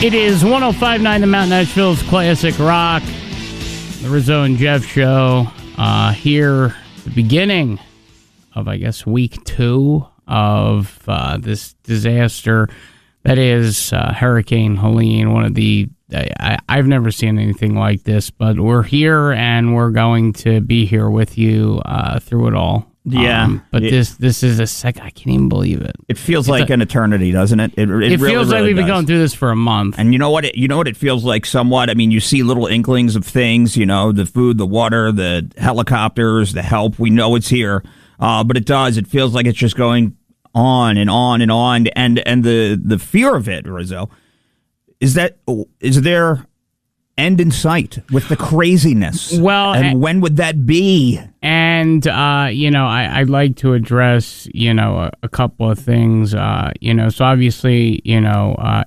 It is 105.9 The Mount Nashville's Classic Rock, the Rizzo and Jeff show. Here, the beginning of, I guess, week 2 of this disaster that is Hurricane Helene. One of the, I've never seen anything like this, but we're here and we're going to be here with you through it all. Yeah, but this is a second. I can't even believe it. It feels like an eternity, doesn't it? It really, feels like really we've been does. going through this for a month. And you know what? It feels like somewhat. I mean, you see little inklings of things. You know, the food, the water, the helicopters, the help. We know it's here, but it does. It feels like it's just going on and on and on. And the fear of it, Rizzo, is there end in sight with the craziness? Well, and when would that be? And, I'd like to address, a couple of things, so obviously,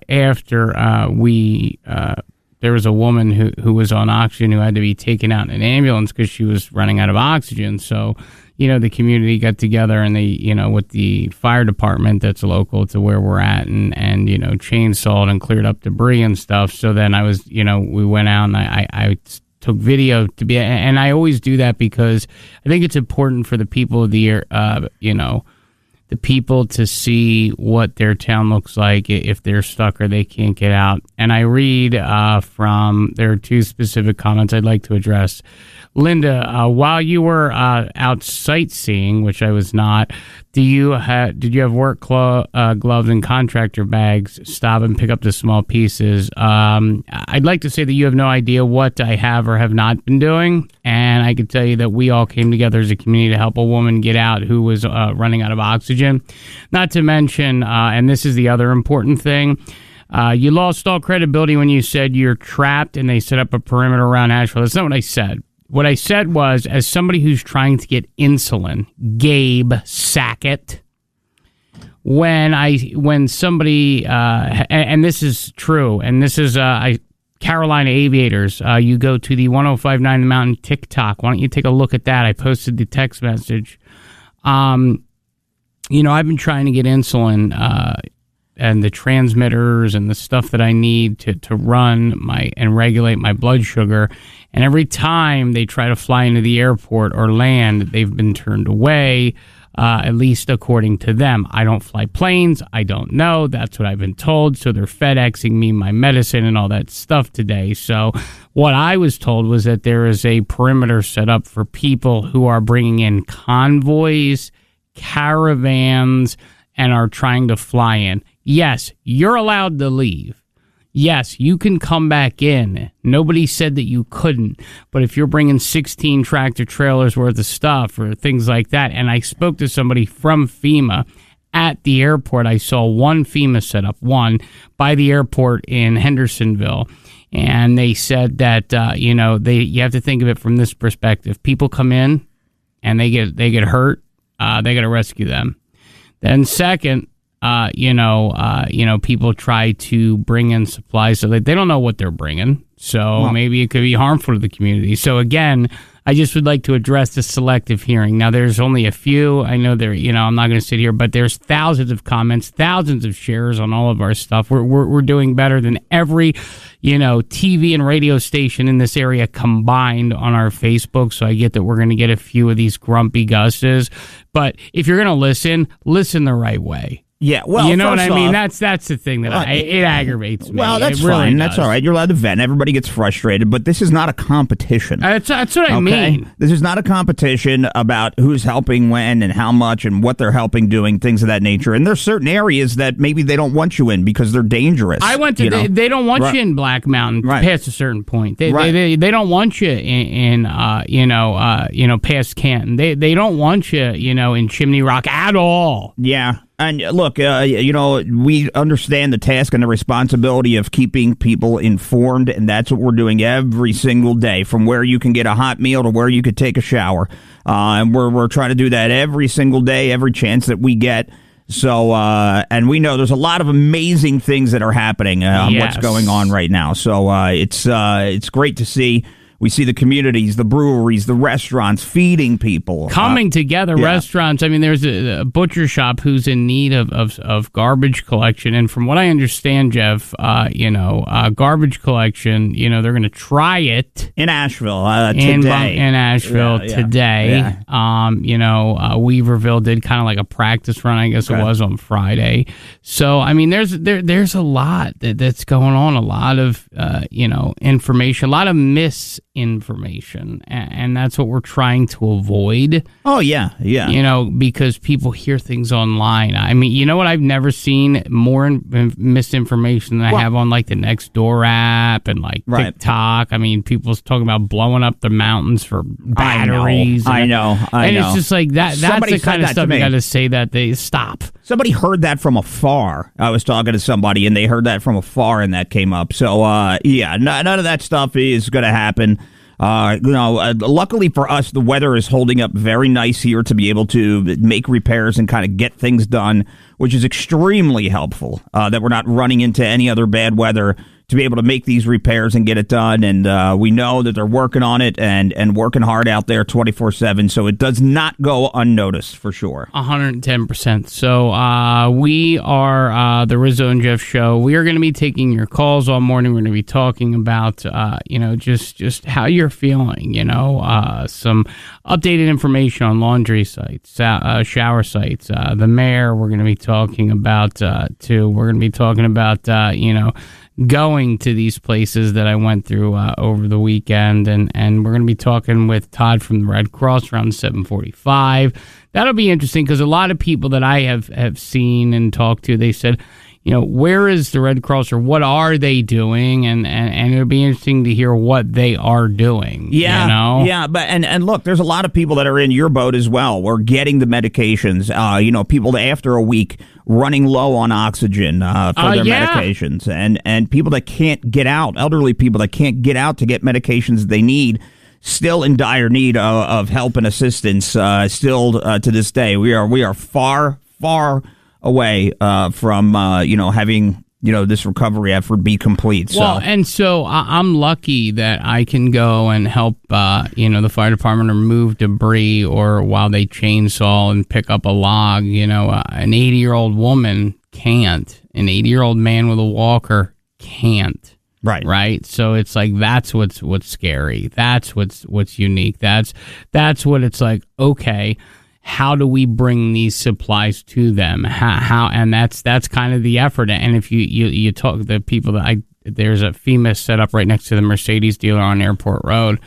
after there was a woman who was on oxygen who had to be taken out in an ambulance because she was running out of oxygen. So, the community got together and they, with the fire department that's local to where we're at and chainsawed and cleared up debris and stuff. So then I was, we went out and I took video to be, and I always do that because I think it's important for the people of the the people to see what their town looks like if they're stuck or they can't get out. And I read from, there are 2 specific comments I'd like to address. Linda, while you were out sightseeing, which I was not, did you have work gloves and contractor bags? Stop and pick up the small pieces. I'd like to say that you have no idea what I have or have not been doing, and I can tell you that we all came together as a community to help a woman get out who was running out of oxygen. Not to mention, and this is the other important thing, you lost all credibility when you said you're trapped and they set up a perimeter around Nashville. That's not what I said. What I said was, as somebody who's trying to get insulin, Gabe Sackett, when somebody, and this is true, and this is Carolina Aviators, you go to the 105.9 The Mountain TikTok. Why don't you take a look at that? I posted the text message. I've been trying to get insulin and the transmitters and the stuff that I need to run and regulate my blood sugar. And every time they try to fly into the airport or land, they've been turned away, at least according to them. I don't fly planes. I don't know. That's what I've been told. So they're FedExing me my medicine and all that stuff today. So what I was told was that there is a perimeter set up for people who are bringing in convoys, caravans, and are trying to fly in. Yes, you're allowed to leave. Yes, you can come back in. Nobody said that you couldn't. But if you're bringing 16 tractor trailers worth of stuff or things like that, and I spoke to somebody from FEMA at the airport. I saw one FEMA set up, by the airport in Hendersonville. And they said that, you have to think of it from this perspective. People come in and they get hurt. They got to rescue them. Then second, people try to bring in supplies so that they don't know what they're bringing. So maybe it could be harmful to the community. So again, I just would like to address the selective hearing. Now, there's only a few. I know I'm not going to sit here, but there's thousands of comments, thousands of shares on all of our stuff. We're doing better than every, TV and radio station in this area combined on our Facebook. So I get that we're going to get a few of these grumpy gusses. But if you're going to listen the right way. Yeah, well, you know what I mean? That's the thing that it aggravates me. Well, that's really fine. does. That's all right. You're allowed to vent. Everybody gets frustrated, but this is not a competition. That's what I mean. This is not a competition about who's helping when and how much and what they're helping doing, things of that nature. And there's certain areas that maybe they don't want you in because they're dangerous. I went to they don't want you in Black Mountain past a certain point. They don't want you in past Canton. They don't want you in Chimney Rock at all. Yeah. And look, we understand the task and the responsibility of keeping people informed, and that's what we're doing every single day, from where you can get a hot meal to where you could take a shower. And we're trying to do that every single day, every chance that we get. So, and we know there's a lot of amazing things that are happening, what's going on right now. So it's great to see We see the communities, the breweries, the restaurants feeding people. Coming together, restaurants. I mean, there's a butcher shop who's in need of garbage collection. And from what I understand, Jeff, garbage collection, they're going to try it. In Asheville today. In Asheville today. Yeah. Weaverville did kind of like a practice run, I guess it was on Friday. So, I mean, there's a lot that's going on, a lot of, information, a lot of misinformation, and that's what we're trying to avoid. Oh, yeah. Because people hear things online. I mean, you know what? I've never seen more misinformation than I have on, like, the Nextdoor app and, like, TikTok. I mean, people's talking about blowing up the mountains for batteries. I know. And it's just like, that's the kind of stuff you got to say that they stop. Somebody heard that from afar. I was talking to somebody, and they heard that from afar, and that came up. So, none of that stuff is going to happen. Luckily for us, the weather is holding up very nice here to be able to make repairs and kind of get things done, which is extremely helpful, that we're not running into any other bad weather to be able to make these repairs and get it done. And we know that they're working on it and working hard out there 24/7. So it does not go unnoticed for sure. 110%. So we are the Rizzo and Jeff show. We are going to be taking your calls all morning. We're going to be talking about, just how you're feeling, some updated information on laundry sites, shower sites, the mayor. We're going to be talking about, too. We're going to be talking about, going to these places that I went through over the weekend, and we're going to be talking with Todd from the Red Cross around 7:45. That'll be interesting because a lot of people that I have seen and talked to, they said, where is the Red Cross, or what are they doing? And it'll be interesting to hear what they are doing. Yeah, but and look, there's a lot of people that are in your boat as well. We're getting the medications. People after a week running low on oxygen for their medications, and people that can't get out, elderly people that can't get out to get medications they need, still in dire need of help and assistance. Still to this day, we are far away from having this recovery effort be complete. So. Well, and so I'm lucky that I can go and help the fire department remove debris, or while they chainsaw and pick up a log. An 80-year-old woman can't. An 80-year-old man with a walker can't. Right. So it's like that's what's scary. That's what's unique. That's what it's like. Okay. How do we bring these supplies to them? How and that's kind of the effort. And if you talk to the people there's a FEMA set up right next to the Mercedes dealer on Airport Road,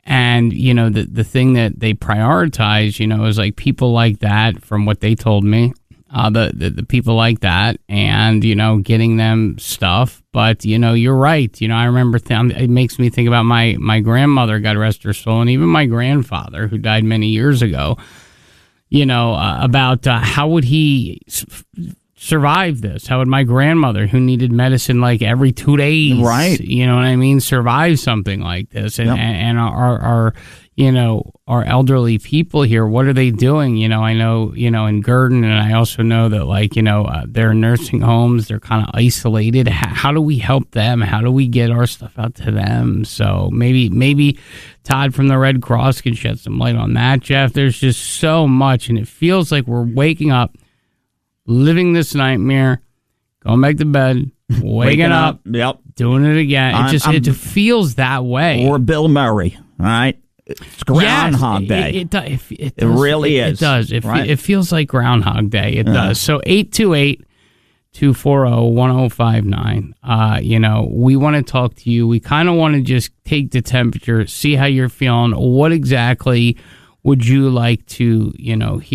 and the thing that they prioritize, is like people like that. From what they told me, the people like that, and getting them stuff. But you're right. I remember it makes me think about my grandmother, God rest her soul, and even my grandfather, who died many years ago. About how would he survive this? How would my grandmother, who needed medicine like every 2 days, survive something like this? And our elderly people here, what are they doing? I know, in Gurdon, and I also know that they're in nursing homes, they're kind of isolated. How do we help them? How do we get our stuff out to them? So maybe Todd from the Red Cross can shed some light on that, Jeff. There's just so much, and it feels like we're waking up, living this nightmare, going back to bed, waking up, doing it again. It feels that way. Or Bill Murray, all right? It's Groundhog Day. It does. It really is. It does. It feels like Groundhog Day. It does. So 828-240-1059. We want to talk to you. We kind of want to just take the temperature, see how you're feeling. What exactly would you like to,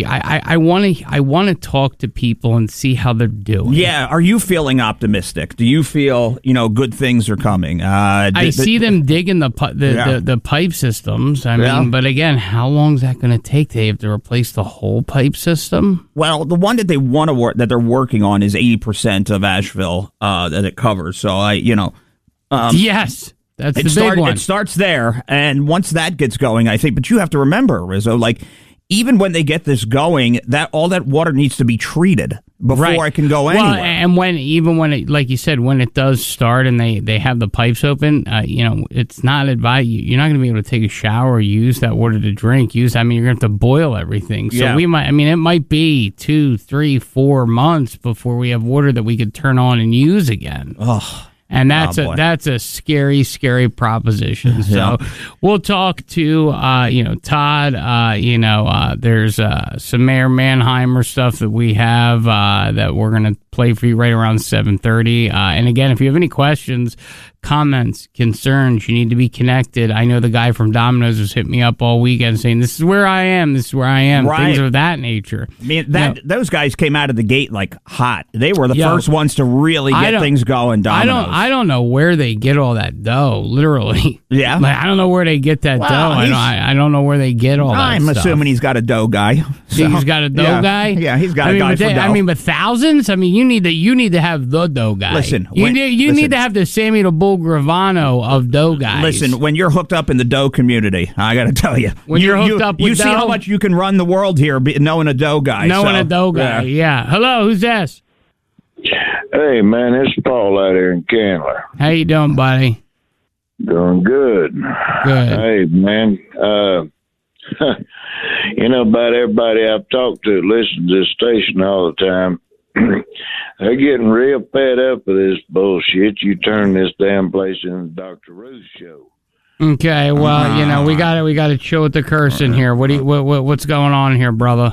I want to talk to people and see how they're doing. Yeah. Are you feeling optimistic? Do you feel, good things are coming? I see them digging the pipe systems. I mean, but again, how long is that going to take? They have to replace the whole pipe system? Well, the one that they want to work, that they're working on, is 80% of Asheville that it covers. So yes. That's the big one. It starts there, and once that gets going, I think. But you have to remember, Rizzo, even when they get this going, that all that water needs to be treated before it can go anywhere. Well, and when it, like you said, when it does start and they have the pipes open, it's not advised. You're not going to be able to take a shower or use that water to drink. You're going to have to boil everything. So it might be 2, 3, 4 months before we have water that we could turn on and use again. Oh. And that's a scary, scary proposition. So we'll talk to Todd. There's some Mayor Mannheimer stuff that we have that we're gonna play for you right around 7:30. And again, if you have any questions, comments, concerns, you need to be connected. I know the guy from Domino's has hit me up all weekend saying, "This is where I am. This is where I am." Right. Things of that nature. I mean, those guys came out of the gate like hot. They were the first ones to really get things going. Domino's. I don't know where they get all that dough. Literally, yeah. I don't know where they get that dough. I don't know where they get all that. I'm assuming he's got a dough guy. So, he's got a dough guy. Yeah, he's got a guy for dough. But thousands. You need to have the dough guy. Listen, you need to have the Sammy the Bull Gravano of dough guys. Listen, when you're hooked up in the dough community, I got to tell you, you're hooked up with you dough, see how much you can run the world here, knowing a dough guy. A dough guy. Yeah. Hello, who's this? Hey, man, it's Paul out here in Candler. How you doing, buddy? Doing good. Good. Hey, man, about everybody I've talked to listens to this station all the time. They're getting real fed up with this bullshit. You turn this damn place into Dr. Ruth's show. Okay, well, we got to chill with the cursing here. What's going on here, brother?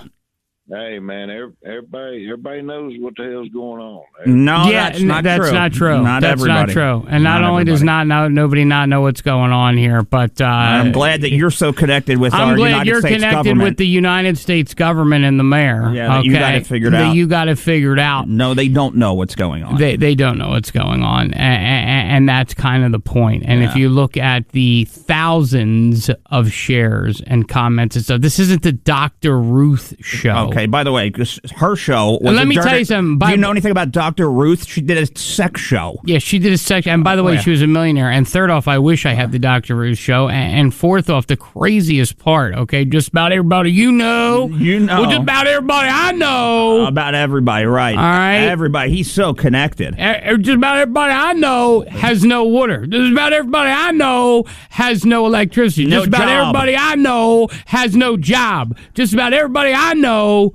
Hey, man, everybody knows what the hell's going on. No, that's not true. That's not true. And not only does nobody not know what's going on here, but I'm glad that you're so connected with our United States government. I'm glad you're connected with the United States government and the mayor. Yeah, okay? You got it figured out. You got it figured out. No, they don't know what's going on. They don't know what's going on, and that's kind of the point. And if you look at the thousands of shares and comments and stuff, this isn't the Dr. Ruth show. Okay, by the way, her show was Let me tell you something. Do you know anything about Dr. Ruth? She did a sex show. Yeah, she did a sex. And by the way, she was a millionaire. And third off, I wish I had the Dr. Ruth show. And fourth off, the craziest part, okay, just about everybody well, just about everybody I know. About everybody, right. All right. Everybody. He's so connected. Just about everybody I know has no water. Just about everybody I know has no electricity. Just about everybody I know has no job. Just about everybody I know all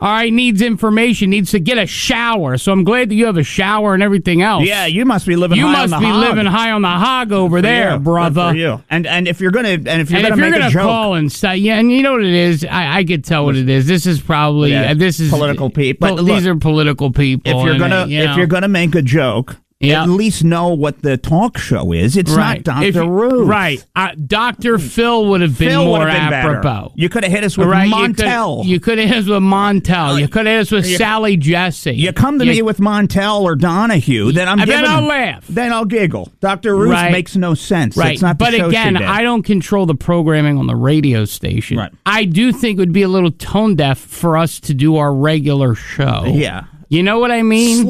right, needs information, needs to get a shower. So I'm glad that you have a shower and everything else. Yeah, you must be living high on the hog. You must be living high on the hog over there, brother. Good for you. And if you're gonna make a joke, call and say, and you know what it is, I could tell what it is. This is probably this is political people. But these are political people. If you're gonna make a joke, at least know what the talk show is. It's not Dr. Ruth. Right. Dr. Phil would have been more apropos. Better. You could have hit us with Montel. You could have hit us with Montel. You could have hit us with Sally Jesse. You come to me with Montel or Donahue, then I'll laugh. Then I'll giggle. Dr. Ruth makes no sense. Right. It's not the show again, she did. I don't control the programming on the radio station. Right. I do think it would be a little tone deaf for us to do our regular show. Yeah. You know what I mean?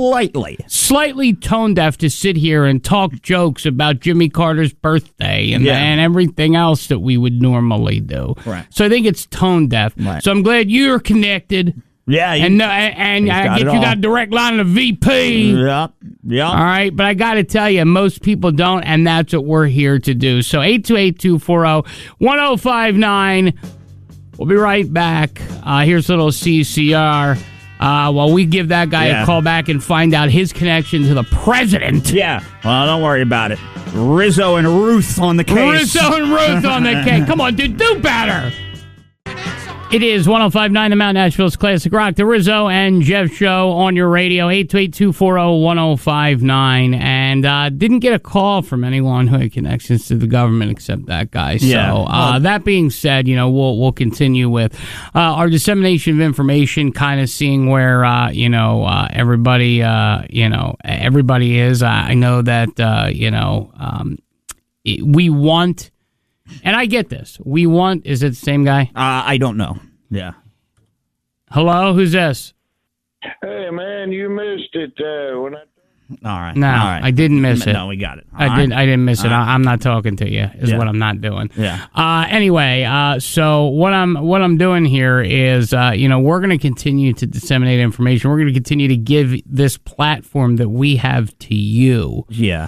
Slightly tone deaf to sit here and talk jokes about Jimmy Carter's birthday and everything else that we would normally do. Right. So I think it's tone deaf. Right. So I'm glad you're connected. Yeah. And I get you got a direct line to VP. Yep. All right. But I got to tell you, most people don't, and that's what we're here to do. So 828-240-1059. We'll be right back. Here's a little CCR. While we give that guy a call back and find out his connection to the president. Yeah. Well, don't worry about it. Rizzo and Ruth on the case. Come on, dude. Do better. It is 105.9 The Mount Nashville's Classic Rock, the Rizzo and Jeff Show on your radio, 828-240-1059. And didn't get a call from anyone who had connections to the government except that guy. So that being said, we'll continue with our dissemination of information, kind of seeing where, everybody is. I know that, we want... And I get this. Is it the same guy? I don't know. Yeah. Hello, who's this? Hey, man, you missed it when I All right. No, All right. I didn't miss it. No, we got it. I didn't miss it. I'm not talking to you. Is Yeah. what I'm not doing. Yeah. Anyway, so what I'm doing here is, we're going to continue to disseminate information. We're going to continue to give this platform that we have to you. Yeah.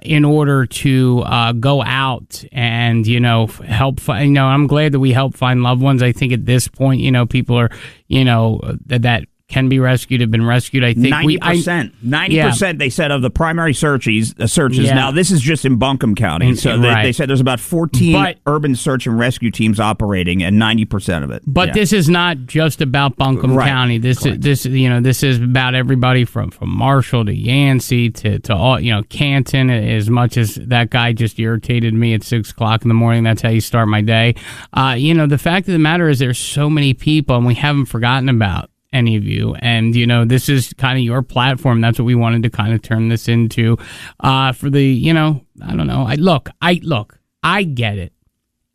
In order to go out and, help find, I'm glad that we help find loved ones. I think at this point, people are, that can be rescued, have been rescued. I think 90%. 90% they said of the primary searches. Yeah. Now, this is just in Buncombe County. So they said there's about 14 urban search and rescue teams operating, and 90% of it. But this is not just about Buncombe County. This is about everybody from Marshall to Yancey to all, Canton. As much as that guy just irritated me at 6 o'clock in the morning, that's how you start my day. The fact of the matter is there's so many people, and we haven't forgotten about any of you, and this is kind of your platform. That's what we wanted to kind of turn this into for the I don't know. I get it.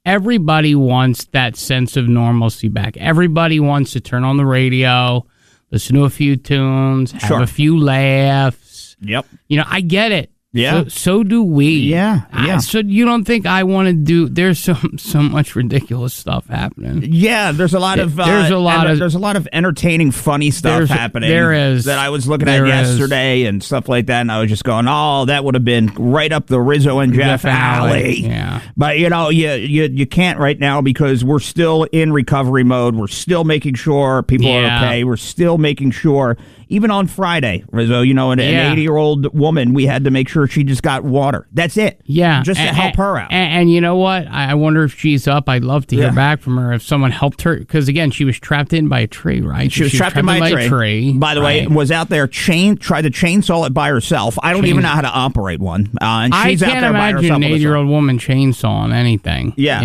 Everybody wants that sense of normalcy back. Everybody wants to turn on the radio, listen to a few tunes, have a few laughs. Yep. I get it. Yeah. So do we. Yeah. So you don't think I want to do? There's so much ridiculous stuff happening. Yeah, there's a lot of there's a lot of entertaining, funny stuff happening. There is that I was looking at yesterday and stuff like that, and I was just going, "Oh, that would have been right up the Rizzo and Jeff alley." Yeah. But you can't right now because we're still in recovery mode. We're still making sure people are okay. We're still making sure. Even on Friday, Rizzo, an 80-year-old woman, we had to make sure she just got water. That's it. Yeah. Just to help her out. And you know what? I wonder if she's up. I'd love to hear back from her if someone helped her. Because, again, she was trapped in by a tree, right? She was trapped in by a tree. By the way, was out there, tried to chainsaw it by herself. I don't even know how to operate one. And she's out there by herself. I can't imagine an 80-year-old woman chainsawing anything. Yeah.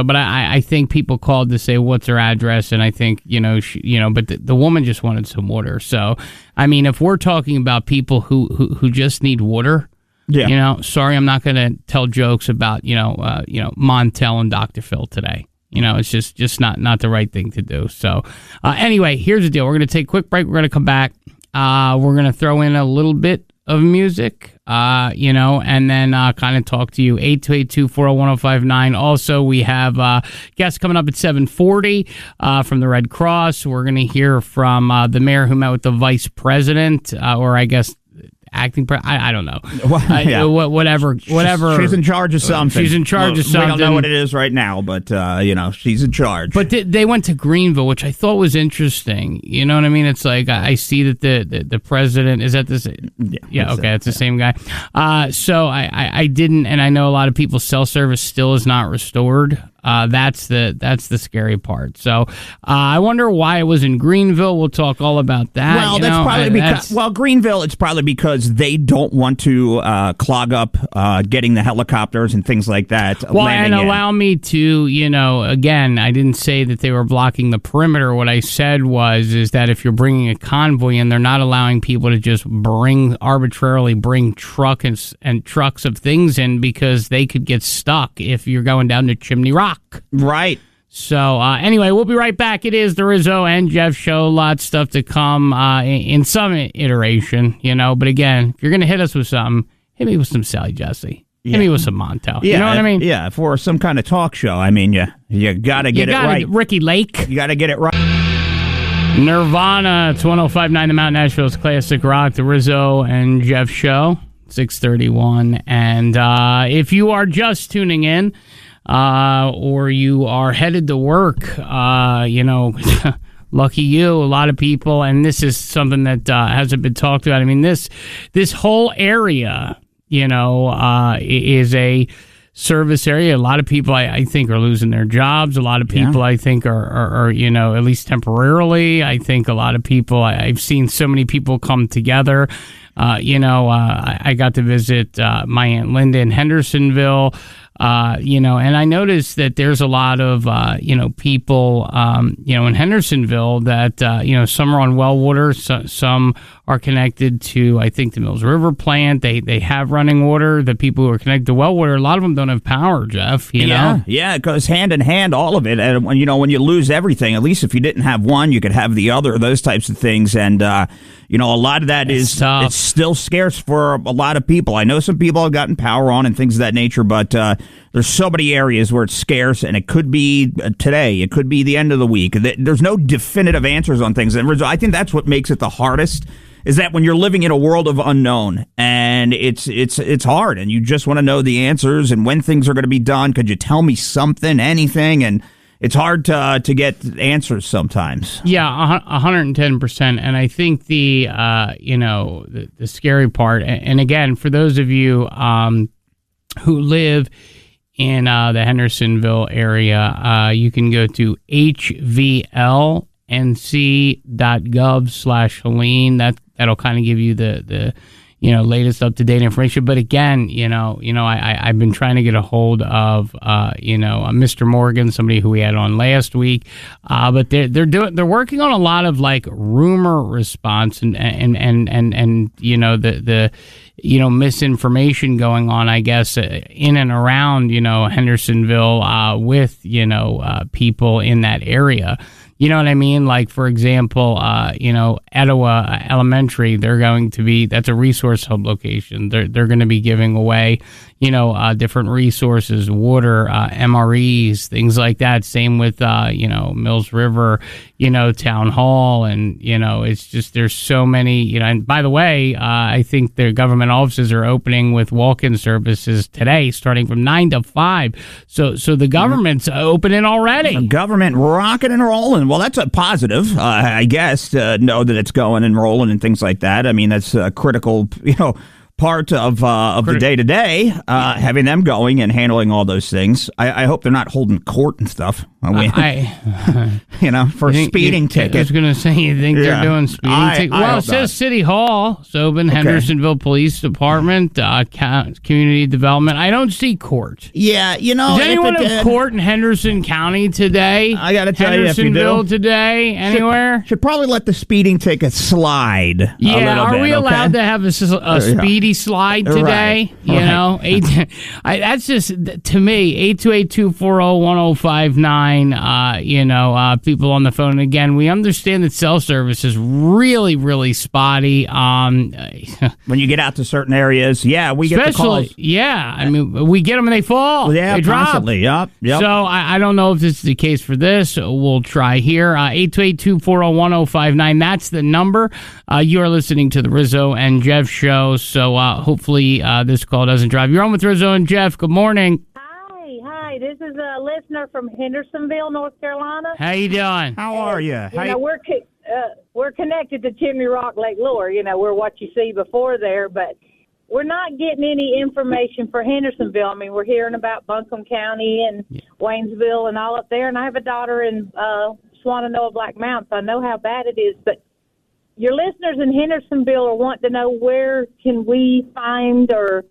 But I think people called to say, what's her address? And I think, but the woman just wanted some water. So, I mean, if we're talking about people who just need water, sorry, I'm not going to tell jokes about, Montel and Dr. Phil today. It's just not the right thing to do. So anyway, here's the deal. We're going to take a quick break. We're going to come back. We're going to throw in a little bit of music, and then kind of talk to you. 828-240-1059. Also, we have guests coming up at 7:40 from the Red Cross. We're going to hear from the mayor who met with the vice president, or I guess acting I don't know. Whatever. She's in charge of something. She's in charge of something. We don't know what it is right now, but, she's in charge. But they went to Greenville, which I thought was interesting. You know what I mean? It's like I see that the president, is that this? Yeah, okay, it's the same guy. So I didn't, and I know a lot of people, cell service still is not restored. That's the scary part. So I wonder why it was in Greenville. We'll talk all about that. Well, that's probably because Greenville. It's probably because they don't want to clog up getting the helicopters and things like that. Well, and allow me to, again, I didn't say that they were blocking the perimeter. What I said is that if you're bringing a convoy in, they're not allowing people to just arbitrarily bring trucks of things in because they could get stuck if you're going down to Chimney Rock. Right. So anyway, we'll be right back. It is the Rizzo and Jeff show. Lots of stuff to come in some iteration, But again, if you're going to hit us with something, hit me with some Sally Jesse. Hit me with some Montel. Yeah, you know what I mean? Yeah, for some kind of talk show. I mean, you got to get it right. Ricky Lake. You got to get it right. Nirvana, it's 105.9 The Mount Nashville's Classic Rock, the Rizzo and Jeff show, 631. And if you are just tuning in, or you are headed to work, lucky you. A lot of people, and this is something that hasn't been talked about. I mean, this whole area, is a service area. A lot of people, I think, are losing their jobs. A lot of people, I think, are at least temporarily. I think a lot of people, I've seen so many people come together. I got to visit my Aunt Linda in Hendersonville. And I noticed that there's a lot of, people, in Hendersonville that, some are on well water, some are connected to, I think, the Mills River plant. They have running water. The people who are connected to well water, a lot of them don't have power, Jeff, you know? Yeah, it goes hand in hand, all of it. And, when you lose everything, at least if you didn't have one, you could have the other, those types of things. And, a lot of that is tough. It's still scarce for a lot of people. I know some people have gotten power on and things of that nature, but there's so many areas where it's scarce, and it could be today. It could be the end of the week. There's no definitive answers on things. And I think that's what makes it the hardest, is that when you're living in a world of unknown, and it's hard, and you just want to know the answers and when things are going to be done. Could you tell me something, anything? And it's hard to get answers sometimes. Yeah, 110%. And I think the scary part, and again, for those of you who live in the Hendersonville area, you can go to hvlnc.gov/Helene. That'll kind of give you the latest up-to-date information. But again, I've been trying to get a hold of Mr. Morgan, somebody who we had on last week. But they're working on a lot of like rumor response and the misinformation going on, I guess, in and around Hendersonville with people in that area. You know what I mean? Like, for example, Etowah Elementary, that's a resource hub location. They're going to be giving away, different resources, water, MREs, things like that. Same with, Mills River, Town Hall. And, it's just, there's so many, and by the way, I think the government offices are opening with walk-in services today, starting from 9 to 5. So the government's opening already. The government rocking and rolling. Well, that's a positive, I guess, to know that it's going and rolling and things like that. I mean, that's a critical, part of the day-to-day, having them going and handling all those things. I hope they're not holding court and stuff. For speeding tickets. I was going to say, you think they're doing speeding tickets? Well, it says City Hall, Sobin, Hendersonville Police Department, Community Development. I don't see court. Yeah, Is anyone in court in Henderson County today? I got to tell you, if you Hendersonville today? Anywhere? Should probably let the speeding tickets slide. Yeah, are we allowed to have a speedy slide today? Right. That's just, to me, 828-240-1059. People on the phone. And again, we understand that cell service is really, really spotty. When you get out to certain areas, we get the calls. Yeah, I mean, we get them and they fall. Yeah, they drop. Constantly. Yep. So I don't know if this is the case for this. We'll try here. 828-240-1059. That's the number. You are listening to the Rizzo and Jeff show. So hopefully this call doesn't drive. You're on with Rizzo and Jeff. Good morning. Hi, this is a listener from Hendersonville, North Carolina. How you doing? How are you? We're connected to Chimney Rock, Lake Lure. We're what you see before there, but we're not getting any information for Hendersonville. I mean, we're hearing about Buncombe County and Waynesville and all up there, and I have a daughter in Swananoa Black Mountain, so I know how bad it is. But your listeners in Hendersonville are wanting to know where can we find or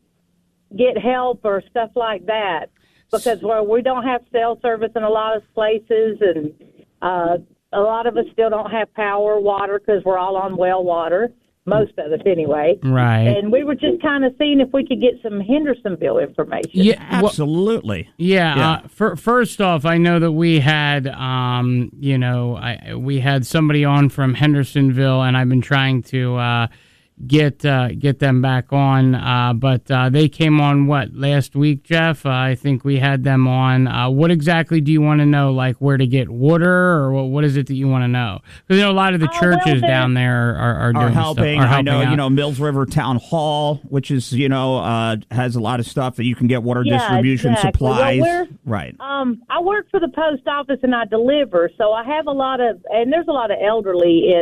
get help or stuff like that. Because we don't have cell service in a lot of places, and a lot of us still don't have power, water, because we're all on well water, most of us anyway. Right. And we were just kind of seeing if we could get some Hendersonville information. Yeah, absolutely. First off, I know that we had, we had somebody on from Hendersonville, and I've been trying to get them back on, but they came on last week, Jeff? I think we had them on. What exactly do you want to know? Like where to get water, or what is it that you want to know? Because a lot of the churches down there are doing helping. Stuff, I know out. Mills River Town Hall, which is has a lot of stuff that you can get water distribution supplies. Well, right. I work for the post office and I deliver, so I have there's a lot of elderly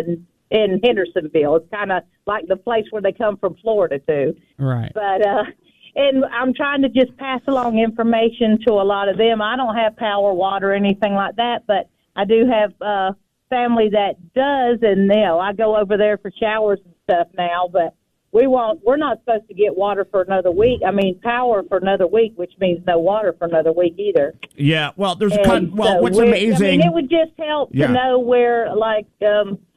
in Hendersonville. It's kind of like the place where they come from Florida to. Right. But and I'm trying to just pass along information to a lot of them. I don't have power, water, anything like that, but I do have family that does, and I go over there for showers and stuff now. But we're not supposed to get water for another week. I mean, power for another week, which means no water for another week either. Yeah. Well, there's what's amazing. I mean, it would just help to know where,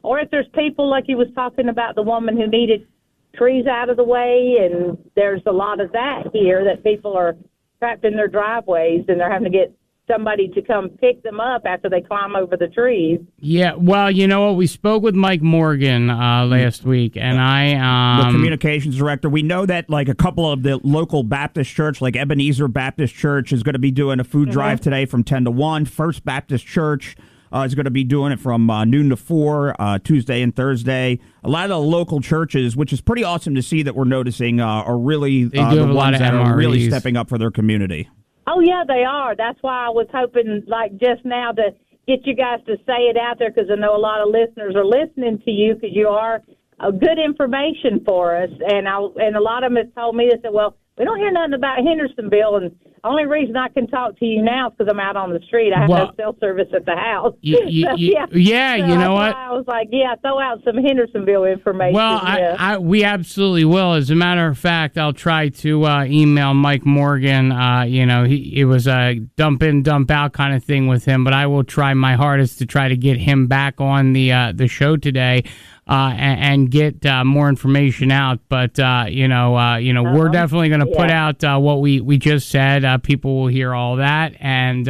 or if there's people like he was talking about, the woman who needed trees out of the way, and there's a lot of that here that people are trapped in their driveways and they're having to get somebody to come pick them up after they climb over the trees. Yeah, well, you know what? We spoke with Mike Morgan last week, and the communications director. We know that like a couple of the local Baptist church, like Ebenezer Baptist Church, is going to be doing a food drive today from 10 to 1. First Baptist Church is going to be doing it from noon to 4, Tuesday and Thursday. A lot of the local churches, which is pretty awesome to see that we're noticing, are really the ones that are really stepping up for their community. Oh, yeah, they are. That's why I was hoping, like, just now to get you guys to say it out there, because I know a lot of listeners are listening to you because you are good information for us. And a lot of them have told me, they said, well, we don't hear nothing about Hendersonville, and the only reason I can talk to you now is because I'm out on the street. I have no cell service at the house. You know what? I was like, throw out some Hendersonville information. Well, we absolutely will. As a matter of fact, I'll try to email Mike Morgan. It was a dump in, dump out kind of thing with him, but I will try my hardest to try to get him back on the show today. And get more information out, but we're definitely going to put out what we just said. People will hear all that, and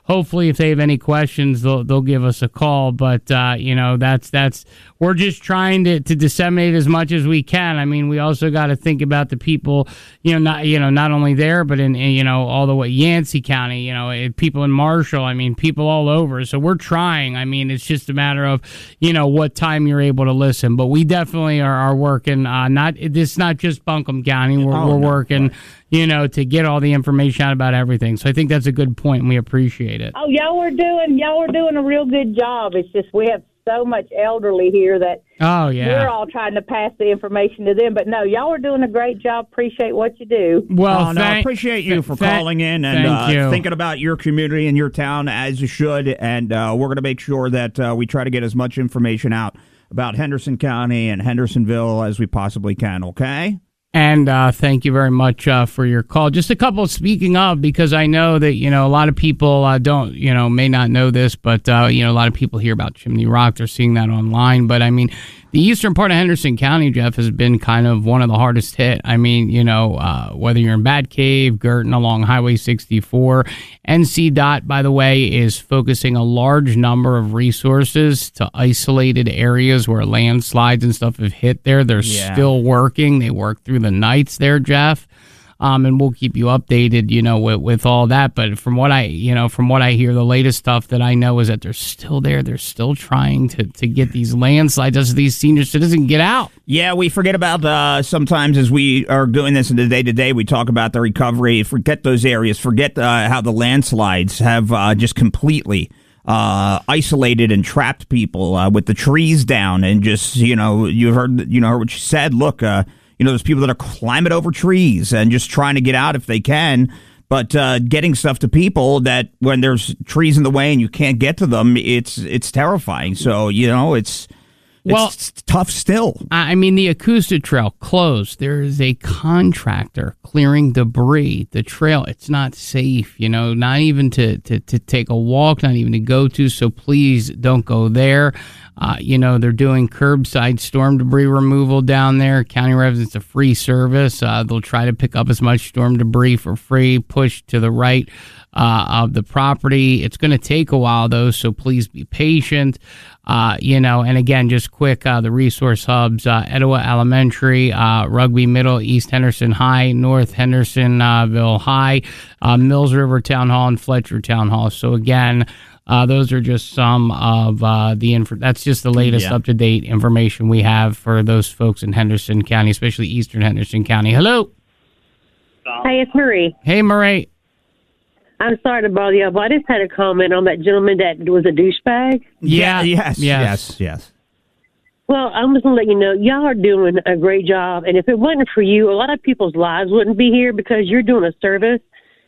hopefully, if they have any questions, they'll give us a call. But that's we're just trying to disseminate as much as we can. I mean, we also got to think about the people, not only there, but in all the way Yancey County, people in Marshall. I mean, people all over. So we're trying. I mean, it's just a matter of what time you're able to listen, but we definitely are working. It's not just Buncombe County. We're working, to get all the information out about everything. So I think that's a good point, and we appreciate it. Oh, y'all are doing a real good job. It's just we have so much elderly here that we're all trying to pass the information to them. But no, y'all are doing a great job. Appreciate what you do. Well, I appreciate you for calling in and thinking about your community and your town as you should. And we're going to make sure that we try to get as much information out about Henderson County and Hendersonville as we possibly can, okay? And thank you very much for your call. Just a couple, speaking of, because I know that, a lot of people may not know this, but, a lot of people hear about Chimney Rock. They're seeing that online. But, I mean, the eastern part of Henderson County, Jeff, has been kind of one of the hardest hit. I mean, whether you're in Batcave, Girton, along Highway 64, NC DOT, by the way, is focusing a large number of resources to isolated areas where landslides and stuff have hit there. They're still working. They work through the nights there, Jeff. And we'll keep you updated, with all that. But from what I hear, the latest stuff that I know is that they're still there. They're still trying to get these landslides as these senior citizens get out. Yeah, we forget about sometimes as we are doing this in the day-to-day, we talk about the recovery. Forget those areas. Forget how the landslides have just completely isolated and trapped people with the trees down. And just, you heard what you said. Look, there's people that are climbing over trees and just trying to get out if they can, but getting stuff to people that when there's trees in the way and you can't get to them, it's terrifying. So, it's tough still. I mean, the acoustic trail closed. There is a contractor clearing debris. The trail, it's not safe, not even to take a walk, not even to go to. So please don't go there. They're doing curbside storm debris removal down there. County residents a free service. They'll try to pick up as much storm debris for free, push to the right of the property. It's going to take a while, though, so please be patient. And again, just quick, the resource hubs, Etowah Elementary, Rugby Middle, East Henderson High, North Hendersonville High, Mills River Town Hall, and Fletcher Town Hall. So again, those are just some of that's just the latest up-to-date information we have for those folks in Henderson County, especially eastern Henderson County. Hello. Hey, it's Marie. Hey, Marie. I'm sorry to bother you, but I just had a comment on that gentleman that was a douchebag. Yes. Well, I'm just going to let you know, y'all are doing a great job, and if it wasn't for you, a lot of people's lives wouldn't be here because you're doing a service.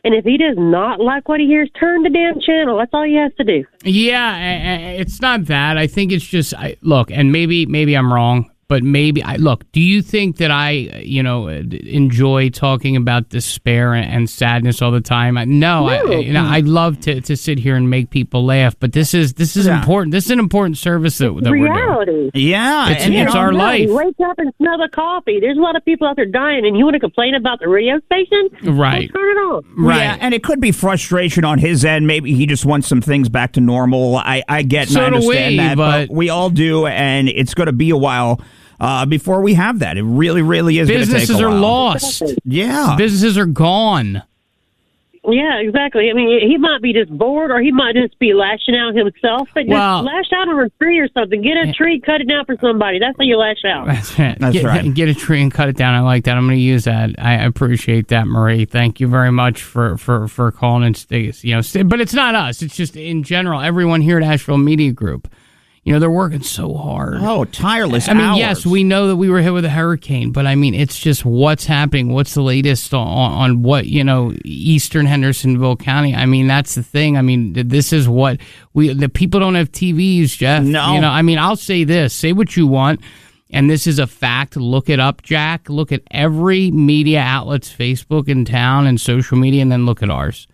And if he does not like what he hears, turn the damn channel. That's all he has to do. Yeah, it's not that. I think it's just, look, and maybe I'm wrong. But maybe look. Do you think that I, enjoy talking about despair and sadness all the time? No. I love to sit here and make people laugh. But this is important. This is an important service that we're doing. Yeah, it's our life. You wake up and smell the coffee. There's a lot of people out there dying, and you want to complain about the radio station? Right. Well, turn it on. Right. Yeah, and it could be frustration on his end. Maybe he just wants some things back to normal. I get and I understand that, but we all do, and it's going to be a while before we have that. It really, really is going to take a while. Businesses are lost. Yeah. Businesses are gone. Yeah, exactly. I mean, he might be just bored, or he might just be lashing out himself. But just lash out on a tree or something. Get a tree, cut it down for somebody. That's how you lash out. That's right. That's right. Get a tree and cut it down. I like that. I'm going to use that. I appreciate that, Marie. Thank you very much for calling and but it's not us. It's just in general, everyone here at Asheville Media Group. They're working so hard. Oh, tireless I mean, hours. yes, we know that we were hit with a hurricane, but I mean, it's just what's happening. What's the latest on what, Eastern Hendersonville County? I mean, that's the thing. I mean, this is what the people don't have TVs, Jeff. No. I mean, I'll say this, say what you want. And this is a fact. Look it up, Jack. Look at every media outlet's Facebook in town and social media, and then look at ours.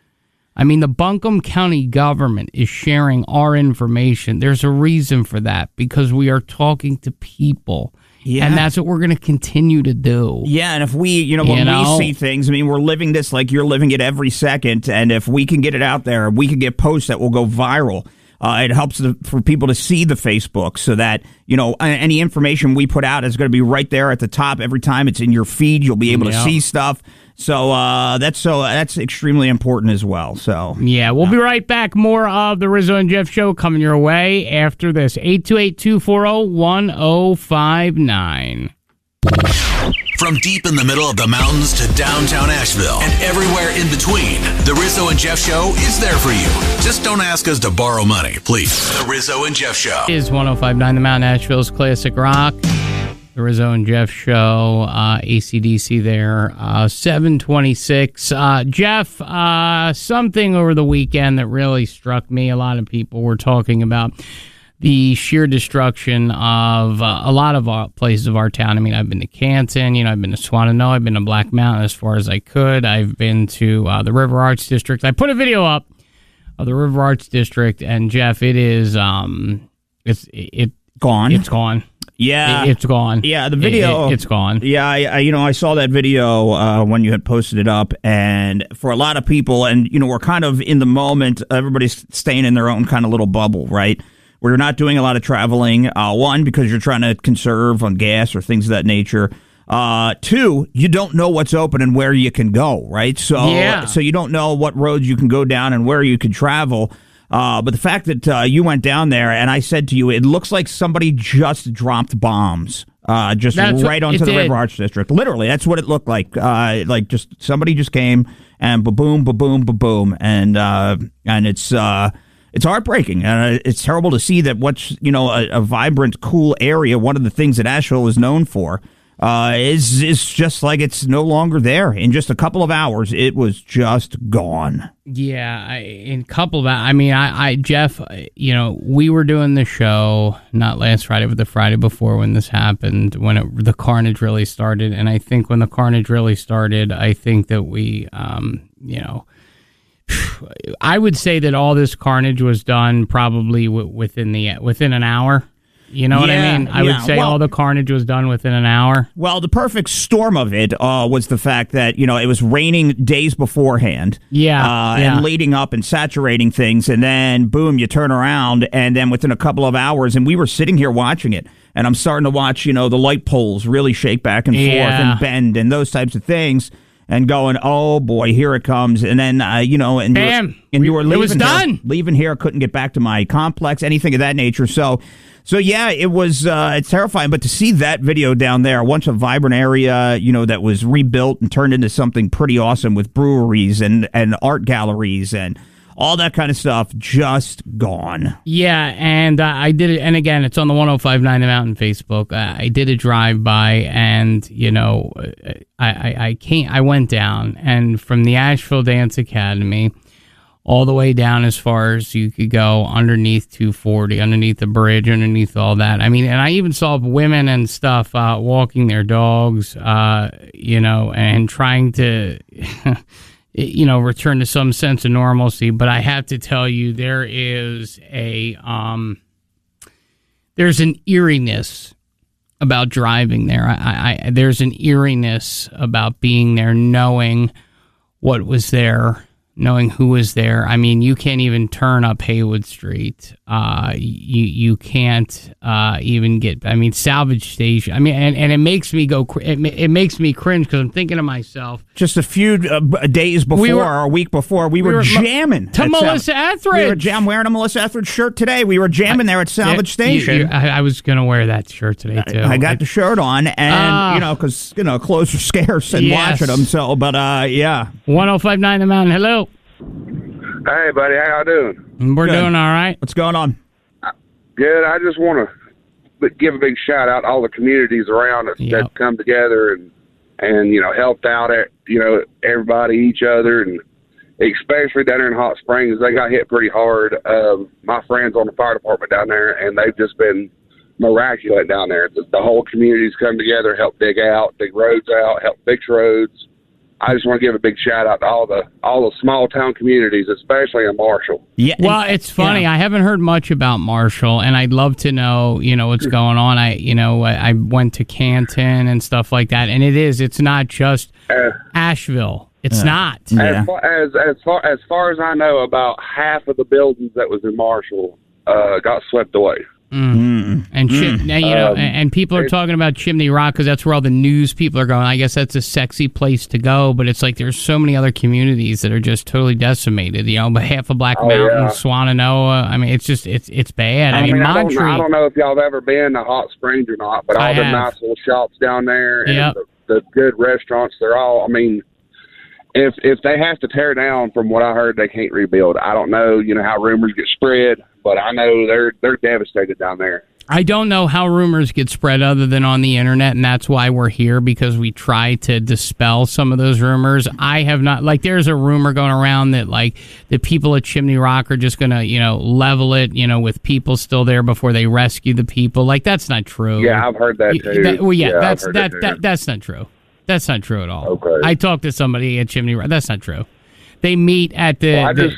I mean, the Buncombe County government is sharing our information. There's a reason for that, because we are talking to people. Yeah. And that's what we're going to continue to do. Yeah, and if we, when we see things, I mean, we're living this like you're living it every second. And if we can get it out there, we can get posts that will go viral. It helps for people to see the Facebook so that, any information we put out is going to be right there at the top. Every time it's in your feed, you'll be able to see stuff. So that's extremely important as well. So yeah, we'll be right back. More of the Rizzo and Jeff show coming your way after this. 828-240-1059. From deep in the middle of the mountains to downtown Asheville and everywhere in between, the Rizzo and Jeff show is there for you. Just don't ask us to borrow money, please. The Rizzo and Jeff show is 105.9 The Mountain, Asheville's classic rock. The Rizzo and Jeff show, AC/DC there, 726. Jeff, something over the weekend that really struck me. A lot of people were talking about the sheer destruction of a lot of places of our town. I mean, I've been to Canton, I've been to Swannanoa, I've been to Black Mountain as far as I could. I've been to the River Arts District. I put a video up of the River Arts District, and Jeff, it is it's gone. It's gone. Yeah, it's gone. Yeah, the video. It's gone. Yeah, I saw that video when you had posted it up, and for a lot of people, and we're kind of in the moment. Everybody's staying in their own kind of little bubble, right? We're not doing a lot of traveling. One, because you're trying to conserve on gas or things of that nature. Two, you don't know what's open and where you can go, right? So you don't know what roads you can go down and where you can travel. But the fact that you went down there, and I said to you, it looks like somebody just dropped bombs, right onto the River Arts District. Literally, that's what it looked like. Like just somebody just came and ba-boom, ba-boom, ba-boom, and it's heartbreaking, and it's terrible to see that what's a vibrant, cool area. One of the things that Asheville is known for is just like it's no longer there. In just a couple of hours, it was just gone. Yeah, in a couple of hours. I mean, Jeff, we were doing the show not last Friday, but the Friday before when this happened, when the carnage really started. And I think when the carnage really started, I think that we, I would say that all this carnage was done probably within an hour. You know what I mean? I would say all the carnage was done within an hour. Well, the perfect storm of it was the fact that, it was raining days beforehand. And leading up and saturating things. And then, boom, you turn around. And then within a couple of hours, and we were sitting here watching it. And I'm starting to watch, the light poles really shake back and forth and bend and those types of things. And going, oh boy, here it comes. And then, and bam, you were leaving. It was done. Leaving here, couldn't get back to my complex, anything of that nature. So yeah, it was it's terrifying. But to see that video down there, once a vibrant area, that was rebuilt and turned into something pretty awesome with breweries and art galleries and all that kind of stuff, just gone. Yeah, and I did it. And again, it's on the 105.9 The Mountain Facebook. I did a drive-by, and, I went down, and from the Asheville Dance Academy all the way down as far as you could go underneath 240, underneath the bridge, underneath all that. I mean, and I even saw women and stuff walking their dogs, and trying to, return to some sense of normalcy. But I have to tell you, there is there's an eeriness about driving there. There's an eeriness about being there, knowing what was there, knowing who was there. I mean, you can't even turn up Haywood Street. You can't even get. I mean, salvage station. I mean, and it makes me go. It makes me cringe because I'm thinking to myself. Just a few days before, or a week before, we were jamming to Melissa Etheridge. We were wearing a Melissa Etheridge shirt today. We were jamming there at Salvage Station. I was going to wear that shirt today too. I got the shirt on, and because clothes are scarce and watching them. So, but yeah. 105.9 The Mountain. Hello. Hey, buddy, how y'all doing? We're doing all right. What's going on? Good. I just want to give a big shout out to all the communities around us that come together and helped out at everybody, each other, and especially down there in Hot Springs. They got hit pretty hard. My friends on the fire department down there, and they've just been miraculous down there. The whole community's come together, help dig roads out, help fix roads. I just want to give a big shout out to all the small town communities, especially in Marshall. Yeah. Well, it's funny. I haven't heard much about Marshall, and I'd love to know, what's going on. I went to Canton and stuff like that, and it's not just Asheville. It's not. Yeah. As far as I know, about half of the buildings that was in Marshall got swept away. And people are talking about Chimney Rock because that's where all the news people are going. I guess that's a sexy place to go, but it's like there's so many other communities that are just totally decimated. But half of Black Mountain, Swannanoa. I mean, it's just it's bad. I mean, Montreat. I don't know if y'all have ever been to Hot Springs or not, but all the nice little shops down there and the good restaurants, they're all. I mean, if they have to tear down, from what I heard, they can't rebuild. I don't know, how rumors get spread. But I know they're devastated down there. I don't know how rumors get spread other than on the internet, and that's why we're here, because we try to dispel some of those rumors. I have not, there's a rumor going around that, the people at Chimney Rock are just going to, level it, with people still there before they rescue the people. That's not true. Yeah, I've heard that too. That's not true. That's not true at all. Okay. I talked to somebody at Chimney Rock. That's not true. They meet at the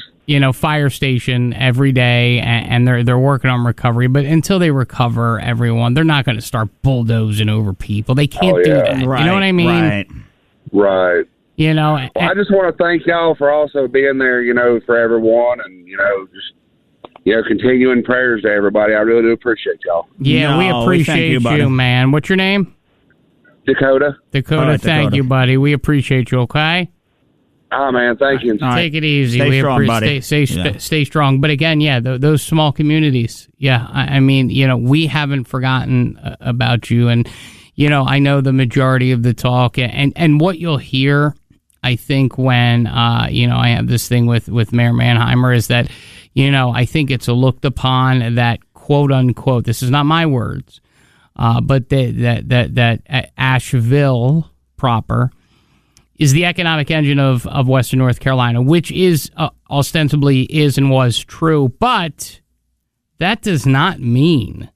fire station every day, and they're working on recovery. But until they recover everyone, they're not going to start bulldozing over people. They can't do that. Right, you know what I mean? Right. I just want to thank y'all for also being there, for everyone, and continuing prayers to everybody. I really do appreciate y'all. Yeah, we appreciate you, man. What's your name? Dakota. Dakota, thank you, buddy. We appreciate you. Okay. Oh, man, thank you. Take it easy. Stay strong, buddy. Stay strong. But again, those small communities. Yeah, I mean, we haven't forgotten about you. And, I know the majority of the talk. And what you'll hear, I think, when, I have this thing with Mayor Manheimer is that, I think it's looked upon that, quote, unquote, this is not my words, but that Asheville proper is the economic engine of Western North Carolina, which is ostensibly is and was true, but that does not mean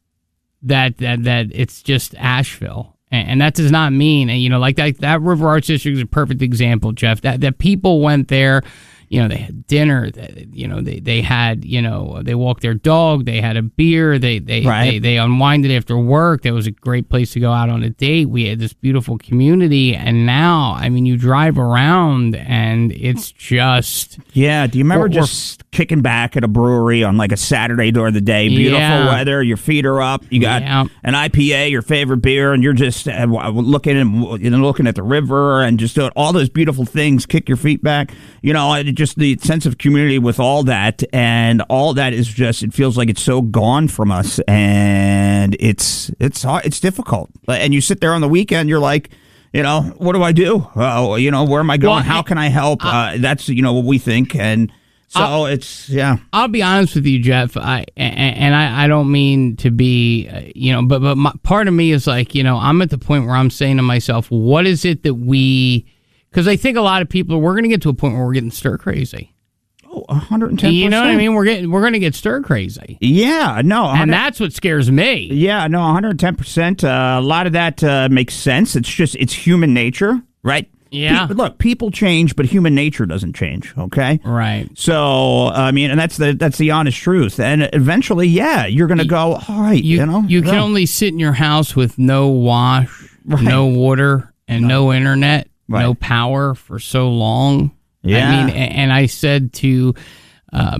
that it's just Asheville, and that does not mean that River Arts District is a perfect example, Jeff. That people went there. They had dinner. They had they walked their dog. They had a beer. They unwinded after work. That was a great place to go out on a date. We had this beautiful community, and now, I mean, you drive around and it's just Do you remember just kicking back at a brewery on a Saturday during the day? Beautiful weather. Your feet are up. You got an IPA, your favorite beer, and you're just looking at the river and just doing all those beautiful things. Kick your feet back. Just the sense of community with all that, and all that is just, it feels like it's so gone from us, and it's hard, it's difficult. And you sit there on the weekend, you're like, what do I do? Where am I going? How can I help? That's, what we think. And so I'll be honest with you, Jeff. I don't mean to be, but part of me is I'm at the point where I'm saying to myself, what is it that because I think a lot of people, we're going to get to a point where we're getting stir crazy. 110%. You know what I mean? We're going to get stir crazy. Yeah, no. And that's what scares me. Yeah, no, 110%. A lot of that makes sense. It's human nature, right? Yeah. Look, people change, but human nature doesn't change, okay? Right. So, I mean, and that's the honest truth. And eventually, yeah, you're going to go, all right, you know? You can only sit in your house with no wash, no water, and no internet, no power for so long. Yeah. I mean, and I said to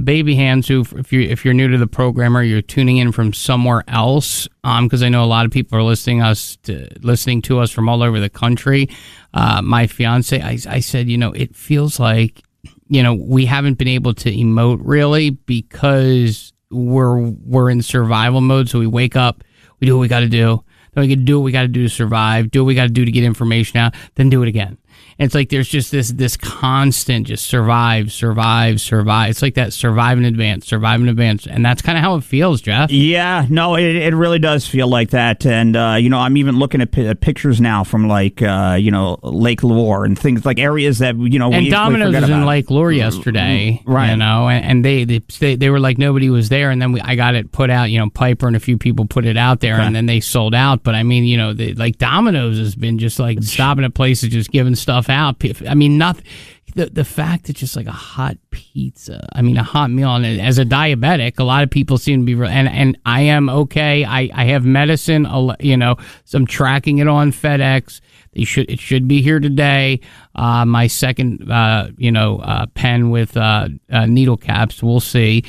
Baby Hands, who, if you're new to the program or you're tuning in from somewhere else, because I know a lot of people are listening to us from all over the country. My fiance, I said, it feels like, we haven't been able to emote really because we're in survival mode. So we wake up, we do what we got to do. Then we can do what we got to do to survive, do what we got to do to get information out, then do it again. And it's like there's just this constant just survive. It's like that survive in advance. And that's kind of how it feels, Jeff. Yeah, no, it really does feel like that. And, I'm even looking at pictures now from Lake Lure and things like areas that, And Domino's was in Lake Lure yesterday, right? And they were like nobody was there. And then I got it put out, Piper and a few people put it out there and then they sold out. But I mean, like Domino's has been just like stopping at places, just giving stuff out. I mean, nothing. The fact that just like a hot pizza, a hot meal, and as a diabetic, a lot of people seem to be, and I am okay. I have medicine, so I'm tracking it on FedEx. It should be here today. My second, pen with needle caps. We'll see.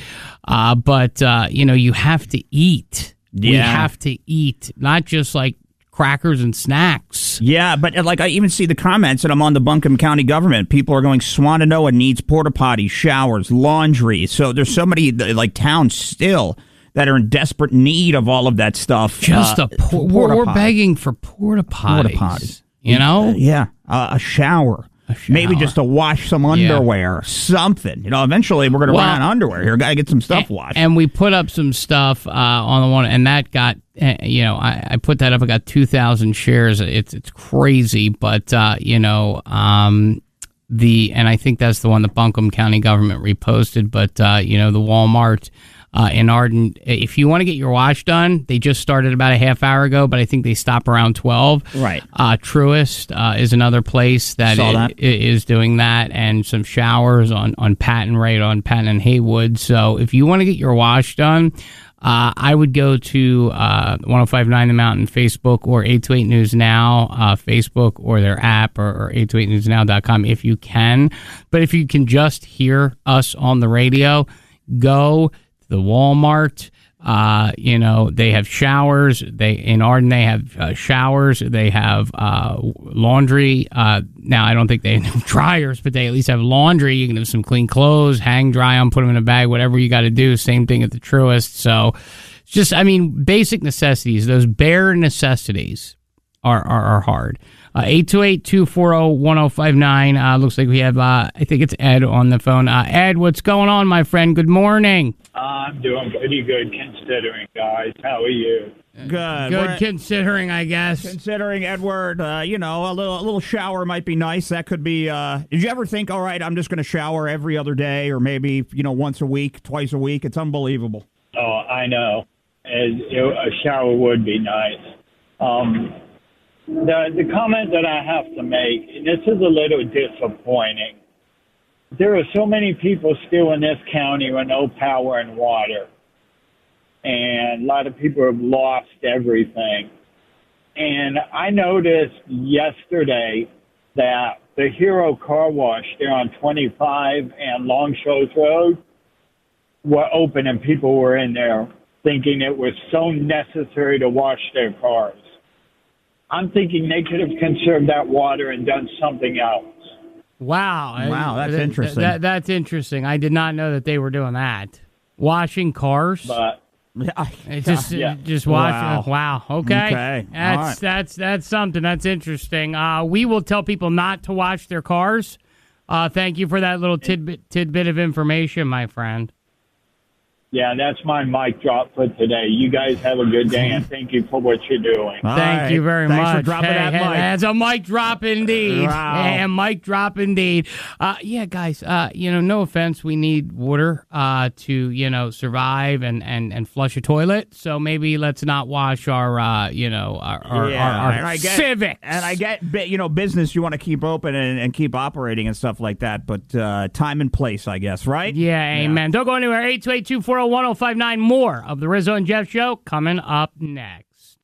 But you have to eat. Yeah. We have to eat, not just like crackers and snacks. Yeah, but like I even see the comments, and I'm on the Buncombe County government. People are going, Swannanoa needs porta potties, showers, laundry. So there's so many like towns still that are in desperate need of all of that stuff. Just we're begging for porta potties. Yeah, a shower. Maybe just to wash some underwear, something. Eventually we're going to run out of underwear here. Got to get some stuff washed. And we put up some stuff on the one, and that got, I put that up. I got 2,000 shares. It's crazy, but and I think that's the one the Buncombe County government reposted. But the Walmart in Arden, if you want to get your wash done, they just started about a half hour ago, but I think they stop around 12. Right. Truist is another place that is doing that, and some showers on Patton and Haywood. So if you want to get your wash done, I would go to 1059 The Mountain Facebook or 828 News Now Facebook or their app or 828newsnow.com if you can. But if you can just hear us on the radio, go the Walmart, they have showers. In Arden they have showers. They have laundry. Now I don't think they have dryers, but they at least have laundry. You can have some clean clothes, hang dry them, put them in a bag, whatever you got to do. Same thing at the Truist. So, just basic necessities. Those bare necessities are hard. 828-240-1059. Looks like we have, I think it's Ed on the phone. Ed, what's going on, my friend? Good morning. I'm doing pretty good considering, guys. How are you? Good. Considering, I guess. Considering, Edward, a little shower might be nice. That could be, did you ever think, all right, I'm just going to shower every other day or maybe, once a week, twice a week? It's unbelievable. Oh, I know. A shower would be nice. The comment that I have to make, and this is a little disappointing, there are so many people still in this county with no power and water. And a lot of people have lost everything. And I noticed yesterday that the Hero Car Wash there on 25 and Long Shoals Road were open and people were in there thinking it was so necessary to wash their cars. I'm thinking they could have conserved that water and done something else. Wow, that's interesting. That's interesting. I did not know that they were doing that. Washing cars. But just washing. Wow. Okay. That's something. That's interesting. We will tell people not to wash their cars. Thank you for that little tidbit of information, my friend. Yeah, that's my mic drop for today. You guys have a good day, and thank you for what you're doing. Thank you very Thanks much. for dropping that mic. That's a mic drop indeed. Wow. And mic drop indeed. Yeah, guys, no offense. We need water to, survive and flush a toilet. So maybe let's not wash our Civics. And I get, business you want to keep open and keep operating and stuff like that. But time and place, I guess, right? Yeah, amen. Don't go anywhere. 828-240-1059. More of the Rizzo and Jeff Show coming up next.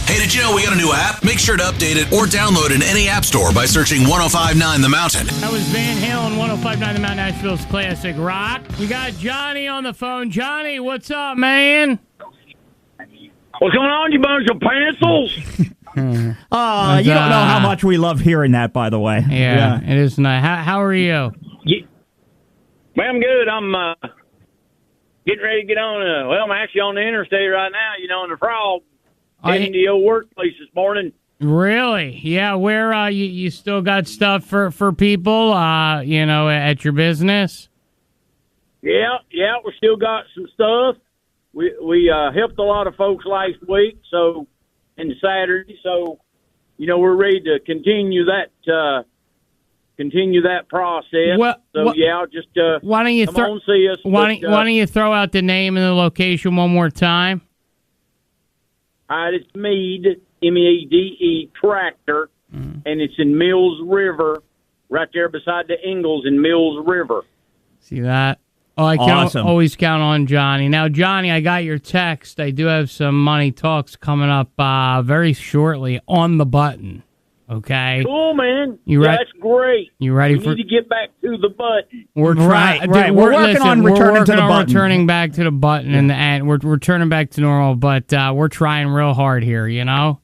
Hey, did you know we got a new app? Make sure to update it or download it in any app store by searching 1059 The Mountain. That was Van Halen, 1059 The Mountain, Nashville's classic rock. We got Johnny on the phone. Johnny, what's up, man? What's going on, you bunch of pencils? You don't know how much we love hearing that, by the way. Yeah. It is nice. How are you? Yeah. Well, I'm good. I'm getting ready to get on. I'm actually on the interstate right now, in the Frog. Heading to your workplace this morning. Really? Yeah, where you still got stuff for people, at your business? Yeah, we still got some stuff. We helped a lot of folks last week, and Saturday, we're ready to continue that process. Why don't you come on, see us. Why don't you throw out the name and the location one more time? All right, it's Meade, Meade Tractor, and it's in Mills River, right there beside the Ingalls in Mills River. See that? Oh, I can always count on Johnny. Now, Johnny, I got your text. I do have some money talks coming up very shortly on the button. Okay. Cool, man. That's great. You ready we need to get back to the button. We're right. We're working on returning to the button. Returning back to the button, and we're returning back to normal. But we're trying real hard here. Yeah,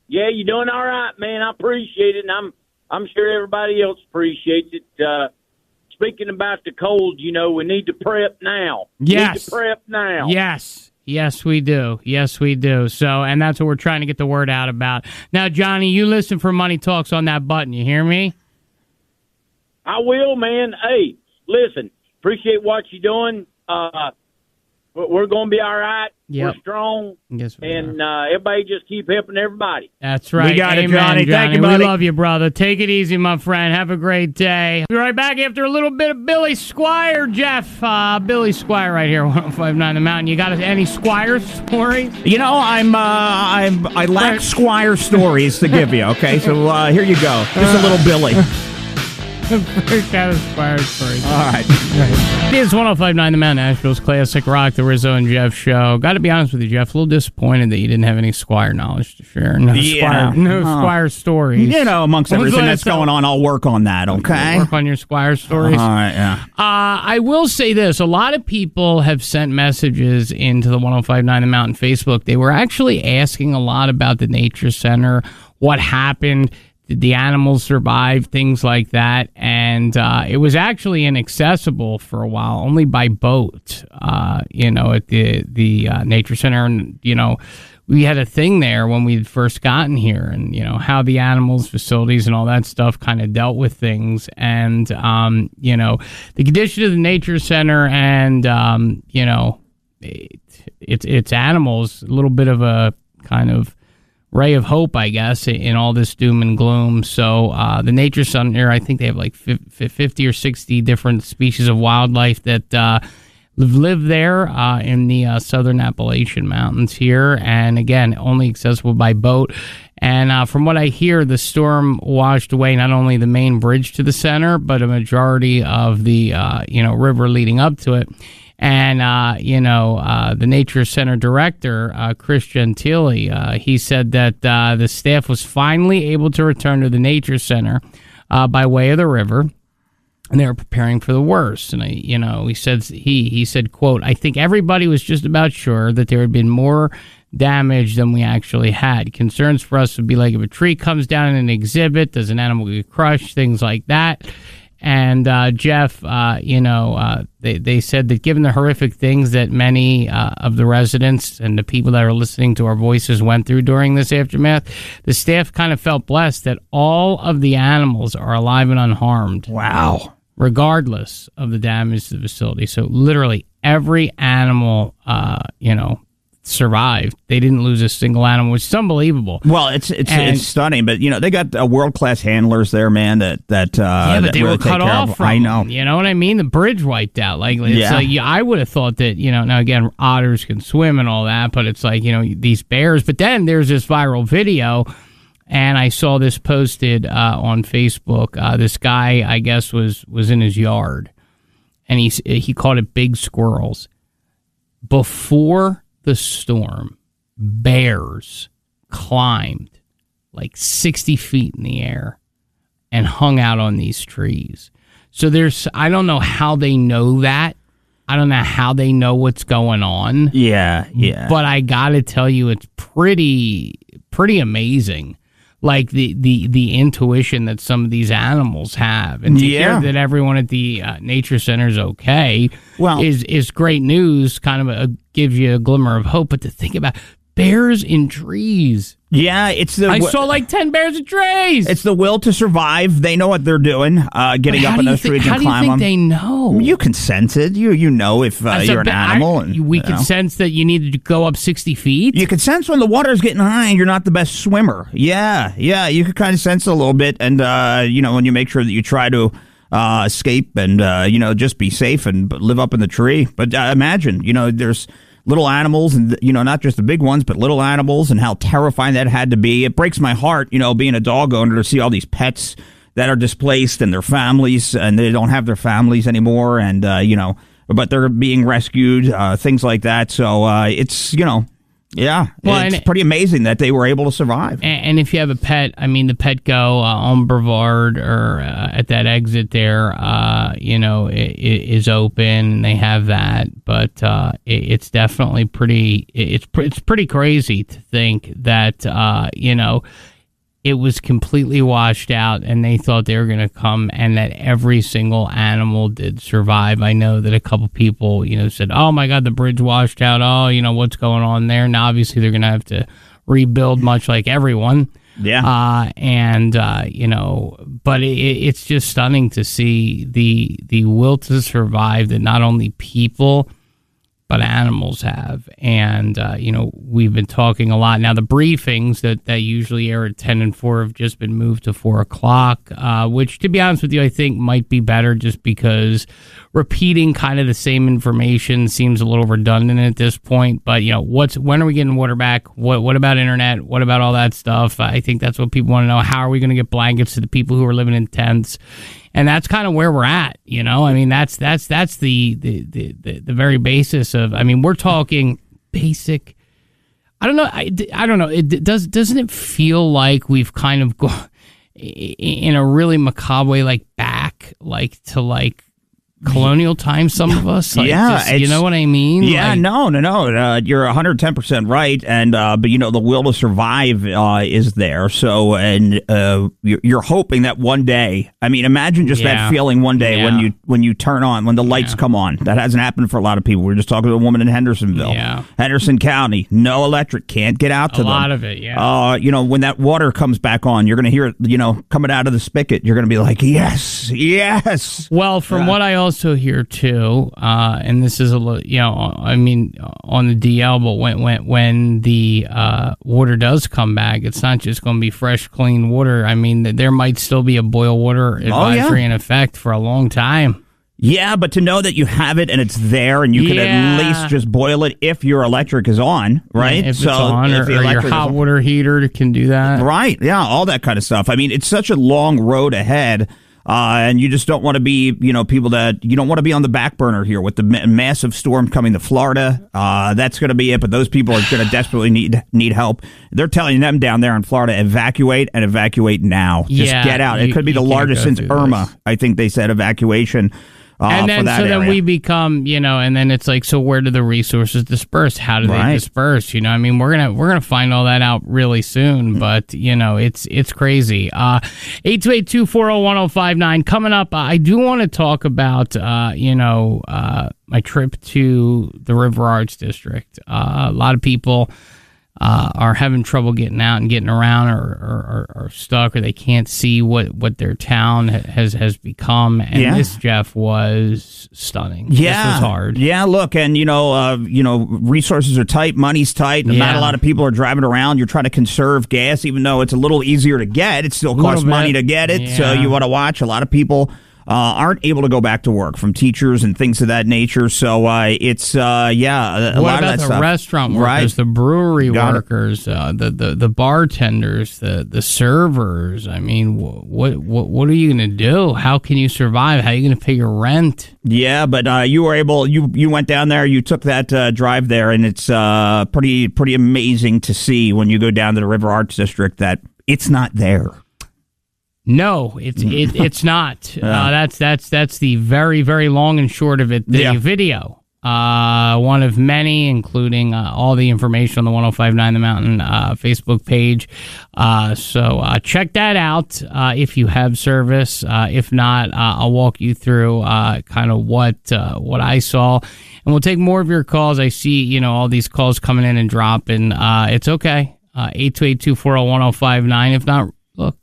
you're doing all right, man. I appreciate it, and I'm sure everybody else appreciates it. Speaking about the cold, we need to prep now. Yes. Need to prep now. Yes, we do. So, and that's what we're trying to get the word out about. Now, Johnny, you listen for Money Talks on that button. You hear me? I will, man. Hey, listen, appreciate what you're doing. We're going to be all right. Yep. We're strong. Yes, we and everybody just keep helping everybody. That's right. We got Amen, it, Johnny. Thank you, buddy. We love you, brother. Take it easy, my friend. Have a great day. Be right back after a little bit of Billy Squire, Jeff. Billy Squire right here, 1059 The Mountain. You got any Squire stories? I lack Squire stories to give you, okay? So here you go. Just a little Billy. First out of Squire stories. All right. It is 1059 The Mountain, Nashville's classic rock, the Rizzo and Jeff Show. Got to be honest with you, Jeff, a little disappointed that you didn't have any Squire knowledge to share. No Squire stories. Amongst everything that's going on, I'll work on that, okay? Work on your Squire stories. All right, yeah. I will say this. A lot of people have sent messages into the 1059 The Mountain Facebook. They were actually asking a lot about the Nature Center, what happened. Did the animals survive? Things like that. And it was actually inaccessible for a while, only by boat, at the Nature Center. And, we had a thing there when we had first gotten here and, how the animals, facilities, and all that stuff kind of dealt with things. And, the condition of the Nature Center and, it's animals, a little bit of a kind of ray of hope, I guess, in all this doom and gloom. So the Nature Center, I think they have like 50 or 60 different species of wildlife that live there in the southern Appalachian Mountains here. And again, only accessible by boat. And from what I hear, the storm washed away not only the main bridge to the center, but a majority of the river leading up to it. And, the Nature Center director, Chris Gentile, he said that the staff was finally able to return to the Nature Center by way of the river, and they were preparing for the worst. And, he said, quote, "I think everybody was just about sure that there had been more damage than we actually had. Concerns for us would be like if a tree comes down in an exhibit, does an animal get crushed, things like that." And Jeff, they said that given the horrific things that many of the residents and the people that are listening to our voices went through during this aftermath, the staff kind of felt blessed that all of the animals are alive and unharmed. Wow. Regardless of the damage to the facility. So literally every animal, survived. They didn't lose a single animal, which is unbelievable. Well, it's stunning, but they got world class handlers there, man. But they were cut off from. I know. Them, you know what I mean? The bridge wiped out. I would have thought that now again, otters can swim and all that, but it's like these bears. But then there's this viral video, and I saw this posted on Facebook. This guy, I guess, was in his yard, and he caught it big squirrels. Before the storm, bears climbed like 60 feet in the air and hung out on these trees. So I don't know how they know that. I don't know how they know what's going on. Yeah. But I got to tell you, it's pretty amazing. Like the intuition that some of these animals have, and to hear that everyone at the nature center is okay, is great news. Kind of gives you a glimmer of hope. But to think about bears in trees, I saw like 10 bears in trees. It's the will to survive. They know what they're doing. Getting up in those trees and climb them. How do you think they know? You can sense it. You know if you're an animal. We can sense that you need to go up 60 feet. You can sense when the water's getting high and you're not the best swimmer. Yeah. You can kind of sense it a little bit. And, when you make sure that you try to escape and, just be safe and live up in the tree. But imagine, there's little animals and, not just the big ones, but little animals and how terrifying that had to be. It breaks my heart, being a dog owner to see all these pets that are displaced and their families, and they don't have their families anymore. And, but they're being rescued, things like that. So it's, it's pretty amazing that they were able to survive. And if you have a pet, the Petco on Brevard or at that exit there, is open and they have that. But it's definitely it's pretty crazy to think that, it was completely washed out and they thought they were going to come and that every single animal did survive. I know that a couple people, said, oh my God, the bridge washed out. Oh, what's going on there? Now, obviously they're going to have to rebuild much like everyone. Yeah. But it's just stunning to see the will to survive that not only people, but animals have. And, we've been talking a lot. Now, the briefings that usually air at 10 and 4 have just been moved to 4 o'clock, which, to be honest with you, I think might be better just because repeating kind of the same information seems a little redundant at this point. But, when are we getting water back? What about internet? What about all that stuff? I think that's what people want to know. How are we going to get blankets to the people who are living in tents? And that's kind of where we're at, that's the very basis of, we're talking basic. I don't know. I don't know. Doesn't it feel like we've kind of gone in a really macabre way, back, to colonial times, some of us? You know what I mean? Yeah, no. You're 110% right. And, but the will to survive is there. So, and you're hoping that one day, imagine just that feeling one day when you turn on, when the lights come on. That hasn't happened for a lot of people. We were just talking to a woman in Hendersonville, Henderson County, no electric, can't get out to them. A lot of it, yeah. When that water comes back on, you're going to hear it, coming out of the spigot. You're going to be like, yes. Well, from what I also hear too, and this is a little, on the DL, but when the water does come back, it's not just going to be fresh, clean water. There might still be a boil water advisory in effect for a long time. Yeah, but to know that you have it and it's there and you can at least just boil it if your electric is on, right? If it's on, or your hot water heater can do that. Right, yeah, all that kind of stuff. It's such a long road ahead. And you just don't want to be, people that you don't want to be on the back burner here with the massive storm coming to Florida. That's going to be it. But those people are going to desperately need help. They're telling them down there in Florida, evacuate and evacuate now. Just get out. It could be the largest since Irma. I think they said evacuation. And then, then we become, and then it's like, so where do the resources disperse? How do they disperse? We're gonna find all that out really soon. But it's crazy. 828-240-1059 coming up. I do want to talk about my trip to the River Arts District. A lot of people are having trouble getting out and getting around, or are stuck, or they can't see what their town has become. And this, Jeff, was stunning. Yeah, this was hard. Yeah, look, and resources are tight, money's tight, and not a lot of people are driving around. You're trying to conserve gas, even though it's a little easier to get. It still costs money to get it, so you want to watch. A lot of people aren't able to go back to work, from teachers and things of that nature. So it's a lot of that stuff. The restaurant workers, the brewery workers, the bartenders, the servers? I mean, what are you going to do? How can you survive? How are you going to pay your rent? Yeah, but you were able. You went down there. You took that drive there, and it's pretty amazing to see when you go down to the River Arts District that it's not there. No, it's not. That's the very, very long and short of it. The video, one of many, including all the information on the 105.9 The Mountain Facebook page. So check that out if you have service. If not, I'll walk you through kind of what I saw, and we'll take more of your calls. I see all these calls coming in and dropping. It's okay. 828-240-1059. If not, look.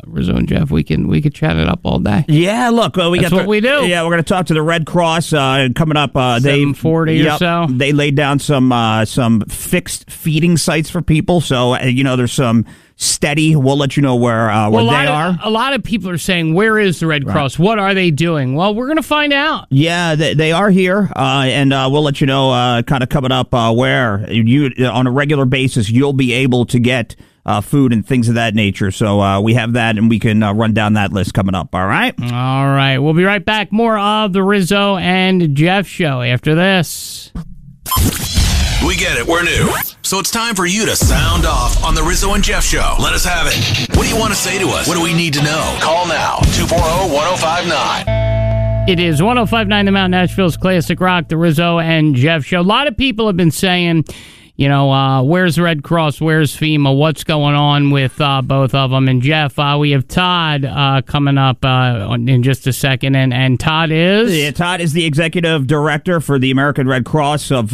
Rizzo and Jeff, we could chat it up all day. Yeah, look, that's what we do. Yeah, we're going to talk to the Red Cross coming up. 7:40 or so. They laid down some fixed feeding sites for people. So there's some steady. We'll let you know where they are. A lot of people are saying, "Where is the Red Cross? What are they doing?" Well, we're going to find out. Yeah, they are here, and we'll let you know kind of coming up where you on a regular basis you'll be able to get food and things of that nature. So we have that, and we can run down that list coming up. All right? All right. We'll be right back. More of the Rizzo and Jeff Show after this. We get it. We're new. So it's time for you to sound off on the Rizzo and Jeff Show. Let us have it. What do you want to say to us? What do we need to know? Call now. 240-1059. It is 105.9 The Mountain, Nashville's classic rock, the Rizzo and Jeff Show. A lot of people have been saying, where's Red Cross? Where's FEMA? What's going on with both of them? And Jeff, we have Todd coming up in just a second. And Todd is? Yeah, Todd is the executive director for the American Red Cross of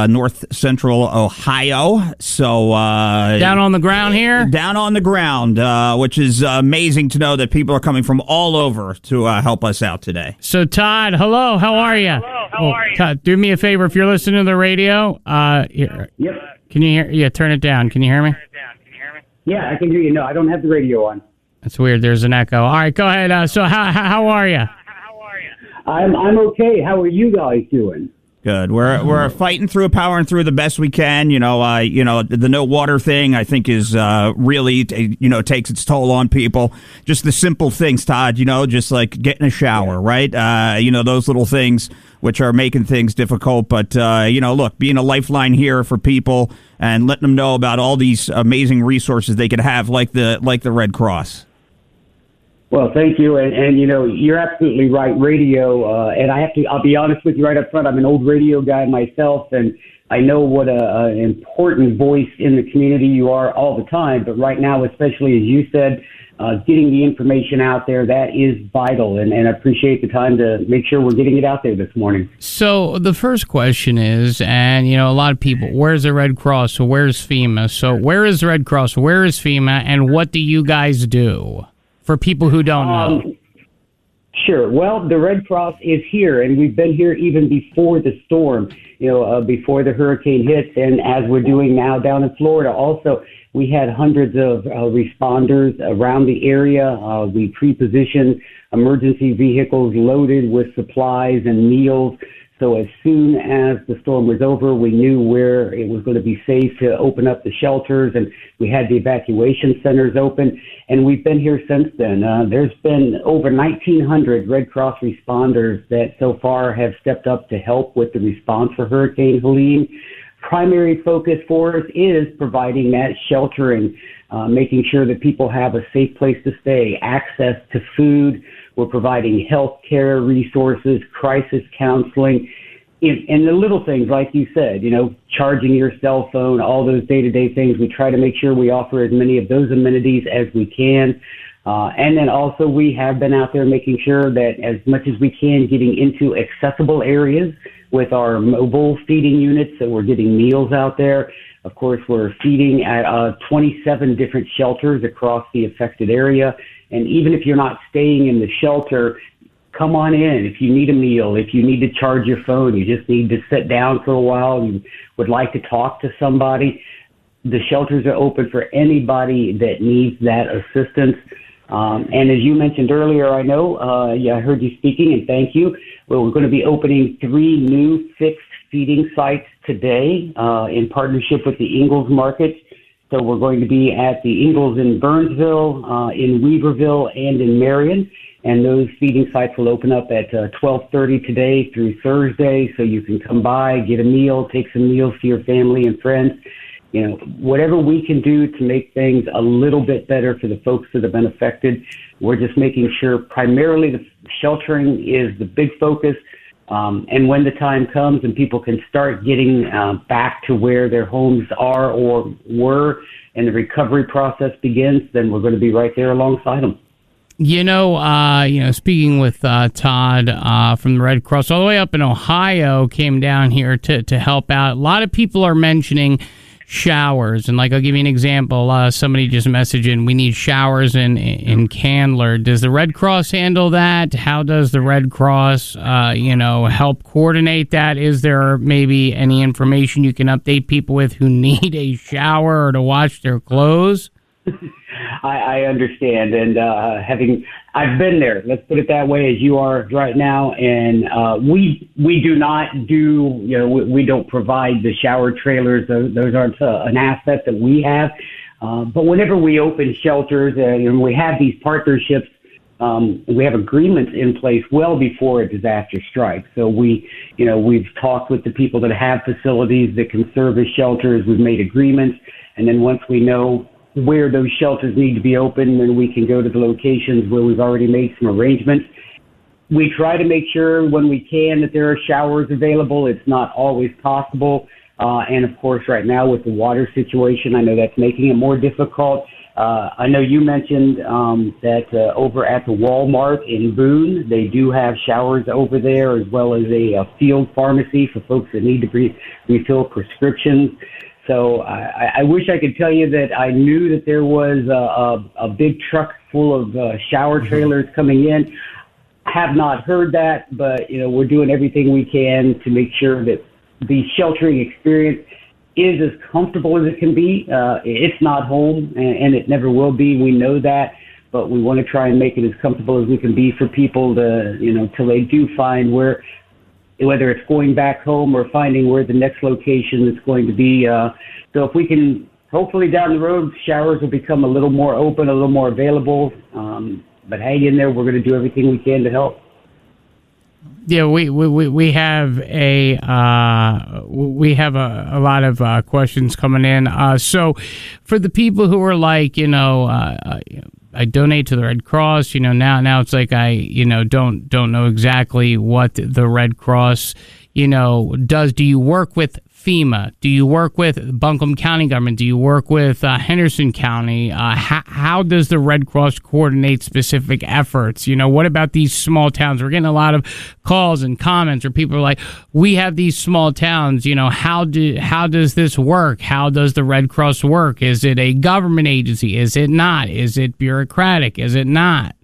North Central Ohio. So down on the ground here? Down on the ground, which is amazing to know that people are coming from all over to help us out today. So Todd, hello, how are you? Hello, how are you? Todd, do me a favor, if you're listening to the radio, Yep. Can you hear? Yeah, turn it down. Can you hear me? Yeah, I can hear you. No, I don't have the radio on. That's weird. There's an echo. All right, go ahead. So how are you? I'm okay. How are you guys doing? Good. We're fighting through, powering through the best we can. The no water thing, I think, is really takes its toll on people. Just the simple things, Todd. Just like getting a shower, right? Those little things which are making things difficult. But look, being a lifeline here for people and letting them know about all these amazing resources they could have, like the Red Cross. Well, thank you, and you're absolutely right. Radio, and I'll be honest with you right up front. I'm an old radio guy myself, and I know what an important voice in the community you are all the time. But right now, especially as you said, getting the information out there, that is vital, and I appreciate the time to make sure we're getting it out there this morning. So the first question is, and a lot of people, where's the Red Cross? So where's FEMA? So where is the Red Cross? Where is FEMA? And what do you guys do? For people who don't know. Sure. Well, the Red Cross is here, and we've been here even before the storm, before the hurricane hits, and as we're doing now down in Florida. Also, we had hundreds of responders around the area. We pre-positioned emergency vehicles loaded with supplies and meals. So as soon as the storm was over, we knew where it was going to be safe to open up the shelters, and we had the evacuation centers open, and we've been here since then. There's been over 1,900 Red Cross responders that so far have stepped up to help with the response for Hurricane Helene. Primary focus for us is providing that sheltering, making sure that people have a safe place to stay, access to food. We're providing health care resources, crisis counseling, and the little things, like you said, charging your cell phone, all those day-to-day things. We try to make sure we offer as many of those amenities as we can. And then also we have been out there making sure that as much as we can, getting into accessible areas with our mobile feeding units, so we're getting meals out there. Of course, we're feeding at 27 different shelters across the affected area. And even if you're not staying in the shelter, come on in. If you need a meal, if you need to charge your phone, you just need to sit down for a while, you would like to talk to somebody, the shelters are open for anybody that needs that assistance. And as you mentioned earlier, I know, I heard you speaking, and thank you. Well, we're going to be opening 3 new fixed feeding sites today in partnership with the Ingalls Market. So we're going to be at the Ingalls in Burnsville, in Weaverville, and in Marion. And those feeding sites will open up at 12:30 today through Thursday. So you can come by, get a meal, take some meals to your family and friends. You know, whatever we can do to make things a little bit better for the folks that have been affected. We're just making sure primarily the sheltering is the big focus. And when the time comes and people can start getting back to where their homes are or were and the recovery process begins, then we're going to be right there alongside them. Speaking with Todd from the Red Cross, all the way up in Ohio, came down here to help out. A lot of people are mentioning showers, and like I'll give you an example. Somebody just messaged in, we need showers in Candler. Does the Red Cross handle that? How does the Red Cross help coordinate that? Is there maybe any information you can update people with who need a shower or to wash their clothes? I understand, and I've been there. Let's put it that way, as you are right now. And we do not do, we don't provide the shower trailers. Those aren't an asset that we have. But whenever we open shelters, we have these partnerships. We have agreements in place well before a disaster strikes. So we've talked with the people that have facilities that can serve as shelters. We've made agreements, and then once we know where those shelters need to be open, then we can go to the locations where we've already made some arrangements. We try to make sure when we can that there are showers available. It's not always possible. And of course, right now with the water situation, I know that's making it more difficult. I know you mentioned that over at the Walmart in Boone, they do have showers over there, as well as a field pharmacy for folks that need to refill prescriptions. So I wish I could tell you that I knew that there was a big truck full of shower trailers coming in. Have not heard that, but we're doing everything we can to make sure that the sheltering experience is as comfortable as it can be. It's not home, and it never will be. We know that, but we want to try and make it as comfortable as we can be for people to, till they do find whether it's going back home or finding where the next location is going to be. So if we can, hopefully down the road, showers will become a little more open, a little more available. But hang in there. We're going to do everything we can to help. Yeah, we have a lot of questions coming in. So for the people who are like, I donate to the Red Cross, now it's like I, don't know exactly what the Red Cross, does. Do you work with FEMA? Do you work with Buncombe County government? Do you work with Henderson County? How does the Red Cross coordinate specific efforts? What about these small towns? We're getting a lot of calls and comments where people are like, we have these small towns, how does this work? How does the Red Cross work? Is it a government agency? Is it not? Is it bureaucratic? Is it not?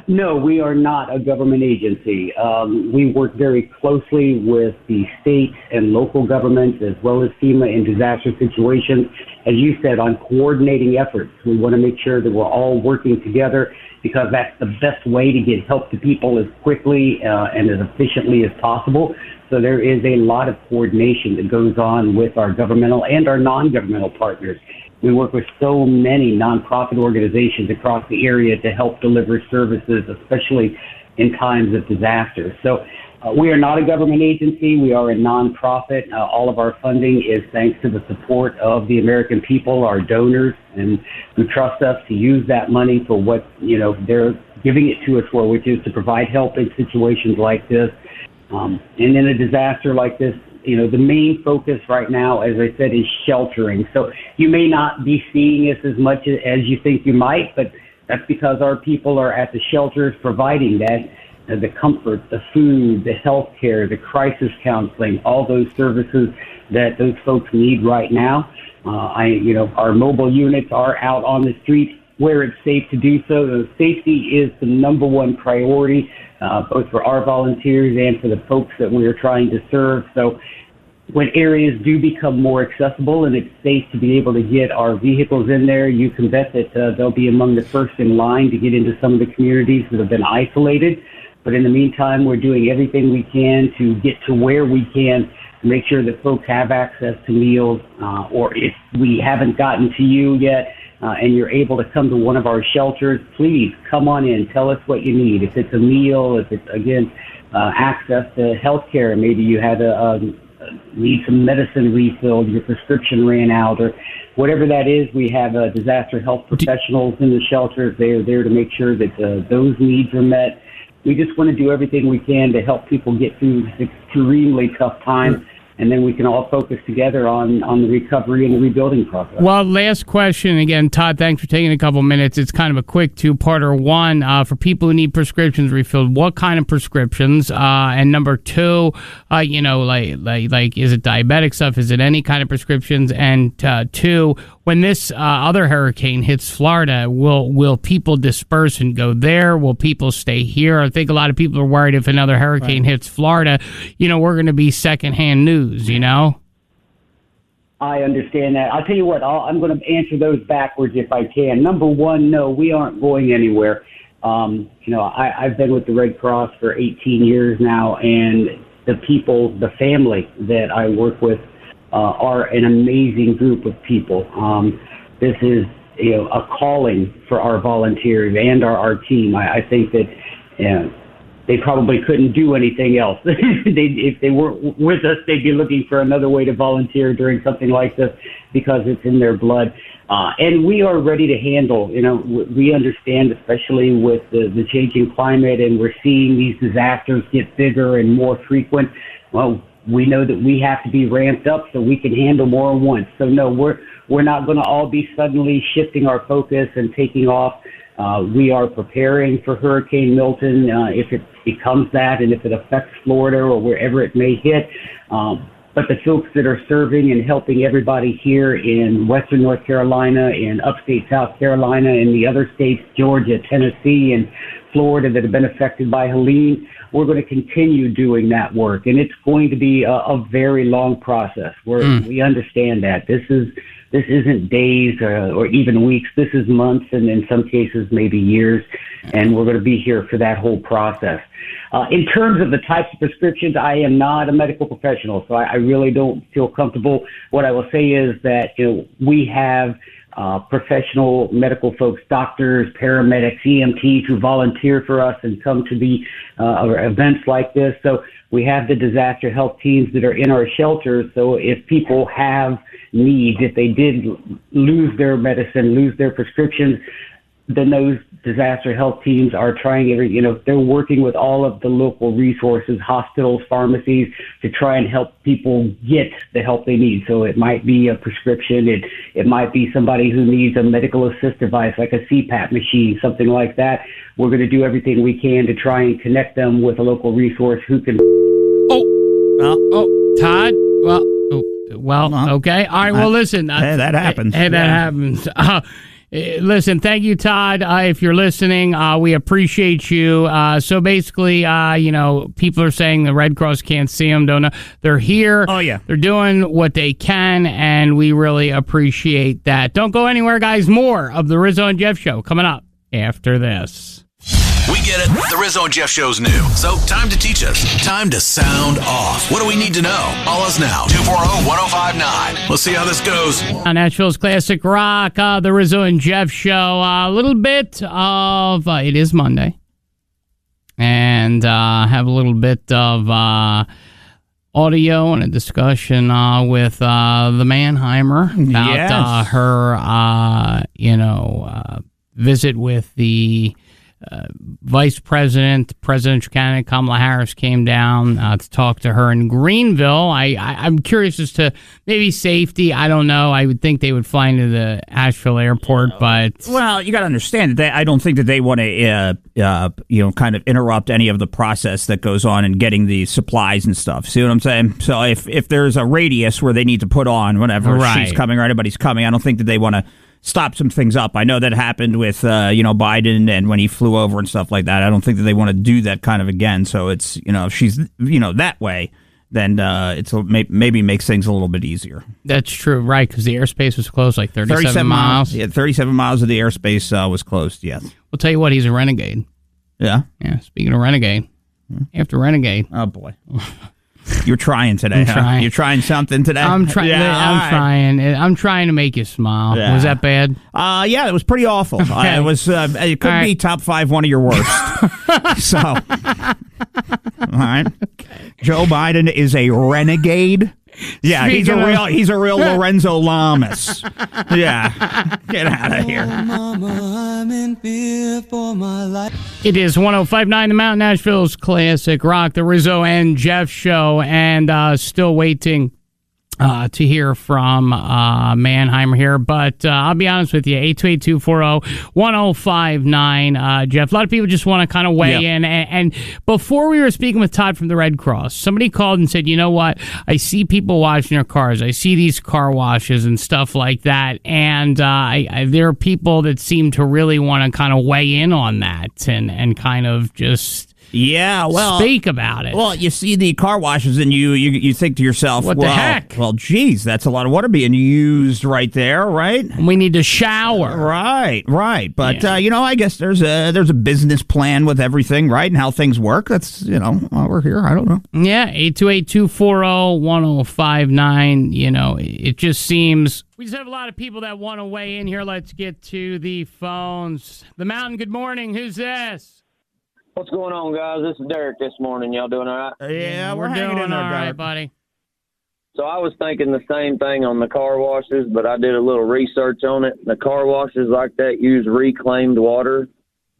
No, we are not a government agency. We work very closely with the state and local governments, as well as FEMA in disaster situations. As you said, on coordinating efforts, we want to make sure that we're all working together, because that's the best way to get help to people as quickly and as efficiently as possible. So there is a lot of coordination that goes on with our governmental and our non-governmental partners. We work with so many nonprofit organizations across the area to help deliver services, especially in times of disaster. So we are not a government agency. We are a nonprofit. All of our funding is thanks to the support of the American people, our donors, and who trust us to use that money for what they're giving it to us for, which is to provide help in situations like this. And in a disaster like this, the main focus right now, as I said, is sheltering. So you may not be seeing us as much as you think you might, but that's because our people are at the shelters providing that, the comfort, the food, the health care, the crisis counseling, all those services that those folks need right now. Our mobile units are out on the street where it's safe to do so. So safety is the number one priority, both for our volunteers and for the folks that we are trying to serve. So when areas do become more accessible and it's safe to be able to get our vehicles in there, you can bet that they'll be among the first in line to get into some of the communities that have been isolated. But in the meantime, we're doing everything we can to get to where we can to make sure that folks have access to meals, or if we haven't gotten to you yet and you're able to come to one of our shelters, please come on in. Tell us what you need. If it's a meal, if it's, again, access to health care, maybe you had need some medicine refilled, your prescription ran out, or whatever that is. We have disaster health professionals in the shelters. They are there to make sure that those needs are met. We just want to do everything we can to help people get through this extremely tough time, and then we can all focus together on the recovery and the rebuilding process. Well, last question. Again, Todd, thanks for taking a couple minutes. It's kind of a quick two-parter. One, for people who need prescriptions refilled, what kind of prescriptions? And number two, like is it diabetic stuff? Is it any kind of prescriptions? And two, when this other hurricane hits Florida, will people disperse and go there? Will people stay here? I think a lot of people are worried if another hurricane hits Florida, we're going to be secondhand news, I understand that. I'll tell you what, I'm going to answer those backwards if I can. Number one, no, we aren't going anywhere. I've been with the Red Cross for 18 years now, and the people, the family that I work with, are an amazing group of people. This is a calling for our volunteers and our team. I think that they probably couldn't do anything else. If they weren't with us, they'd be looking for another way to volunteer during something like this because it's in their blood. And we are ready to handle, we understand, especially with the changing climate, and we're seeing these disasters get bigger and more frequent. Well, we know that we have to be ramped up so we can handle more at once. So no, we're not going to all be suddenly shifting our focus and taking off. We are preparing for Hurricane Milton if it becomes that, and if it affects Florida or wherever it may hit. But the folks that are serving and helping everybody here in Western North Carolina and upstate South Carolina and the other states, Georgia, Tennessee, and Florida, that have been affected by Helene, we're going to continue doing that work. And it's going to be a very long process. We understand that. This isn't days or even weeks. This is months, and in some cases maybe years. And we're going to be here for that whole process. In terms of the types of prescriptions, I am not a medical professional, so I really don't feel comfortable. What I will say is that we have professional medical folks, doctors, paramedics, EMTs who volunteer for us and come to the events like this. So we have the disaster health teams that are in our shelters. So if people have needs, if they did lose their medicine, lose their prescriptions, then those disaster health teams are trying they're working with all of the local resources, hospitals, pharmacies, to try and help people get the help they need. So it might be a prescription. It might be somebody who needs a medical assist device like a CPAP machine, something like that. We're going to do everything we can to try and connect them with a local resource who can. Todd? Okay. All right. Well, listen. That happens. That happens. Listen, thank you, Todd. If you're listening, we appreciate you. So basically, people are saying the Red Cross can't see them, don't know. They're here. Oh, yeah. They're doing what they can, and we really appreciate that. Don't go anywhere, guys. More of the Rizzo and Jeff Show coming up after this. We get it. The Rizzo and Jeff Show's new. So time to teach us. Time to sound off. What do we need to know? Call us now. 240-1059. Let's see how this goes. On Nashville's Classic Rock, the Rizzo and Jeff Show. A little bit of, it is Monday. And have a little bit of audio and a discussion with the Mannheimer about her, visit with the Vice President, presidential candidate Kamala Harris came down to talk to her in Greenville. I'm curious as to maybe safety. I don't know. I would think they would fly into the Asheville airport, but well, you got to understand that I don't think that they want to, kind of interrupt any of the process that goes on in getting the supplies and stuff. See what I'm saying? So if there's a radius where they need to put on whenever she's coming or anybody's coming, I don't think that they want to stop some things up. I know that happened with Biden and when he flew over and stuff like that. I don't think that they want to do that kind of again. So it's if she's that way, then it's maybe makes things a little bit easier. That's true, right? Because the airspace was closed, like 37 miles. Yeah, 37 miles of the airspace was closed. Yes. We'll tell you what, he's a renegade. Yeah. Yeah. Speaking of renegade, after renegade. Oh boy. You're trying today, huh? Trying. You're trying something today? I'm trying. Yeah, I'm trying to make you smile. Yeah. Was that bad? Yeah, it was pretty awful. Okay. It could be top 5, one of your worst. So, all right. Okay. Joe Biden is a renegade. Yeah, he's a real Lorenzo Lamas. Yeah, get out of here. Mama, I'm in fear for my life. It is 105.9 The Mountain, Nashville's classic rock, the Rizzo and Jeff show, and still waiting to hear from Mannheimer here. But I'll be honest with you, 828-240-1059. Jeff, a lot of people just want to kind of weigh in. And before we were speaking with Todd from the Red Cross, somebody called and said, you know what? I see people washing their cars. I see these car washes and stuff like that. And there are people that seem to really want to kind of weigh in on that and kind of just... speak about it. Well, you see the car washes and you think to yourself, what the heck? Well, geez, that's a lot of water being used right there, right? We need to shower. Right. But, I guess there's a business plan with everything, right, and how things work. That's, why we're here. I don't know. Yeah, 828-240-1059. It just seems... We just have a lot of people that want to weigh in here. Let's get to the phones. The Mountain, good morning. Who's this? What's going on, guys? This is Derek this morning. Y'all doing all right? Yeah, we're doing hanging in there, all right, buddy. So I was thinking the same thing on the car washes, but I did a little research on it. The car washes like that use reclaimed water,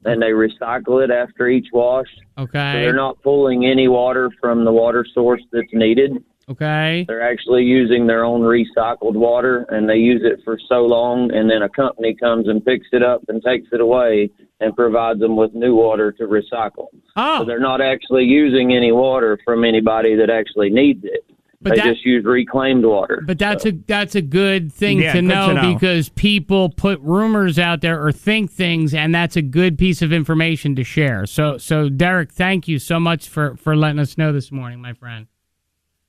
and they recycle it after each wash. Okay. So they're not pulling any water from the water source that's needed. Okay. They're actually using their own recycled water, and they use it for so long, and then a company comes and picks it up and takes it away and provides them with new water to recycle. Oh. So they're not actually using any water from anybody that actually needs it. They just use reclaimed water. But that's a good thing to know because people put rumors out there or think things, and that's a good piece of information to share. So Derek, thank you so much for letting us know this morning, my friend.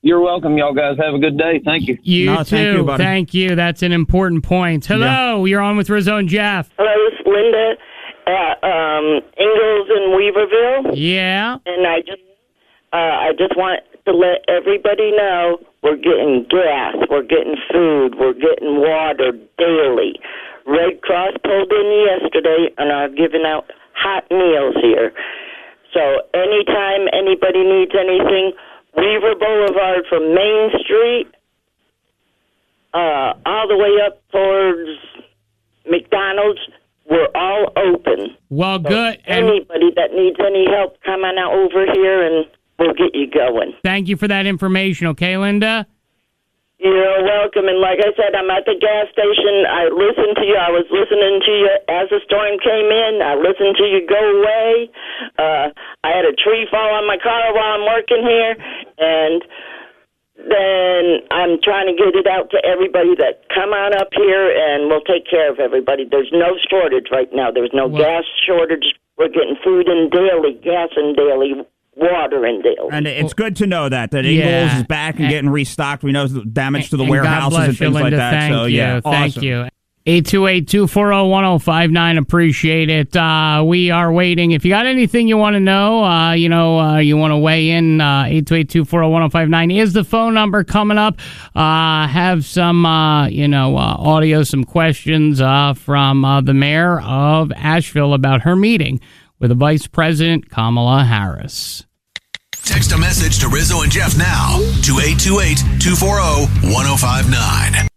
You're welcome. Y'all guys have a good day. Thank you. You too. Thank you, buddy. Thank you. That's an important point. Hello, You're on with Rizzo and Jeff. Hello, this is Linda at Ingalls in Weaverville. Yeah. And I just want to let everybody know we're getting gas, we're getting food, we're getting water daily. Red Cross pulled in yesterday and are giving out hot meals here. So anytime anybody needs anything, Weaver Boulevard from Main Street all the way up towards McDonald's, we're all open. Well, so good. Anybody that needs any help, come on out over here and we'll get you going. Thank you for that information, okay, Linda? You're welcome. And like I said, I'm at the gas station. I listened to you. I was listening to you as the storm came in. I listened to you go away. I had a tree fall on my car while I'm working here. And then I'm trying to get it out to everybody that come on up here, and we'll take care of everybody. There's no shortage right now. There's no gas shortage. We're getting food in daily, gas in daily, water in daily. And it's good to know that Ingalls is back and getting restocked. We know the damage to the warehouses and things like that. Thank you. Thank awesome. you. 828-240-1059. Appreciate it. We are waiting. If you got anything you want to know, you want to weigh in, 828-240-1059 is the phone number coming up. Have some, audio, some questions from the mayor of Asheville about her meeting with the Vice President, Kamala Harris. Text a message to Rizzo and Jeff now to 828-240-1059.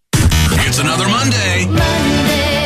It's another Monday.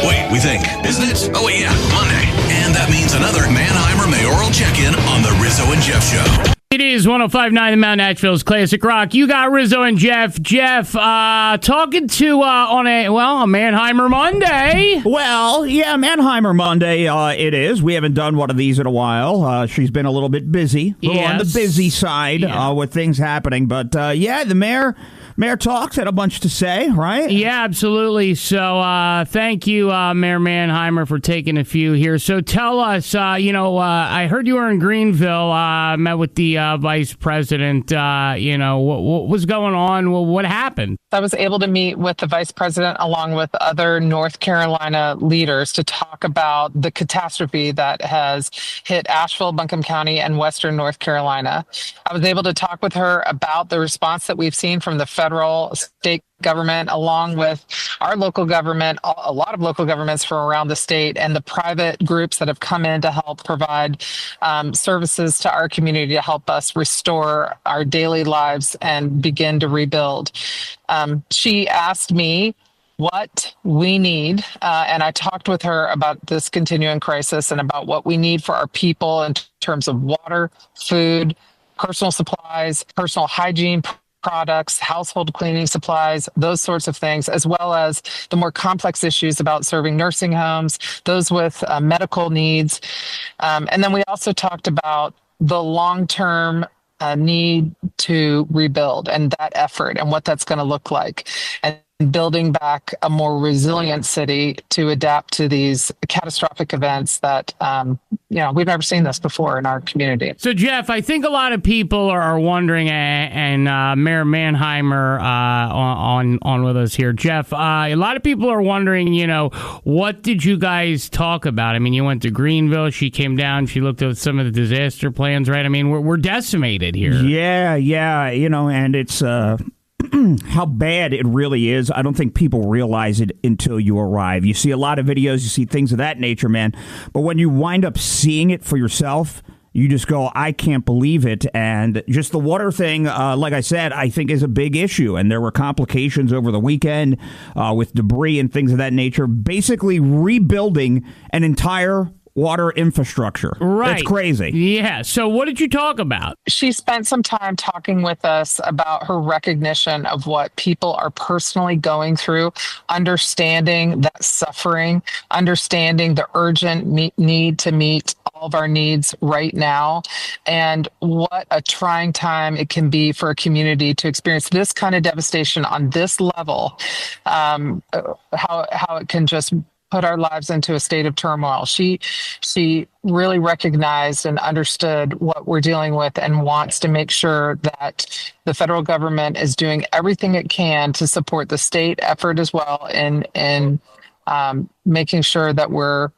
Wait, we think, isn't it? Oh, yeah, Monday. And that means another Mannheimer mayoral check-in on the Rizzo and Jeff Show. It is 105.9 the Mount Nashville's Classic Rock. You got Rizzo and Jeff. Jeff, talking to on a Mannheimer Monday. Well, yeah, Mannheimer Monday it is. We haven't done one of these in a while. She's been a little bit busy, on the busy side with things happening. But, the Mayor talks, had a bunch to say, right? Yeah, absolutely. So thank you, Mayor Mannheimer, for taking a few here. So tell us, I heard you were in Greenville, met with the vice president. What was going on? What happened? I was able to meet with the vice president along with other North Carolina leaders to talk about the catastrophe that has hit Asheville, Buncombe County, and Western North Carolina. I was able to talk with her about the response that we've seen from the federal, state government, along with our local government, a lot of local governments from around the state, and the private groups that have come in to help provide services to our community to help us restore our daily lives and begin to rebuild. She asked me what we need, and I talked with her about this continuing crisis and about what we need for our people in terms of water, food, personal supplies, personal hygiene products, household cleaning supplies, those sorts of things, as well as the more complex issues about serving nursing homes, those with medical needs. And then we also talked about the long-term need to rebuild and that effort and what that's going to look like, and building back a more resilient city to adapt to these catastrophic events that, we've never seen this before in our community. So, Jeff, I think a lot of people are wondering, and Mayor Mannheimer on with us here. Jeff, a lot of people are wondering, what did you guys talk about? I mean, you went to Greenville. She came down. She looked at some of the disaster plans, right? I mean, we're decimated here. Yeah, and it's... how bad it really is. I don't think people realize it until you arrive. You see a lot of videos, you see things of that nature, man. But when you wind up seeing it for yourself, you just go, I can't believe it. And just the water thing, like I said, I think is a big issue. And there were complications over the weekend with debris and things of that nature, basically rebuilding an entire water infrastructure. Right. It's crazy. Yeah. So what did you talk about? She spent some time talking with us about her recognition of what people are personally going through, understanding that suffering, understanding the urgent need to meet all of our needs right now, and what a trying time it can be for a community to experience this kind of devastation on this level, how it can just put our lives into a state of turmoil. She really recognized and understood what we're dealing with and wants to make sure that the federal government is doing everything it can to support the state effort as well in making sure that we're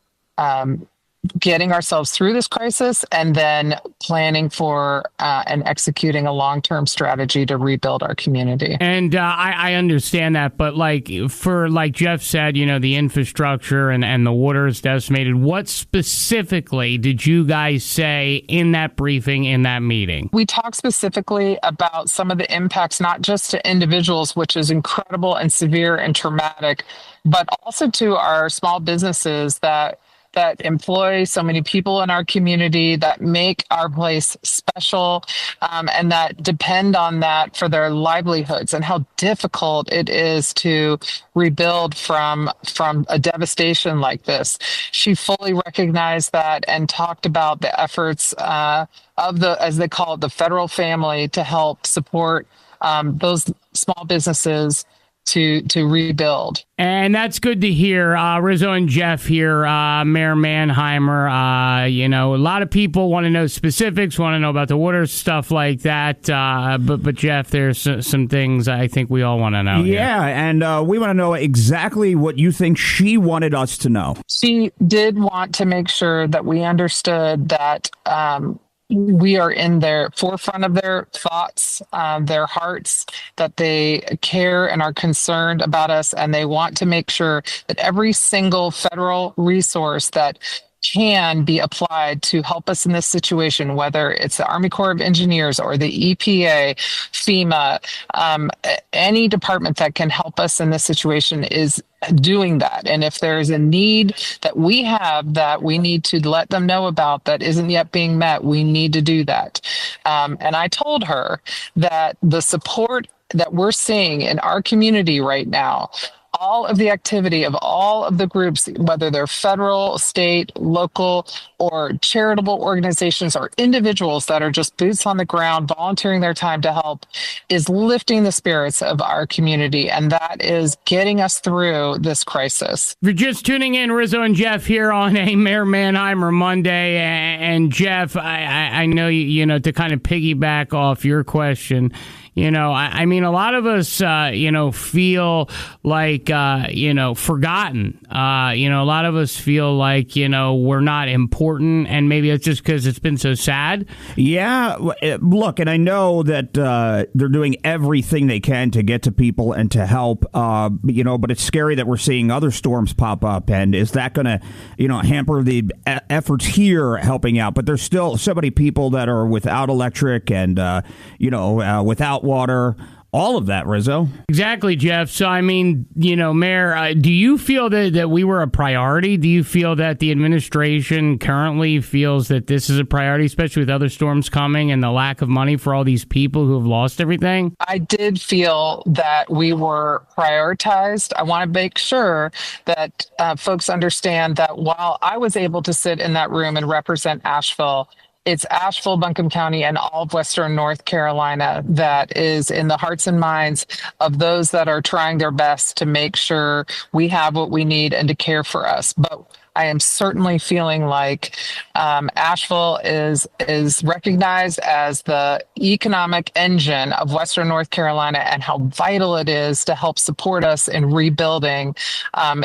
getting ourselves through this crisis and then planning for and executing a long-term strategy to rebuild our community. And I understand that, but like Jeff said, the infrastructure and the water is decimated. What specifically did you guys say in that briefing, in that meeting? We talked specifically about some of the impacts, not just to individuals, which is incredible and severe and traumatic, but also to our small businesses that employ so many people in our community, that make our place special, and that depend on that for their livelihoods, and how difficult it is to rebuild from a devastation like this. She fully recognized that and talked about the efforts of the, as they call it, the federal family to help support those small businesses to rebuild. And that's good to hear. Rizzo and Jeff here, Mayor Mannheimer. A lot of people want to know specifics, want to know about the water, stuff like that. But Jeff, there's some things I think we all want to know. Yeah, and we want to know exactly what you think she wanted us to know. She did want to make sure that we understood that we are in their forefront of their thoughts, their hearts, that they care and are concerned about us, and they want to make sure that every single federal resource that can be applied to help us in this situation, whether it's the Army Corps of Engineers or the EPA, FEMA, any department that can help us in this situation is doing that. And if there's a need that we have that we need to let them know about that isn't yet being met, we need to do that. And I told her that the support that we're seeing in our community right now, all of the activity of all of the groups, whether they're federal, state, local, or charitable organizations or individuals that are just boots on the ground, volunteering their time to help, is lifting the spirits of our community. And that is getting us through this crisis. If you're just tuning in, Rizzo and Jeff here on a Mayor Mannheimer Monday. And Jeff, I know, you know, to kind of piggyback off your question, you know, I mean, a lot of us, you know, feel like, you know, forgotten. You know, a lot of us feel like, you know, we're not important. And maybe it's just because it's been so sad. Yeah. Look, and I know that they're doing everything they can to get to people and to help, you know, but it's scary that we're seeing other storms pop up. And is that going to, you know, hamper the efforts here helping out? But there's still so many people that are without electric and, you know, without water, all of that, Rizzo. Exactly, Jeff. So, I mean, you know, Mayor, do you feel that we were a priority? Do you feel that the administration currently feels that this is a priority, especially with other storms coming and the lack of money for all these people who have lost everything? I did feel that we were prioritized. I want to make sure that folks understand that while I was able to sit in that room and represent Asheville, it's Asheville, Buncombe County, and all of Western North Carolina that is in the hearts and minds of those that are trying their best to make sure we have what we need and to care for us. But I am certainly feeling like Asheville is recognized as the economic engine of Western North Carolina and how vital it is to help support us in rebuilding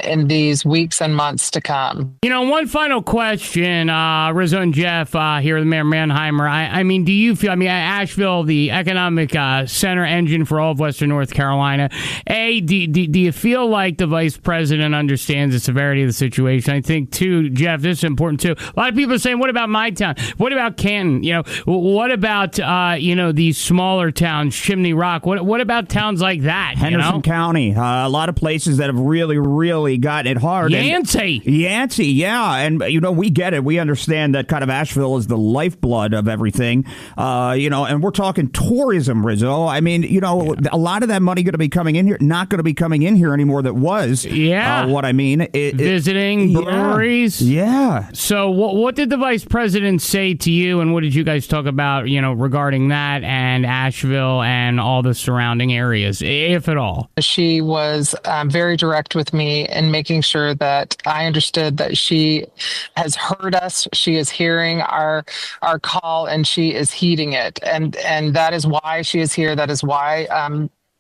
in these weeks and months to come. You know, one final question, Rizzo and Jeff here at Mayor Mannheimer. I mean, do you feel, I mean, Asheville, the economic center engine for all of Western North Carolina, do you feel like the vice president understands the severity of the situation? I think, too, Jeff, this is important, too. A lot of people are saying, what about my town? What about Canton? You know, what about, you know, these smaller towns, Chimney Rock? What about towns like that? Henderson County, a lot of places that have really, really gotten it hard. Yancey, yeah. And, you know, we get it. We understand that kind of Asheville is the lifeblood of everything, you know, and we're talking tourism, Rizzo. I mean, you know, a lot of that money going to be coming in here, not going to be coming in here anymore that was. Yeah. What I mean. Visiting, breweries. Yeah. So what did the vice president say to you, and what did you guys talk about, you know, regarding that and Asheville and all the surrounding areas, if at all? She was very direct with me in making sure that I understood that she has heard us. She is hearing our call, and she is heeding it. And that is why she is here. That is why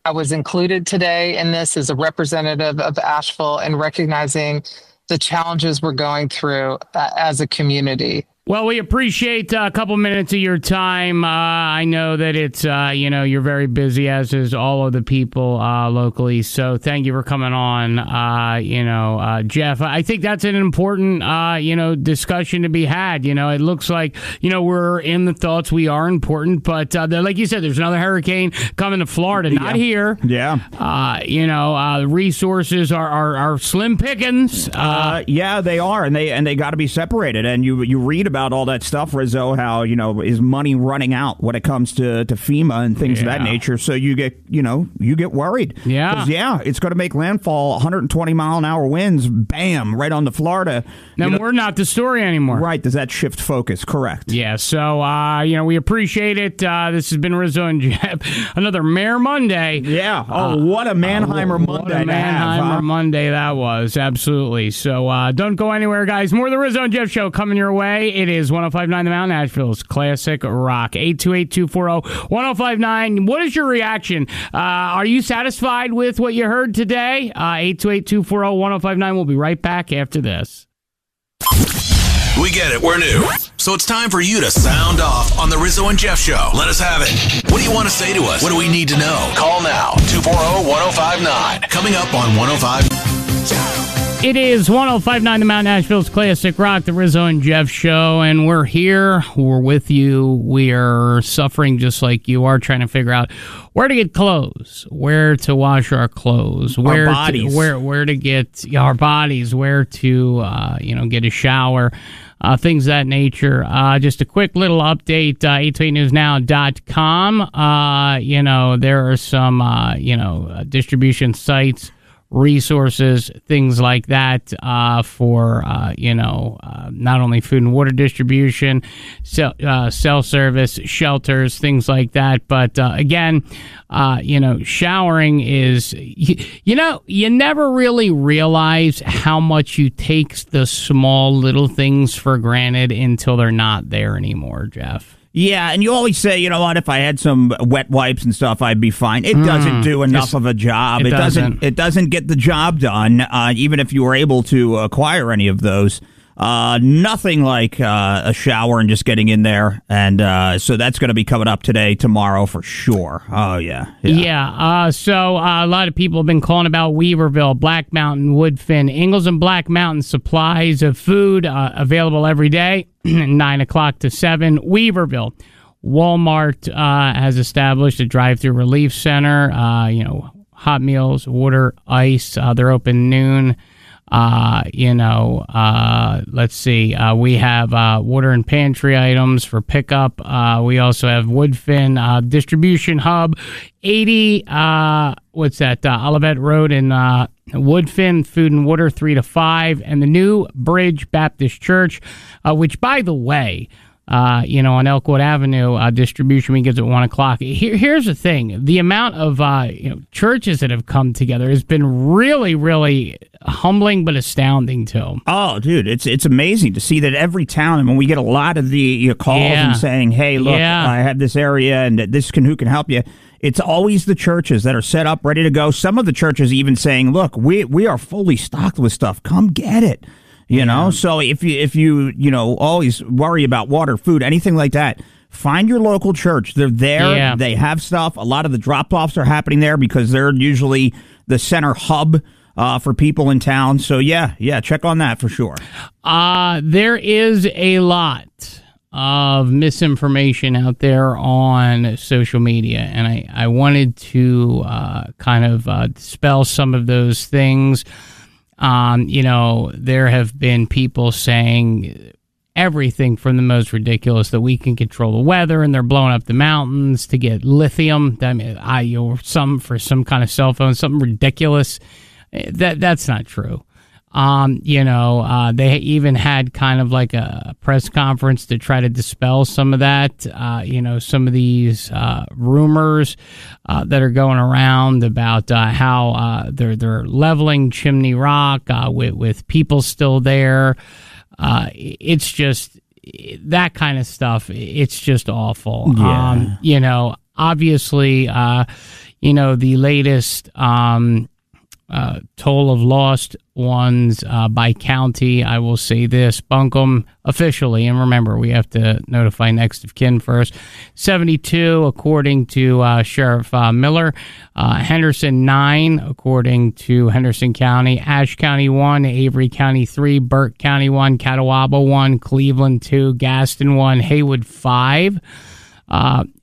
I was included today in this as a representative of Asheville and recognizing the challenges we're going through as a community. Well, we appreciate a couple minutes of your time. I know that it's, you know, you're very busy, as is all of the people locally. So thank you for coming on. You know, Jeff, I think that's an important, you know, discussion to be had. You know, it looks like, you know, we're in the thoughts. We are important. But like you said, there's another hurricane coming to Florida, not here. Yeah. You know, the resources are slim pickings. Yeah, they are. And they got to be separated. And you read about all that stuff, Rizzo, how, you know, is money running out when it comes to FEMA and things of that nature. So you get worried. Yeah. It's going to make landfall, 120 mile an hour winds, bam, right on the Florida. Then we're not the story anymore. Right. Does that shift focus? Correct. Yeah. So, you know, we appreciate it. This has been Rizzo and Jeff. Another Mayor Monday. Yeah. Oh, what a Mannheimer Monday. What a Mannheimer Monday that was. Absolutely. So don't go anywhere, guys. More of the Rizzo and Jeff Show coming your way. It is 105.9 The Mountain, Asheville's classic rock. 828-240-1059. What is your reaction? Are you satisfied with what you heard today? 828-240-1059. We'll be right back after this. We get it. We're new. So it's time for you to sound off on the Rizzo and Jeff Show. Let us have it. What do you want to say to us? What do we need to know? Call now. 240-1059. Coming up on 105. It is 105.9 The Mount Nashville's Classic Rock, the Rizzo and Jeff show, and we're here. We're with you. We are suffering just like you are, trying to figure out where to get clothes, where to wash our clothes, where to get our bodies, where to get a shower. Things of that nature. Just a quick little update, 828newsnow.com. There are some, distribution sites, resources, things like that for, not only food and water distribution, cell service, shelters, things like that. But again, showering is, you never really realize how much you take the small little things for granted until they're not there anymore, Jeff. Yeah, and you always say, you know what, if I had some wet wipes and stuff, I'd be fine. It doesn't do enough of a job. It doesn't get the job done, even if you were able to acquire any of those. Nothing like a shower and just getting in there. And so that's going to be coming up today, tomorrow for sure. Oh, yeah. So a lot of people have been calling about Weaverville, Black Mountain, Woodfin, Ingalls and Black Mountain supplies of food available every day, 9 o'clock to 7. Weaverville. Walmart has established a drive-through relief center, hot meals, water, ice. They're open noon. Let's see. We have water and pantry items for pickup. We also have Woodfin distribution hub, 80. Olivet Road in Woodfin, food and water 3 to 5, and the New Bridge Baptist Church, which, by the way, on Elkwood Avenue, distribution begins at 1 o'clock. Here's the thing. The amount of, churches that have come together has been really, really humbling but astounding, too. Oh, dude, it's amazing to see that every town, and when we get a lot of the calls and saying, hey, look, I have this area and who can help you. It's always the churches that are set up, ready to go. Some of the churches even saying, look, we are fully stocked with stuff. Come get it. So if you always worry about water, food, anything like that, find your local church. They're there. Yeah. They have stuff. A lot of the drop-offs are happening there because they're usually the center hub for people in town. So, check on that for sure. There is a lot of misinformation out there on social media, and I wanted to dispel some of those things. There have been people saying everything from the most ridiculous that we can control the weather, and they're blowing up the mountains to get lithium. I mean, some for some kind of cell phone, something ridiculous. That's not true. They even had kind of like a press conference to try to dispel some of that. Some of these rumors that are going around about how they're leveling Chimney Rock with people still there. It's just that kind of stuff. It's just awful. Yeah. Obviously, the latest toll of lost ones by county. I will say this: Buncombe officially, and remember, we have to notify next of kin first. 72, according to Sheriff Miller. Henderson 9, according to Henderson County. Ashe County 1, Avery County 3, Burke County 1, Catawba 1, Cleveland 2, Gaston 1, Haywood 5.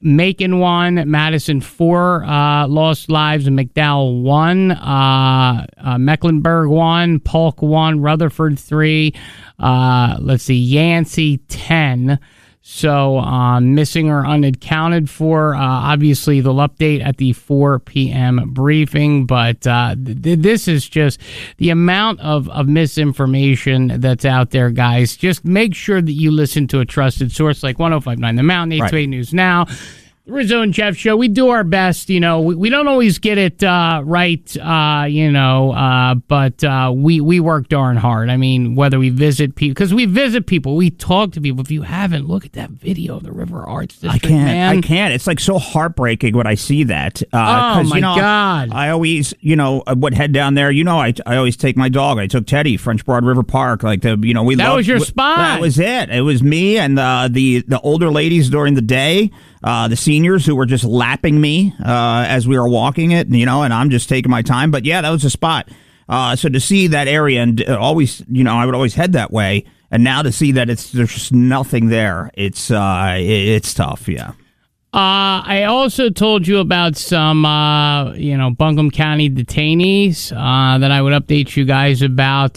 Macon 1, Madison 4 lost lives, and McDowell 1, Mecklenburg 1, Polk 1, Rutherford 3, Yancey 10. So missing or unaccounted for. Obviously, they'll update at the 4 p.m. briefing, but this is just the amount of misinformation that's out there, guys. Just make sure that you listen to a trusted source like 105.9 The Mountain, 828 News Now. The Rizzo and Jeff show. We do our best, we don't always get it right, but we work darn hard. I mean, whether we visit people, because we visit people, we talk to people. If you haven't, look at that video of the River Arts District. I can't. It's like so heartbreaking when I see that. Oh my God! I always, would head down there. I always take my dog. I took Teddy, French Broad River Park. Like that was your spot. That was it. It was me and the older ladies during the day. The seniors who were just lapping me as we were walking it, and I'm just taking my time. But yeah, that was a spot. So to see that area and always, I would always head that way. And now to see that there's just nothing there, it's tough. Yeah. I also told you about some, Buncombe County detainees that I would update you guys about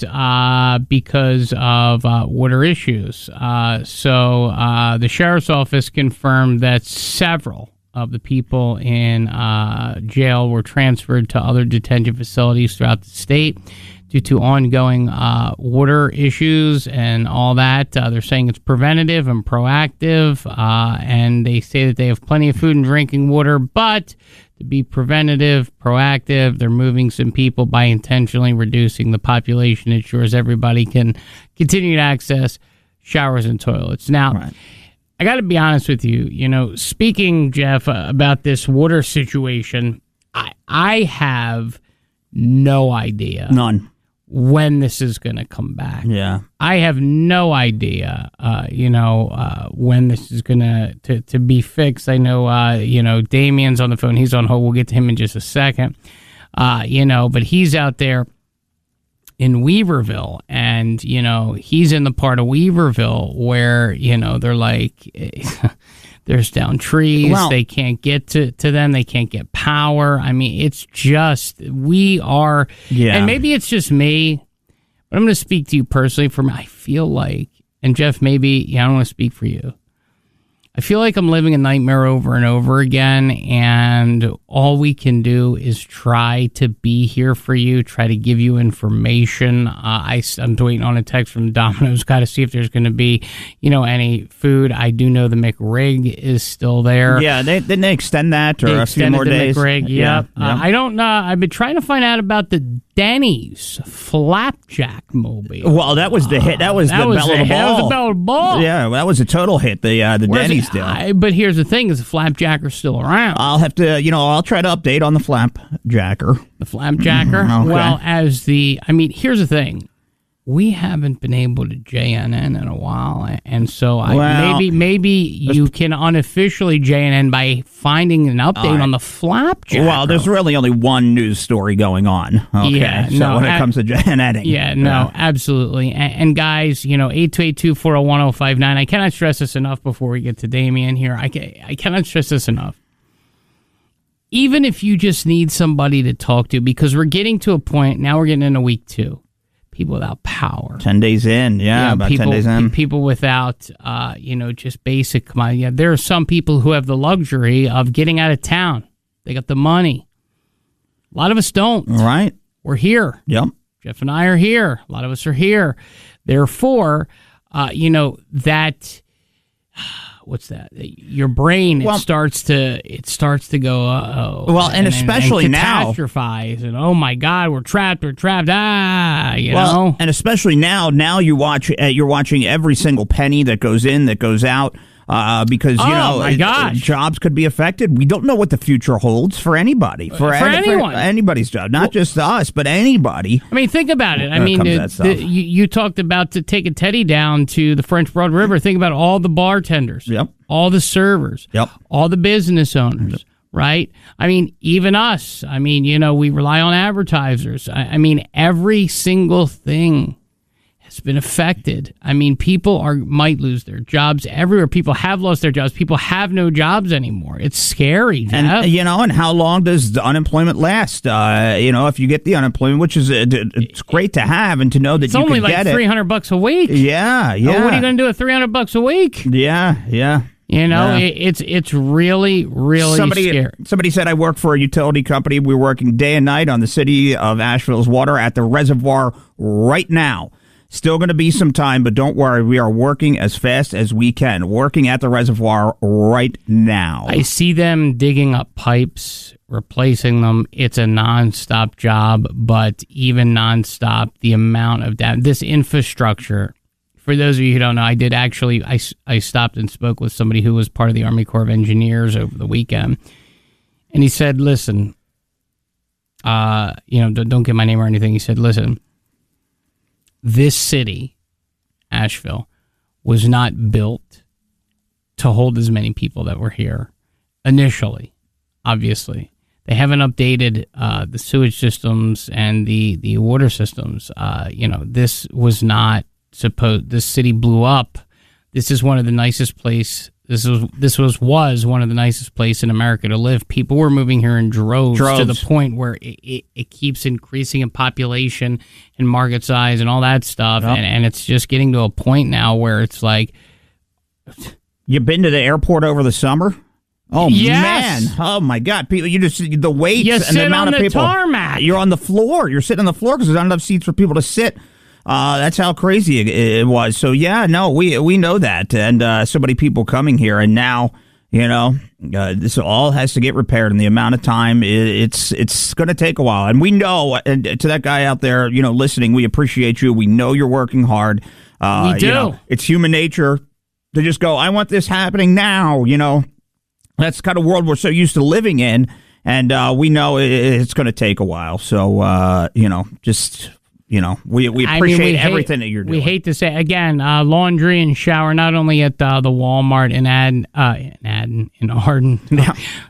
because of water issues. So the sheriff's office confirmed that several of the people in jail were transferred to other detention facilities throughout the state due to ongoing water issues and all that. They're saying it's preventative and proactive, and they say that they have plenty of food and drinking water, but to be preventative, proactive, they're moving some people by intentionally reducing the population, ensures everybody can continue to access showers and toilets. Now, right. I got to be honest with you, speaking, Jeff, about this water situation, I have no idea. None. When this is going to come back. Yeah. I have no idea, when this is going to be fixed. I know, Damien's on the phone. He's on hold. We'll get to him in just a second. But he's out there in Weaverville, and, he's in the part of Weaverville where, they're like, there's down trees. Well, they can't get to them. They can't get power. I mean, it's just, we are, and maybe it's just me, but I'm going to speak to you personally. For me, I feel like, and Jeff, maybe, I don't want to speak for you. I feel like I'm living a nightmare over and over again, and all we can do is try to be here for you, try to give you information. I'm waiting on a text from Domino's, got to see if there's going to be, any food. I do know the McRig is still there. Yeah, didn't they extend that or a few more days? McRig, yep. I don't know. I've been trying to find out about the Denny's Flapjack Mobile. Well, that was the hit. That was the Bell of the Ball. That was the Bell of the Ball. Yeah, that was a total hit. The Denny's deal. But here's the thing: is the Flapjacker still around? I'll have to, I'll try to update on the Flapjacker. The Flapjacker. Okay. Well, here's the thing: we haven't been able to JNN in a while, and so maybe you can unofficially JNN by finding an update on the Flapjacker. Well, there's really only one news story going on. Okay, yeah, so when it comes to JNNing. Absolutely. And guys, 828-240-1059. I cannot stress this enough before we get to Damien here. I cannot stress this enough. Even if you just need somebody to talk to, because we're getting to a point, now we're getting into week 2. People without power. 10 days in, about 10 days in. People without, just basic commodity. Yeah, there are some people who have the luxury of getting out of town. They got the money. A lot of us don't. All right. We're here. Yep. Jeff and I are here. A lot of us are here. Therefore, that... What's that? Your brain starts to go and especially now catastrophize and oh my God, we're trapped and especially now you're watching every single penny that goes in, that goes out. Because jobs could be affected. We don't know what the future holds for anybody, for anyone, for anybody's job, not just us, but anybody. I mean, think about it. I mean, you talked about to take a Teddy down to the French Broad River. Think about all the bartenders, all the servers, all the business owners. Right? I mean, even us. I mean, we rely on advertisers. I mean, every single thing has been affected. I mean, people might lose their jobs everywhere. People have lost their jobs. People have no jobs anymore. It's scary, Jeff. And how long does the unemployment last? If you get the unemployment, which is it's great to have and to know that it's only like $300 a week. Yeah. Oh, what are you going to do with $300 a week? Yeah. It's really, really scary. Somebody said I work for a utility company. We're working day and night on the city of Asheville's water at the reservoir right now. Still going to be some time, but don't worry. We are working as fast as we can. Working at the reservoir right now. I see them digging up pipes, replacing them. It's a nonstop job, but even nonstop, the amount of this infrastructure. For those of you who don't know, I did actually. I stopped and spoke with somebody who was part of the Army Corps of Engineers over the weekend, and he said, "Listen, don't get my name or anything." He said, "Listen. This city, Asheville, was not built to hold as many people that were here initially, obviously. They haven't updated the sewage systems and the water systems. This was not supposed. This city blew up. This is one of the nicest place. This was one of the nicest place in America to live. People were moving here in droves. To the point where it keeps increasing in population and market size and all that stuff. Yep. And it's just getting to a point now where it's like, you've been to the airport over the summer? Oh, yes. man. Oh, my God. People, the weights and the amount of people. Tarmac. You're on the floor. You're sitting on the floor because there's not enough seats for people to sit. That's how crazy it was. So, yeah, no, we know that. And so many people coming here. And now, this all has to get repaired. And the amount of time, it's going to take a while. And we know, and to that guy out there, listening, we appreciate you. We know you're working hard. We do. It's human nature to just go, I want this happening now, That's the kind of world we're so used to living in, and we know it's going to take a while. So, we appreciate everything that you're doing. We hate to say, again, laundry and shower, not only at the Walmart in Arden.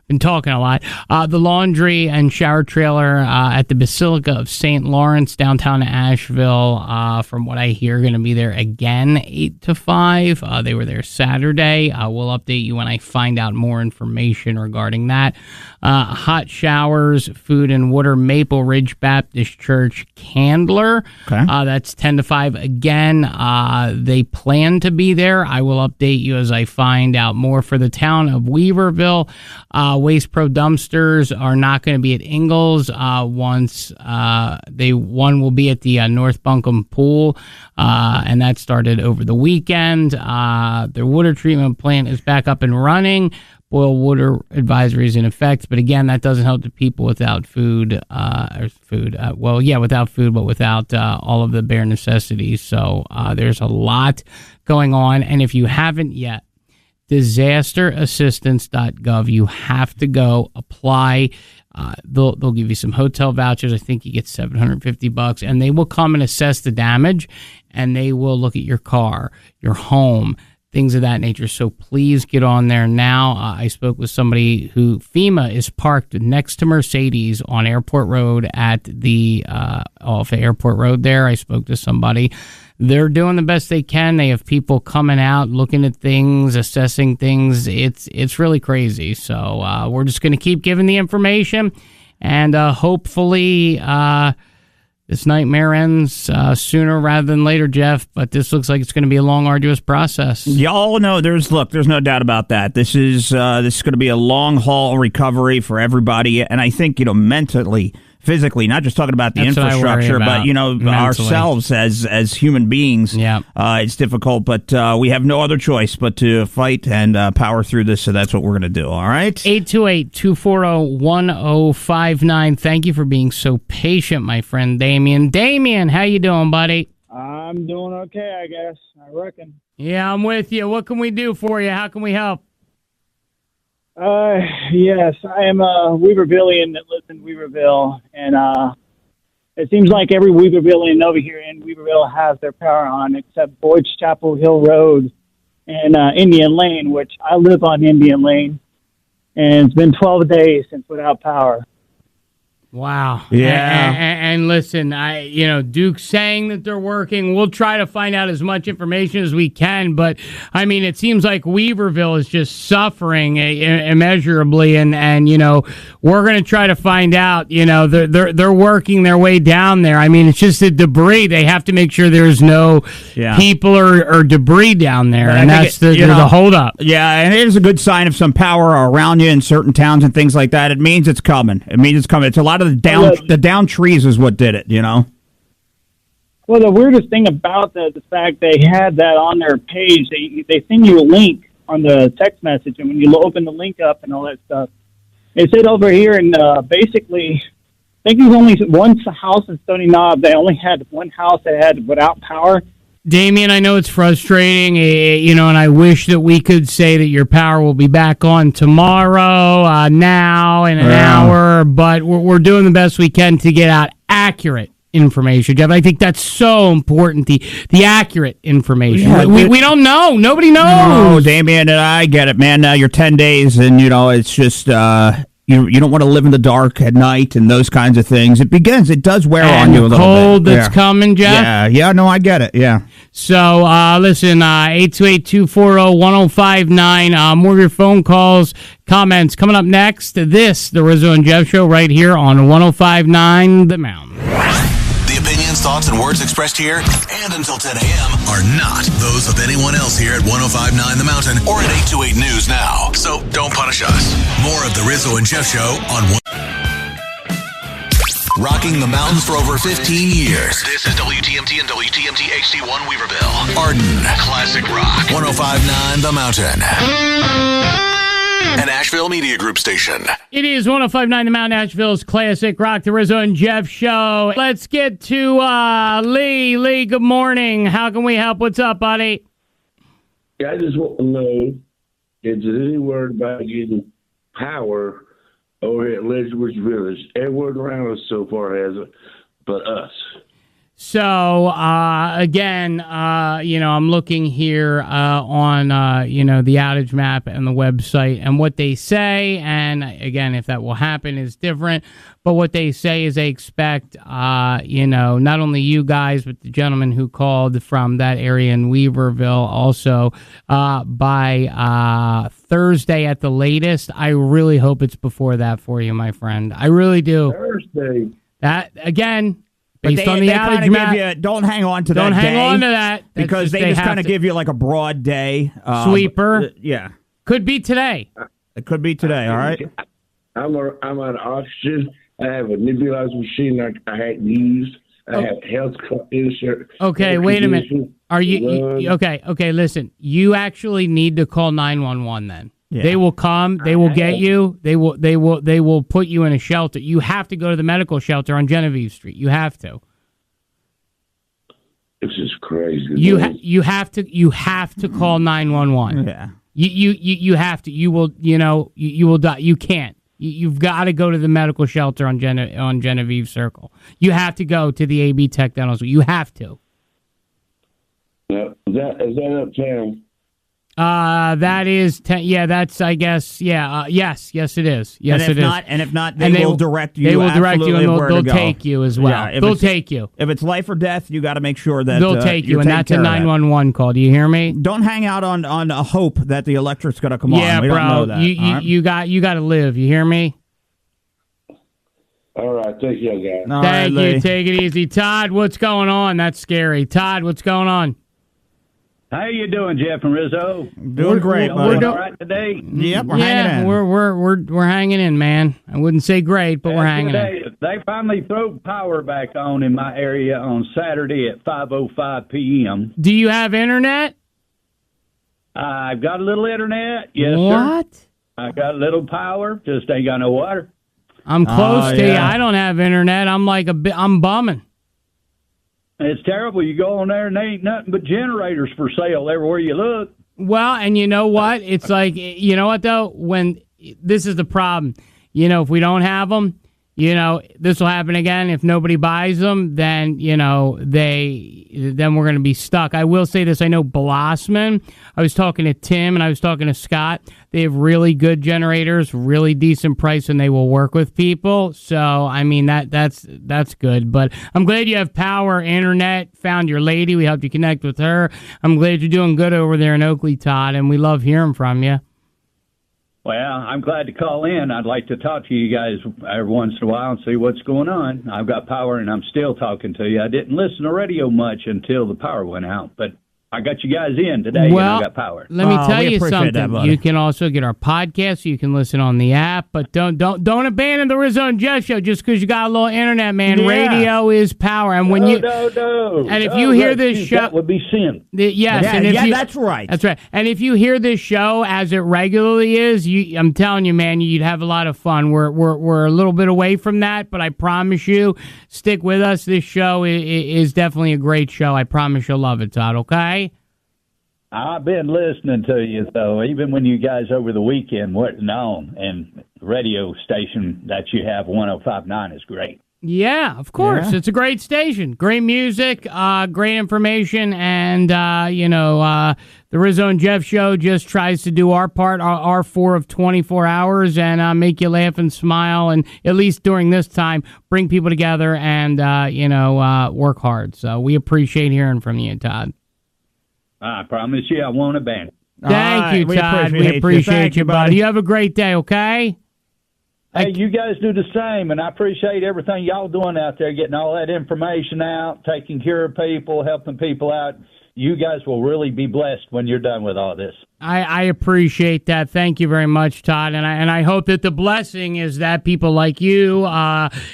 Been talking a lot. The laundry and shower trailer at the Basilica of St. Lawrence, downtown Asheville, from what I hear, going to be there again, 8 to 5. They were there Saturday. We'll update you when I find out more information regarding that. Hot showers, food and water, Maple Ridge Baptist Church, Candler. Okay. That's 10 to 5 again. They plan to be there. I will update you as I find out more. For the town of Weaverville, Waste Pro dumpsters are not going to be at Ingalls. One will be at the North Buncombe Pool, and that started over the weekend. Their water treatment plant is back up and running. Boil water advisory is in effect, but again, that doesn't help the people without food, without food, but without all of the bare necessities. So there's a lot going on, and if you haven't yet, disasterassistance.gov, you have to go apply. They'll give you some hotel vouchers. I think you get $750, and they will come and assess the damage, and they will look at your car, your home, things of that nature. So please get on there now. I spoke with somebody who FEMA is parked next to Mercedes on Airport Road at the off Airport Road there. I spoke to somebody. They're doing the best they can. They have people coming out, looking at things, assessing things. It's really crazy. So we're just going to keep giving the information, and hopefully this nightmare ends sooner rather than later, Jeff, but this looks like it's going to be a long, arduous process. Y'all know there's no doubt about that. This is going to be a long haul recovery for everybody, and I think, mentally, physically, not just talking about the infrastructure, but mentally. Ourselves as human beings. Yeah, it's difficult, but we have no other choice but to fight and power through this. So that's what we're going to do. All right. 828-240-1059. Thank you for being so patient, my friend Damien. Damien, how you doing, buddy? I'm doing okay, I guess. I reckon. Yeah, I'm with you. What can we do for you? How can we help? Yes, I am a Weavervillian that lives in Weaverville, and it seems like every Weavervillian over here in Weaverville has their power on, except Boyd's Chapel Hill Road and Indian Lane, which I live on Indian Lane, and it's been 12 days since without power. Wow. Yeah. And listen, Duke's saying that they're working. We'll try to find out as much information as we can, but I mean, it seems like Weaverville is just suffering immeasurably, and we're going to try to find out. They're working their way down there. I mean, it's just the debris. They have to make sure there's no people or debris down there, and that's the holdup. Yeah, and it is a good sign of some power around you in certain towns and things like that. It means it's coming. It's a lot of the down trees is what did it, Well, the weirdest thing about the fact they had that on their page, they send you a link on the text message, and when you open the link up and all that stuff, it said over here, and basically, I think there's only one house in Stony Knob. They only had one house that had without power. Damien, I know it's frustrating, and I wish that we could say that your power will be back on tomorrow, now, in an hour, but we're doing the best we can to get out accurate information, Jeff. I think that's so important, the accurate information. Yeah, we don't know. Nobody knows. No, Damien, I get it, man. Now you're 10 days, and, it's just... you don't want to live in the dark at night and those kinds of things. It does wear on you a little bit. Cold that's coming, Jeff. Yeah, no, I get it. Yeah. So listen, 828-240-1059. More of your phone calls, comments coming up next. This, the Rizzo and Jeff Show, right here on 105.9 The Mountain. The opinions, thoughts, and words expressed here and until 10 a.m. are not those of anyone else here at 105.9 The Mountain or at 828 News Now. So don't punish us. More of the Rizzo and Jeff Show on rocking the mountains for over 15 years. This is WTMT and WTMT HD1 Weaverville. Arden Classic Rock. 105.9 The Mountain. An Asheville Media Group station. It is 105.9 The Mountain, Asheville's Classic Rock, the Rizzo and Jeff Show. Let's get to Lee. Lee, good morning. How can we help? What's up, buddy? Yeah, I just want to know, is there any word about getting power over here at Ledgewood Village? Everyone around us so far has it, but us. So, again, I'm looking here on, the outage map and the website, and what they say, and again, if that will happen is different, but what they say is they expect, not only you guys, but the gentleman who called from that area in Weaverville also, by Thursday at the latest. I really hope it's before that for you, my friend. I really do. Thursday. That, again... Based on the outage map, don't hang on to that. Don't hang on to that because they just kind of give you like a broad day sweeper. Yeah, could be today. It could be today. All right. I'm on oxygen. I have a nebulizer machine I hadn't used. I have health insurance. Okay, wait a minute. Are you okay? Okay, listen. You actually need to call 911 then. Yeah. They will come. They will get you. They will put you in a shelter. You have to go to the medical shelter on Genevieve Street. You have to. This is crazy. You have to call 911. Yeah. You have to. You will. You will die. You can't. You've got to go to the medical shelter on Genevieve Circle. You have to go to the AB Tech Dental School. You have to. Now, is that uptown? That is, that's, I guess, yes, it is. Yes, and it is. And if not, they will direct you. They will direct you, and they'll go. take you as well. Yeah, they'll take you. If it's life or death, you got to make sure that they'll take you, and that's a 911 call. Do you hear me? Don't hang out on a hope that the electric's going to come on. We bro, don't know that. You got to live. You hear me? All right, thank you, guys. Thank you. Take it easy, Todd. What's going on? That's scary. Todd, what's going on? How you doing, Jeff and Rizzo? Doing great. We're doing all right today. Yep, we're hanging in. We're hanging in, man. I wouldn't say great, but we're hanging in. They finally threw power back on in my area on Saturday at 5:05 p.m. Do you have internet? I've got a little internet. Yes, what? Sir. I got a little power. Just ain't got no water. I'm close to you. I don't have internet. I'm bumming. It's terrible. You go on there and there ain't nothing but generators for sale everywhere you look. Well, and you know what? It's like, you know what, though? When this is the problem. If we don't have them, this will happen again. If nobody buys them, then, then we're going to be stuck. I will say this. I know Blossman. I was talking to Tim and I was talking to Scott. They have really good generators, really decent price, and they will work with people. So, I mean, that's good. But I'm glad you have power, internet, found your lady. We helped you connect with her. I'm glad you're doing good over there in Oakley, Todd, and we love hearing from you. Well, I'm glad to call in. I'd like to talk to you guys every once in a while and see what's going on. I've got power, and I'm still talking to you. I didn't listen to radio much until the power went out, but I got you guys in today, and I got power. Let me tell you something. You can also get our podcast. You can listen on the app, but don't abandon the Rizzo and Jeff Show just because you got a little internet, man. Yeah. Radio is power, and when no. And if you hear this show, that would be sin. That's right. That's right. And if you hear this show as it regularly is, I'm telling you, man, you'd have a lot of fun. We're a little bit away from that, but I promise you, stick with us. This show is definitely a great show. I promise you'll love it, Todd. Okay. I've been listening to you, though, even when you guys over the weekend wasn't on, and the radio station that you have, 105.9, is great. Yeah, of course. Yeah. It's a great station. Great music, great information, and, the Rizzo and Jeff show just tries to do our part, our 4 of 24 hours, and make you laugh and smile, and at least during this time, bring people together and, work hard. So we appreciate hearing from you, Todd. I promise you I won't abandon. Thank you, Todd. We appreciate you, buddy. You have a great day, okay? Hey, you guys do the same, and I appreciate everything y'all doing out there, getting all that information out, taking care of people, helping people out. You guys will really be blessed when you're done with all this. I appreciate that. Thank you very much, Todd. And I hope that the blessing is that people like you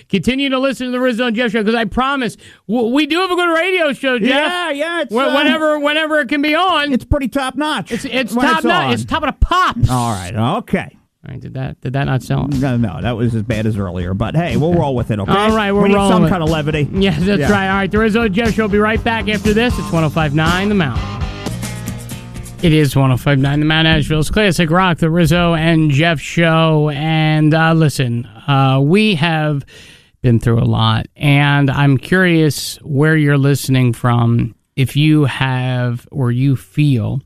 continue to listen to the Rizzo and Jeff show, because I promise we do have a good radio show, Jeff. Yeah. It's, whenever it can be on, it's pretty top notch. It's top notch. It's top of the pops. All right. Okay. All right, did that not sell it? No, that was as bad as earlier. But hey, we'll roll with it, okay? All right, we need rolling some with kind of levity. Yes, that's right. All right, the Rizzo and Jeff show will be right back after this. It's 105.9 The Mountain. It is 105.9 The Mountain, Asheville's classic rock, the Rizzo and Jeff show. And listen, we have been through a lot, and I'm curious where you're listening from. If you have or you feel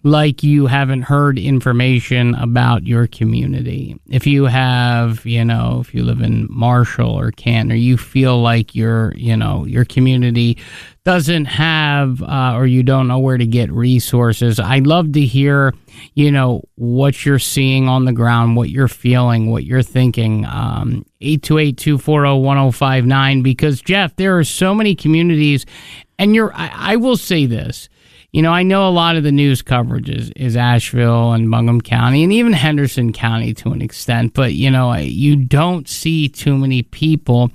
like you haven't heard information about your community. If you have, if you live in Marshall or Canton, or you feel like your community doesn't have, or you don't know where to get resources, I'd love to hear, what you're seeing on the ground, what you're feeling, what you're thinking. 828-240-1059, because Jeff, there are so many communities, and I will say this. I know a lot of the news coverage is Asheville and Buncombe County and even Henderson County to an extent, but, you don't see too many people,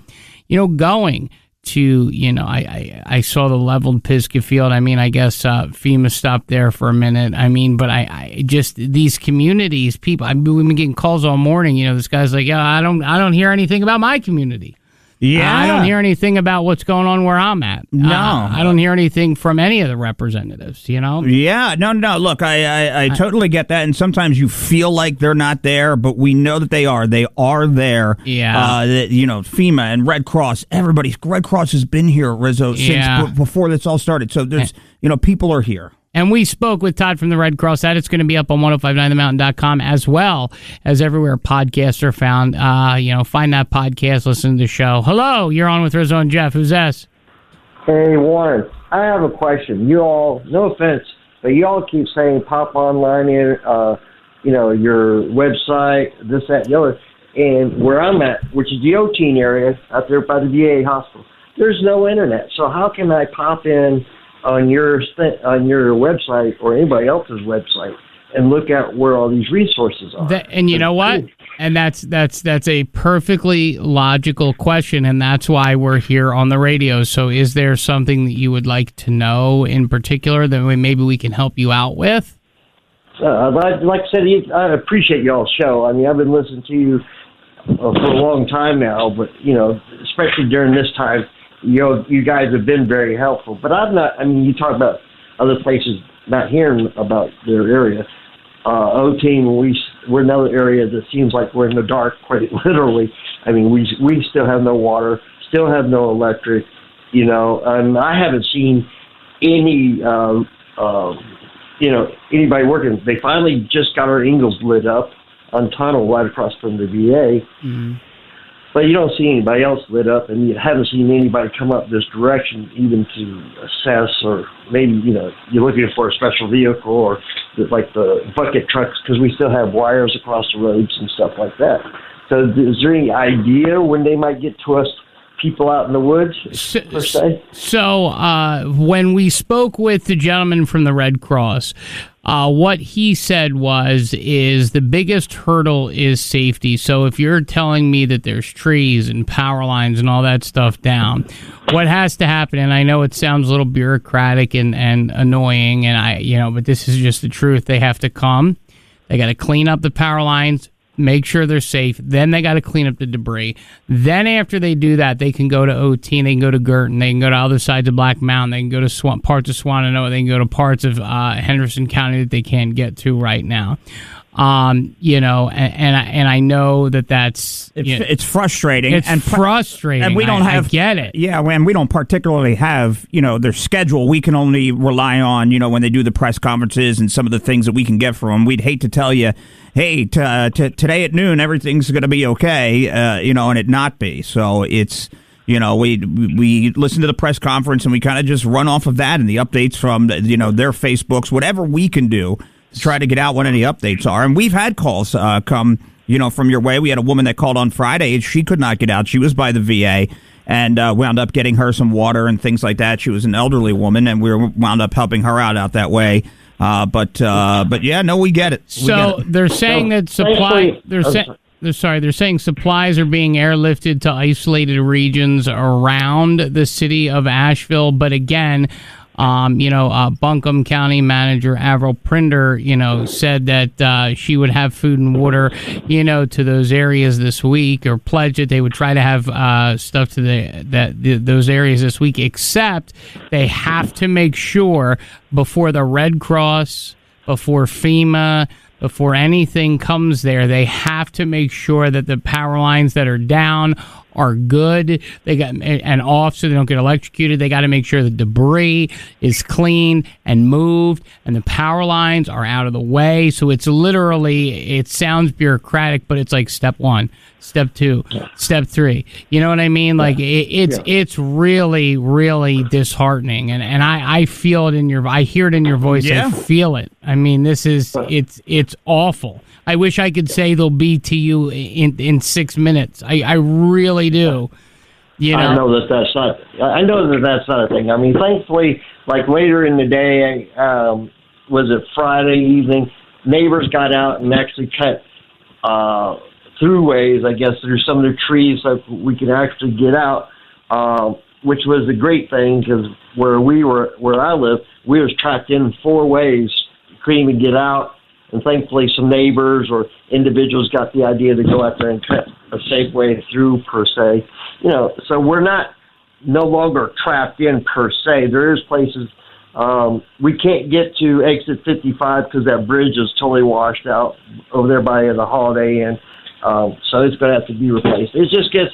going to, I saw the leveled Pisgah Field. I mean, I guess FEMA stopped there for a minute. I mean, but I just, these communities, people, we've been getting calls all morning. This guy's like, yeah, I don't hear anything about my community. Yeah. I don't hear anything about what's going on where I'm at. No. I don't hear anything from any of the representatives, Yeah, no. Look, I totally get that. And sometimes you feel like they're not there, but we know that they are. They are there. Yeah. FEMA and Red Cross, Red Cross has been here, Rizzo, since before this all started. So there's, people are here. And we spoke with Todd from the Red Cross. That it's going to be up on 1059themountain.com, as well as everywhere podcasts are found. Find that podcast, listen to the show. Hello, you're on with Rizzo and Jeff. Who's this? Hey, Warren. I have a question. You all, no offense, but you all keep saying pop online in, your website, this, that, and the other. And where I'm at, which is the O-Teen area, out there by the VA hospital, there's no internet. So how can I pop in on your website or anybody else's website and look at where all these resources are? And you know what? And that's a perfectly logical question, and that's why we're here on the radio. So is there something that you would like to know in particular that maybe we can help you out with? Like I said, I appreciate y'all's show. I mean, I've been listening to you for a long time now, but, especially during this time, you guys have been very helpful. But you talk about other places not hearing about their area. O-Teen, we're another area that seems like we're in the dark, quite literally. I mean, we still have no water, still have no electric, and I haven't seen any, anybody working. They finally just got our Ingalls lit up on tunnel right across from the VA. Mm-hmm. But you don't see anybody else lit up, and you haven't seen anybody come up this direction even to assess, or maybe, you're looking for a special vehicle or like the bucket trucks, because we still have wires across the roads and stuff like that. So is there any idea when they might get to us, people out in the woods, per se? So when we spoke with the gentleman from the Red Cross, what he said is the biggest hurdle is safety. So if you're telling me that there's trees and power lines and all that stuff down, what has to happen, and I know it sounds a little bureaucratic and annoying, and but this is just the truth. They have to come. They got to clean up the power lines, make sure they're safe. Then they got to clean up the debris. Then after they do that, they can go to O-Teen, they can go to Girton, they can go to other sides of Black Mountain, they can go to parts of Swannanoa, they can go to parts of Henderson County that they can't get to right now. And I know that's it's frustrating. It's frustrating, and we don't have. I get it. Yeah, and we don't particularly have their schedule. We can only rely on when they do the press conferences and some of the things that we can get from them. We'd hate to tell you, hey, today at noon everything's going to be okay, and it not be. So it's. We listen to the press conference and we kind of just run off of that and the updates from their Facebooks, whatever we can do to try to get out what any updates are. And we've had calls come from your way. We had a woman that called on Friday and she could not get out. She was by the VA and wound up getting her some water and things like that. She was an elderly woman and we wound up helping her out that way. But yeah, no, we get it. They're saying that supply. They're saying supplies are being airlifted to isolated regions around the city of Asheville. But again, Buncombe County Manager Avril Prinder, said that she would have food and water, to those areas this week, or pledged that they would try to have stuff to those areas this week. Except they have to make sure before the Red Cross, before FEMA. Before anything comes there, they have to make sure that the power lines that are down are good. And off so they don't get electrocuted. They got to make sure the debris is clean and moved, and the power lines are out of the way. So it's literally, it sounds bureaucratic, but it's like step 1, step 2, step 3. You know what I mean? Like it's really, really disheartening, and I feel it I hear it in your voice. Yeah. I feel it. I mean, it's awful. I wish I could say they'll be to you in 6 minutes. I really do. I know that's not. I know that's not a thing. I mean, thankfully, like later in the day, was it Friday evening? Neighbors got out and actually cut throughways, I guess, through some of the trees, so we could actually get out, which was a great thing because where I live, we was trapped in 4 ways, couldn't even get out. And thankfully, some neighbors or individuals got the idea to go out there and cut a safe way through, per se. So we're no longer trapped in, per se. There is places we can't get to exit 55 because that bridge is totally washed out over there by the Holiday Inn. So it's going to have to be replaced. It just gets,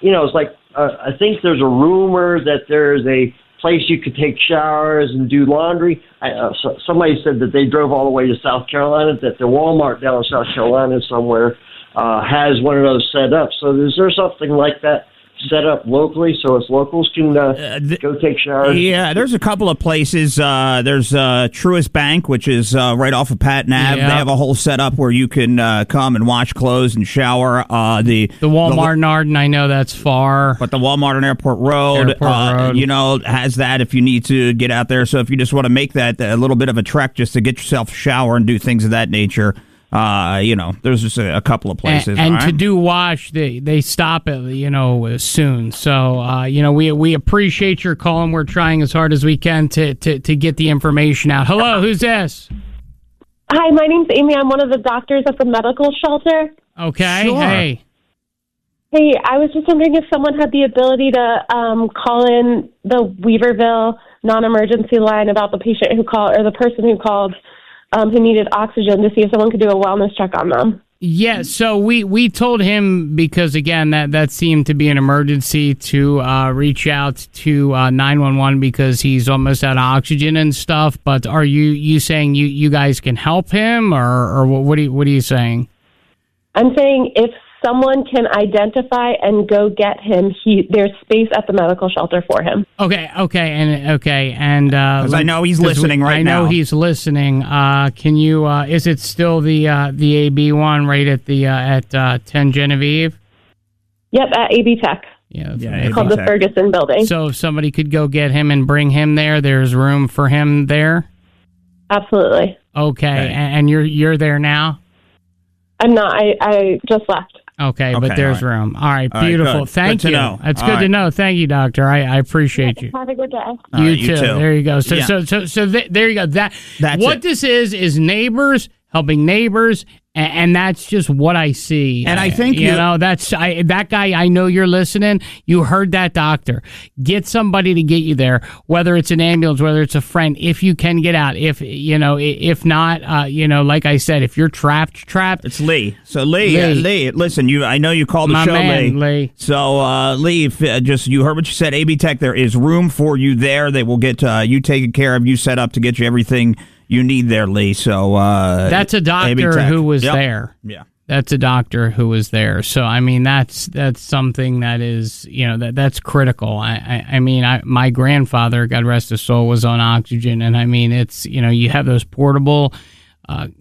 it's like I think there's a rumor that there's a place you could take showers and do laundry. Somebody said that they drove all the way to South Carolina, that the Walmart down in South Carolina somewhere has one of those set up. So is there something like that set up locally so us locals can go take showers? Yeah, there's a couple of places. There's Truist Bank, which is right off of Patton Ave. Yeah. They have a whole setup where you can come and wash clothes and shower. The Walmart in Arden, I know that's far. But the Walmart on Airport Road, has that if you need to get out there. So if you just want to make that a little bit of a trek just to get yourself a shower and do things of that nature, there's just a couple of places. And to do wash, they stop it, soon. So, we appreciate your call, and we're trying as hard as we can to get the information out. Hello, who's this? Hi, my name's Amy. I'm one of the doctors at the medical shelter. Okay, sure. Hey. Hey, I was just wondering if someone had the ability to call in the Weaverville non-emergency line about the patient who called, or the person who called, who needed oxygen, to see if someone could do a wellness check on them. Yeah, so we told him, because again that seemed to be an emergency, to reach out to 911 because he's almost out of oxygen and stuff. But are you saying you guys can help him, or what are you saying? I'm saying if someone can identify and go get him, there's space at the medical shelter for him. Okay, and because I know he's listening right now. I know he's listening. Can you? Is it still the AB one right at 10 Genevieve? Yep, at AB Tech. Yeah, it's called the Ferguson Building. So if somebody could go get him and bring him there, there's room for him there. Absolutely. Okay. And you're there now? I'm not. I just left. Okay, but there's room. All right, beautiful. Good. Thank you. Good to know. That's good to know. Thank you, doctor. I appreciate you. Have a good day. You too. There you go. So there you go. This is neighbors helping neighbors. And that's just what I see. And I think that guy. I know you're listening. You heard that doctor. Get somebody to get you there. Whether it's an ambulance, whether it's a friend. If you can get out. If not, like I said, if you're trapped. It's Lee. So Lee, listen. I know you called the My show, man, Lee. So Lee, you heard what you said. AB Tech, there is room for you there. They will get you taken care of, you set up to get you everything you need there, Lee. So that's a doctor who was there. Yeah, that's a doctor who was there. So I mean, that's something that is that's critical. My grandfather, God rest his soul, was on oxygen, and I mean, it's you have those portable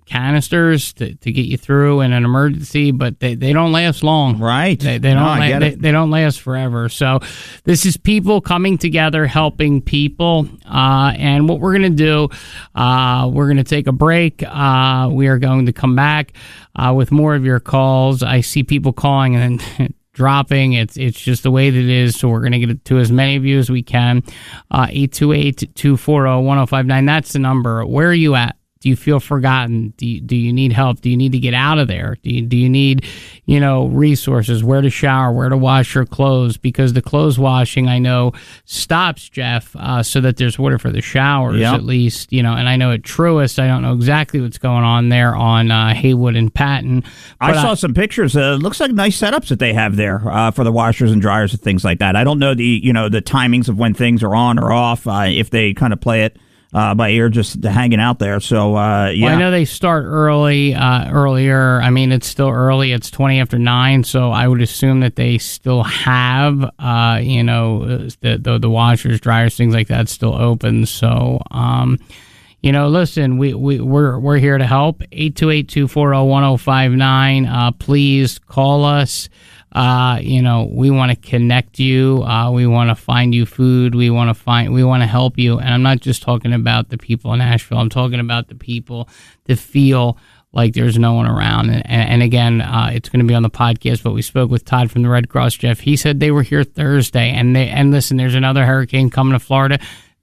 canisters to get you through in an emergency, but they don't last long. Right. They don't last forever. So this is people coming together, helping people. And what we're going to do, we're going to take a break. We are going to come back with more of your calls. I see people calling and then dropping. It's just the way that it is. So we're going to get to as many of you as we can. 828-240-1059. That's the number. Where are you at? Do you feel forgotten? Do you need help? Do you need to get out of there? Do you need, resources, where to shower, where to wash your clothes? Because the clothes washing, I know, stops, Jeff, so that there's water for the showers, at least, and I know at Truist, I don't know exactly what's going on there on Haywood and Patton. I saw some pictures. Looks like nice setups that they have there for the washers and dryers and things like that. I don't know the timings of when things are on or off, if they kind of play it by ear, just hanging out there. So, Well, I know they start earlier. I mean, it's still early. It's 20 after 9, so I would assume that they still have, the washers, dryers, things like that still open. So, listen, we're here to help. 828-240-1059. Please call us. We want to connect you. We want to find you food. We want to help you. And I'm not just talking about the people in Asheville. I'm talking about the people that feel like there's no one around. And again, it's going to be on the podcast, but we spoke with Todd from the Red Cross, Jeff. He said they were here Thursday, and listen, there's another hurricane coming to Florida.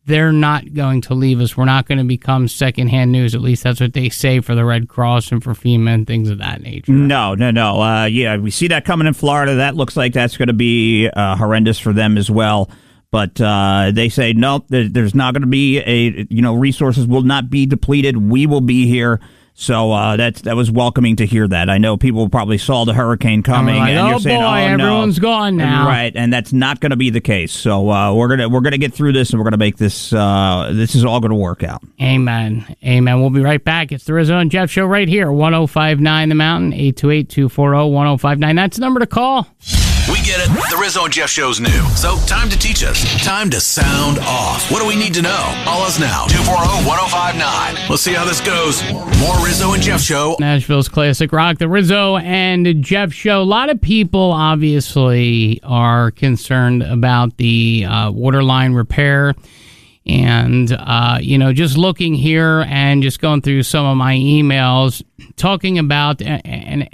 They're not going to leave us. We're not going to become secondhand news. At least that's what they say for the Red Cross and for FEMA and things of that nature. No. We see that coming in Florida. That looks like that's going to be horrendous for them as well. But they say, no, there's not going to be resources will not be depleted. We will be here. So that was welcoming to hear that. I know people probably saw the hurricane coming, and you're saying, everyone's gone now, right? And that's not going to be the case. So we're gonna get through this, and we're gonna make this. This is all going to work out. Amen. We'll be right back. It's the Rizzo and Jeff show right here, 105.9 The Mountain, 828-240-1059. That's the number to call. We get it. The Rizzo and Jeff show's new. So time to teach us. Time to sound off. What do we need to know? Call us now. 240-1059. Let's see how this goes. More Rizzo and Jeff show. Nashville's classic rock, the Rizzo and Jeff show. A lot of people obviously are concerned about the water line repair. And, just looking here and just going through some of my emails, talking about, and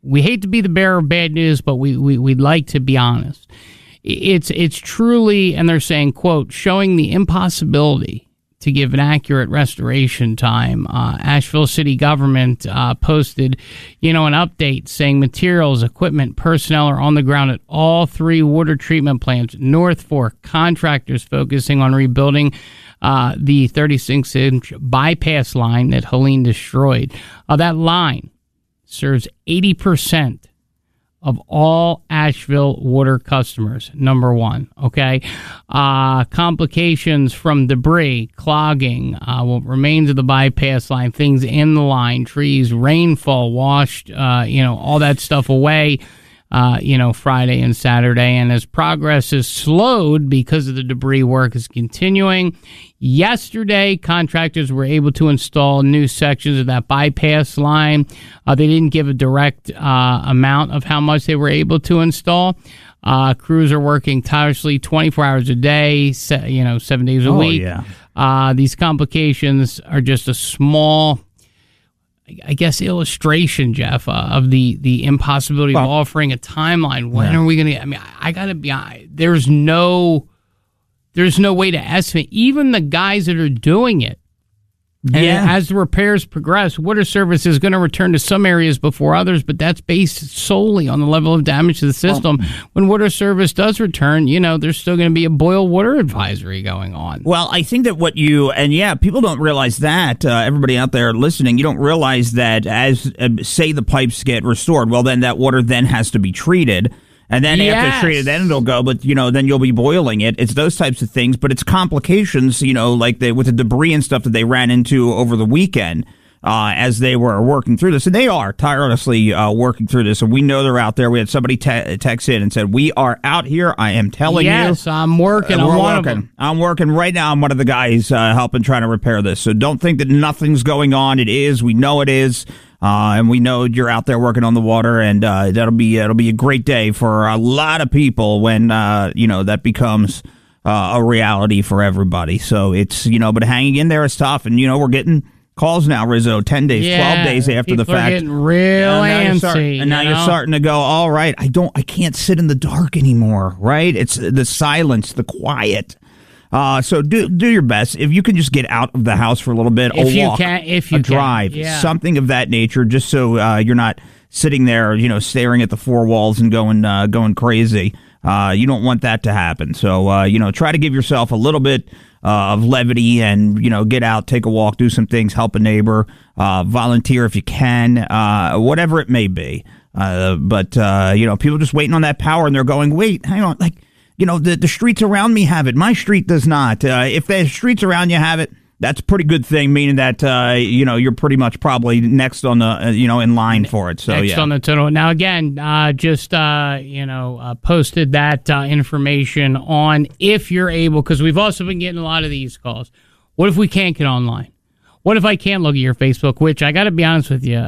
we hate to be the bearer of bad news, but we'd like to be honest. It's truly, and they're saying, quote, showing the impossibility to give an accurate restoration time. Asheville city government posted, an update saying materials, equipment, personnel are on the ground at all 3 water treatment plants. North Fork contractors focusing on rebuilding the 36-inch bypass line that Helene destroyed. That line serves 80% of all Asheville water customers, number one, okay? Complications from debris, clogging, what remains of the bypass line, things in the line, trees, rainfall washed, all that stuff away, Friday and Saturday. And as progress is slowed because of the debris work is continuing, yesterday, contractors were able to install new sections of that bypass line. They didn't give a direct amount of how much they were able to install. Crews are working tirelessly 24 hours a day, 7 days a week. Yeah. These complications are just a small, I guess, illustration, Jeff, of the impossibility of offering a timeline. When are we going to? I got to be honest. There's no way to estimate. Even the guys that are doing it And as the repairs progress, water service is going to return to some areas before others, but that's based solely on the level of damage to the system. When water service does return, there's still going to be a boil water advisory going on. Well, I think that people don't realize that. Everybody out there listening, you don't realize that as, say, the pipes get restored, well, then that water then has to be treated. And then after it's treated, then it'll go, but, then you'll be boiling it. It's those types of things, but it's complications, like with the debris and stuff that they ran into over the weekend as they were working through this. And they are tirelessly working through this. And we know they're out there. We had somebody text in and said, we are out here. I am telling you. Yes, I'm working. I'm working right now. I'm one of the guys helping trying to repair this. So don't think that nothing's going on. It is. We know it is. And we know you're out there working on the water, and it'll be a great day for a lot of people when that becomes a reality for everybody. So it's but hanging in there is tough, and we're getting calls now, Rizzo, 10 days, 12 days after the fact. Getting real antsy, and now you're starting to go, all right, I can't sit in the dark anymore, right? It's the silence, the quiet. So do your best. If you can just get out of the house for a little bit, a drive, something of that nature, just so you're not sitting there, staring at the four walls and going crazy. You don't want that to happen. So, try to give yourself a little bit of levity and, get out, take a walk, do some things, help a neighbor, volunteer if you can, whatever it may be. But people just waiting on that power, and they're going, wait, hang on, the streets around me have it. My street does not. If the streets around you have it, that's a pretty good thing, meaning that, you're pretty much probably next on the, in line for it. So, next on the total. Now, again, posted that information on if you're able, because we've also been getting a lot of these calls. What if we can't get online? What if I can't look at your Facebook, which I got to be honest with you,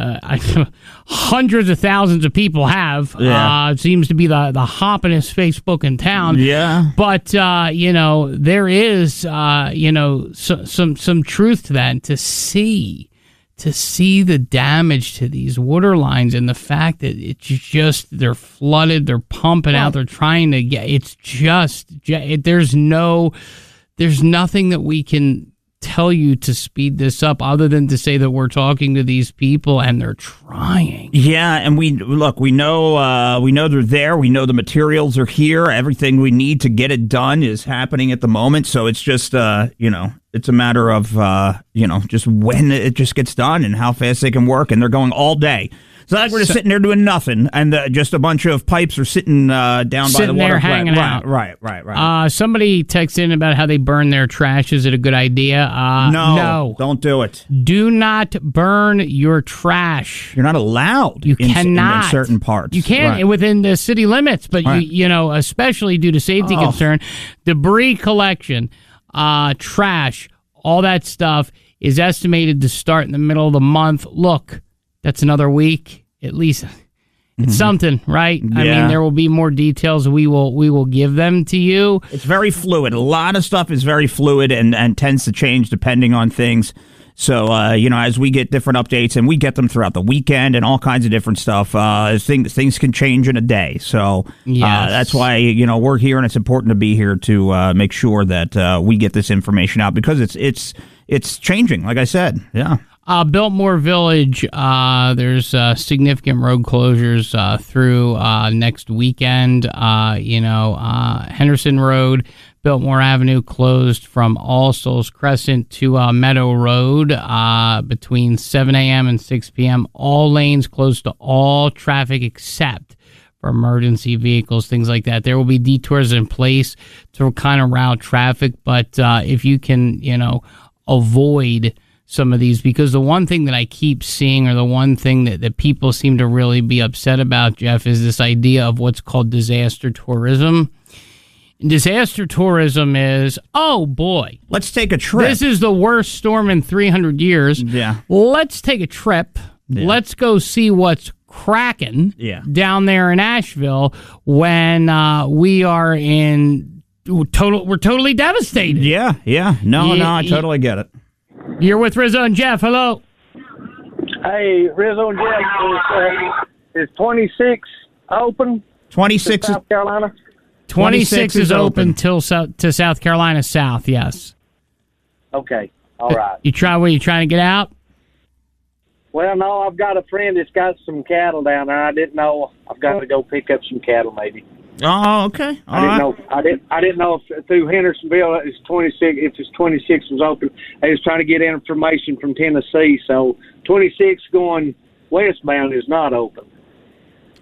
hundreds of thousands of people have. Yeah. It seems to be the hoppingest Facebook in town. Yeah. But, there is, some truth to that. And to see the damage to these water lines and the fact that it's just, they're flooded, they're pumping out, they're trying to get, there's nothing that we can tell you to speed this up other than to say that we're talking to these people and they're trying. Yeah, and we know they're there. We know the materials are here. Everything we need to get it done is happening at the moment. So it's just it's a matter of just when it just gets done and how fast they can work, and they're going all day. It's not like we're just sitting there doing nothing, and just a bunch of pipes are sitting down by the water. There hanging out. Right. Somebody texted in about how they burn their trash. Is it a good idea? No. Don't do it. Do not burn your trash. You're not allowed. You cannot. In certain parts. You can within the city limits, but especially due to safety concern, debris collection, trash, all that stuff is estimated to start in the middle of the month. Look. That's another week, at least. It's something, right? Yeah. I mean, there will be more details. We will give them to you. It's very fluid. A lot of stuff is very fluid and tends to change depending on things. So, as we get different updates, and we get them throughout the weekend and all kinds of different stuff, things can change in a day. So that's why, we're here, and it's important to be here to make sure that we get this information out, because it's changing, like I said. Yeah. Biltmore Village, there's significant road closures through next weekend. Henderson Road, Biltmore Avenue closed from All Souls Crescent to Meadow Road between 7 a.m. and 6 p.m. All lanes closed to all traffic except for emergency vehicles, things like that. There will be detours in place to kind of route traffic, but if you can, avoid some of these, because the one thing that I keep seeing, or the one thing that people seem to really be upset about, Jeff, is this idea of what's called disaster tourism. And disaster tourism is, oh boy, let's take a trip. This is the worst storm in 300 years. Yeah. Let's take a trip. Yeah. Let's go see what's cracking down there in Asheville when we are we're totally devastated. Yeah. No, I totally get it. You're with Rizzo and Jeff. Hello. Hey, Rizzo and Jeff, is 26 open? 26 to South Carolina. 26 is open to South Carolina South. Yes. Okay. All right. You trying to get out? Well, no, I've got a friend that's got some cattle down there. I didn't know. I've got to go pick up some cattle, maybe. Oh, okay. I didn't know. I didn't know if through Hendersonville it's 26. If it's 26 was open, I was trying to get information from Tennessee. So 26 going westbound is not open.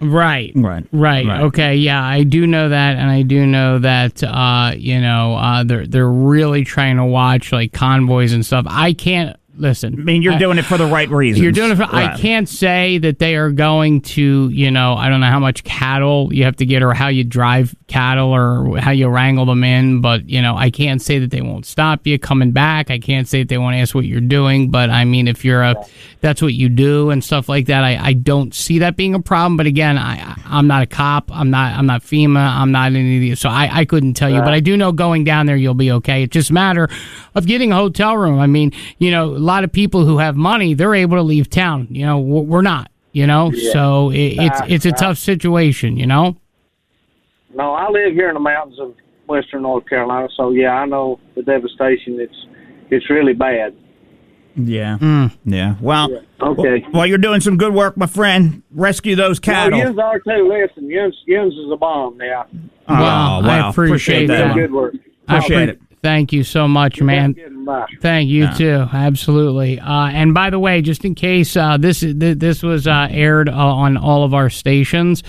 Right. Okay, yeah, I do know that, and I do know that they're really trying to watch like convoys and stuff. I can't listen. I mean, you're doing it for the right reasons. You're doing it for. Right. I can't say that they are going to. I don't know how much cattle you have to get, or how you drive cattle, or how you wrangle them in. But I can't say that they won't stop you coming back. I can't say that they won't ask what you're doing. But I mean, if that's what you do and stuff like that, I don't see that being a problem. But again, I'm not a cop. I'm not FEMA. I'm not any of these. So I couldn't tell you. But I do know going down there, you'll be okay. It's just a matter of getting a hotel room. I mean, a lot of people who have money, they're able to leave town. We're not. So it's a tough situation. No, I live here in the mountains of western North Carolina, so yeah, I know the devastation. It's really bad. Yeah. Yeah. Well, okay. Well, you're doing some good work, my friend. Rescue those cattle. No, yins are too. Listen, yins is a bomb now. Wow. I appreciate that. Good work. Appreciate it. Thank you so much, man. Thank you too. Absolutely. And by the way, just in case this was aired on all of our stations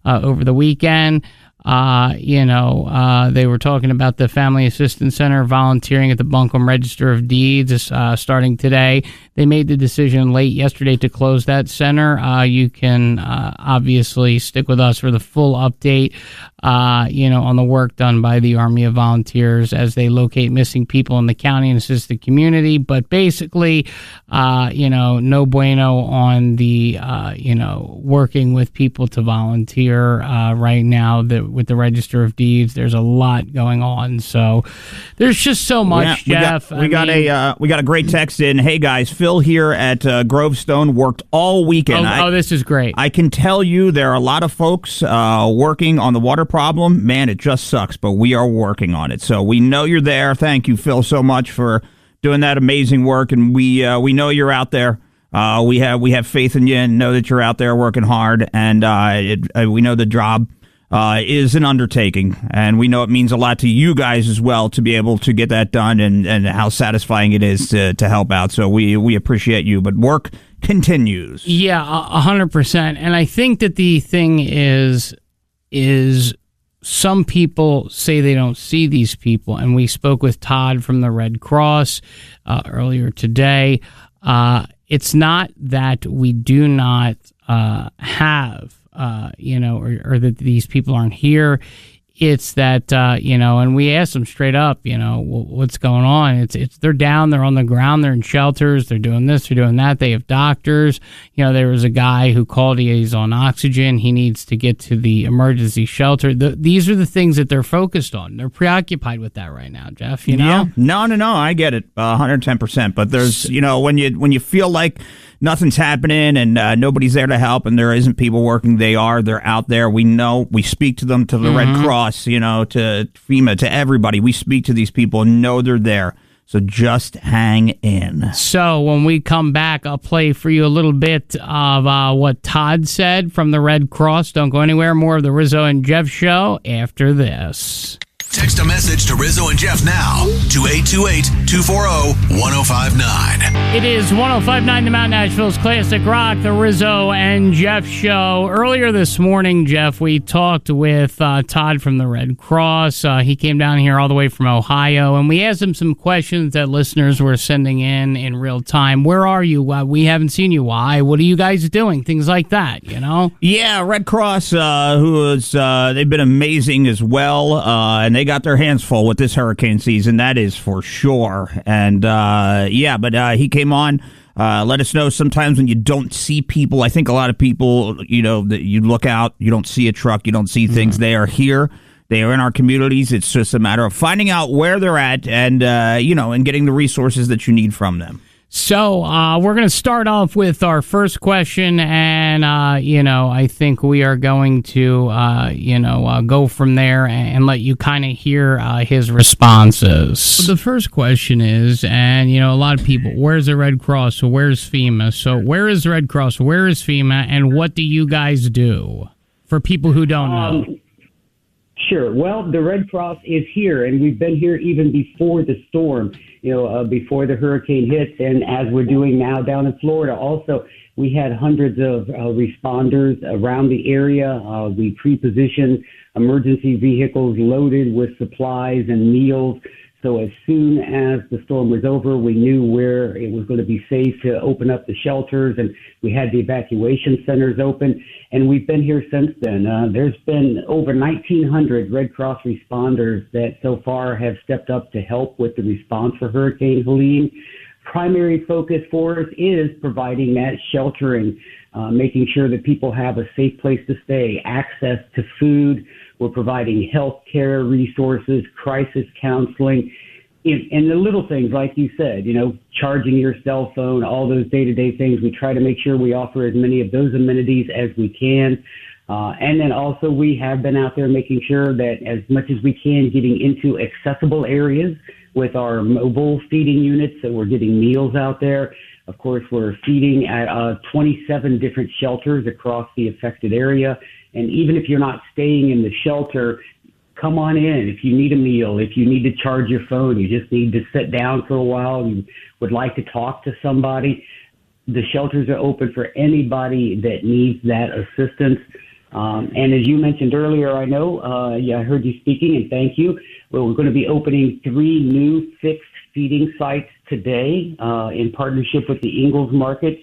over the weekend. They were talking about the Family Assistance Center volunteering at the Buncombe Register of Deeds starting today. They made the decision late yesterday to close that center. You can obviously stick with us for the full update, on the work done by the Army of Volunteers as they locate missing people in the county and assist the community. But basically, no bueno on the, working with people to volunteer right now with the Register of Deeds. There's a lot going on. So there's just so much, Jeff. We got a great text in. Hey, guys, Phil here at Grovestone worked all weekend. This is great. I can tell you there are a lot of folks working on the water problem. Man, it just sucks, but we are working on it. So we know you're there. Thank you, Phil, so much for doing that amazing work. And we know you're out there. We have faith in you and know that you're out there working hard. And we know the job is an undertaking, and we know it means a lot to you guys as well to be able to get that done, and how satisfying it is to help out. So we appreciate you, but work continues. Yeah, 100%. And I think that the thing is some people say they don't see these people, and we spoke with Todd from the Red Cross earlier today. It's not that we do not have or that these people aren't here. It's that, and we asked them straight up, what's going on? They're down, they're on the ground, they're in shelters, they're doing this, they're doing that. They have doctors. There was a guy who called, he's on oxygen. He needs to get to the emergency shelter. These are the things that they're focused on. They're preoccupied with that right now, Jeff, Yeah. No, I get it, 110%. But there's, when you feel like nothing's happening and nobody's there to help and there isn't people working, they're out there. We know, we speak to them, to the Red Cross, to FEMA, to everybody. We speak to these people and know they're there. So just hang in. So when we come back, I'll play for you a little bit of what Todd said from the Red Cross. Don't go anywhere. More of the Rizzo and Jeff Show after this. Text a message to Rizzo and Jeff now to 828-240-1059. It is 1059 The Mountain, Nashville's classic rock, the Rizzo and Jeff Show. Earlier this morning, Jeff, we talked with Todd from the Red Cross. He came down here all the way from Ohio, and we asked him some questions that listeners were sending in real time. Where are you? We haven't seen you. Why? What are you guys doing? Things like that, Yeah, Red Cross, they've been amazing as well, and they got their hands full with this hurricane season, that is for sure. And he came on, let us know sometimes when you don't see people. I think a lot of people, that you look out, you don't see a truck, you don't see things. They are here. They are in our communities. It's just a matter of finding out where they're at and, and getting the resources that you need from them. So we're going to start off with our first question, and, I think we are going to, go from there and let you kind of hear his responses. So the first question is, and, a lot of people, where's the Red Cross? So where's FEMA? So where is the Red Cross? Where is FEMA? And what do you guys do for people who don't know? Sure. Well, the Red Cross is here, and we've been here even before the storm, before the hurricane hits, and as we're doing now down in Florida. Also, we had hundreds of responders around the area. We pre-positioned emergency vehicles loaded with supplies and meals. So as soon as the storm was over, we knew where it was going to be safe to open up the shelters, and we had the evacuation centers open, and we've been here since then. There's been over 1,900 Red Cross responders that so far have stepped up to help with the response for Hurricane Helene. Primary focus for us is providing that sheltering, making sure that people have a safe place to stay, access to food. We're providing health care resources, crisis counseling, and the little things, like you said, charging your cell phone, all those day-to-day things. We try to make sure we offer as many of those amenities as we can. And then also we have been out there making sure that as much as we can, getting into accessible areas with our mobile feeding units, so we're getting meals out there. Of course, we're feeding at 27 different shelters across the affected area. And even if you're not staying in the shelter, come on in. If you need a meal, if you need to charge your phone, you just need to sit down for a while, you would like to talk to somebody, the shelters are open for anybody that needs that assistance. And as you mentioned earlier, I know, I heard you speaking, and thank you. Well, we're going to be opening 3 new fixed feeding sites today in partnership with the Ingalls Market.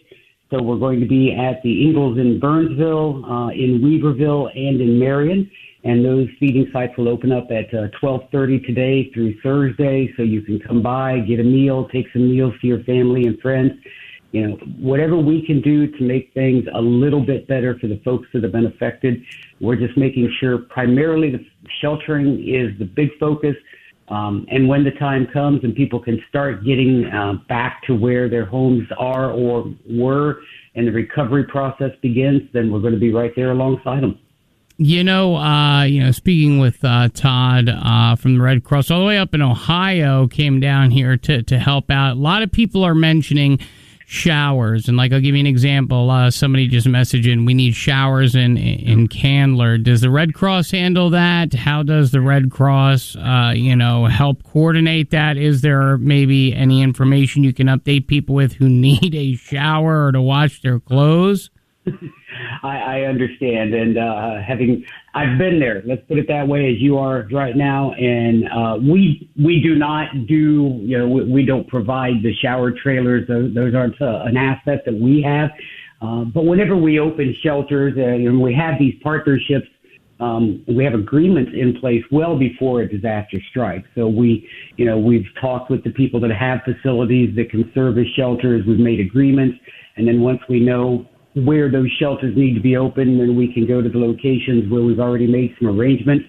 So we're going to be at the Ingalls in Burnsville, in Weaverville, and in Marion. And those feeding sites will open up at 12:30 today through Thursday. So you can come by, get a meal, take some meals to your family and friends. Whatever we can do to make things a little bit better for the folks that have been affected. We're just making sure primarily the sheltering is the big focus. And when the time comes and people can start getting back to where their homes are or were and the recovery process begins, then we're going to be right there alongside them. Speaking with Todd from the Red Cross, all the way up in Ohio, came down here to help out. A lot of people are mentioning showers, and I'll give you an example. Somebody just messaged in, we need showers in Candler. Does the Red Cross handle that? How does the Red Cross help coordinate that? Is there maybe any information you can update people with who need a shower or to wash their clothes? I understand, and I've been there, let's put it that way, as you are right now, and we do not do, we don't provide the shower trailers. Those aren't an asset that we have, but whenever we open shelters and we have these partnerships, we have agreements in place well before a disaster strikes. So we've talked with the people that have facilities that can serve as shelters. We've made agreements, and then once we know where those shelters need to be open, then we can go to the locations where we've already made some arrangements.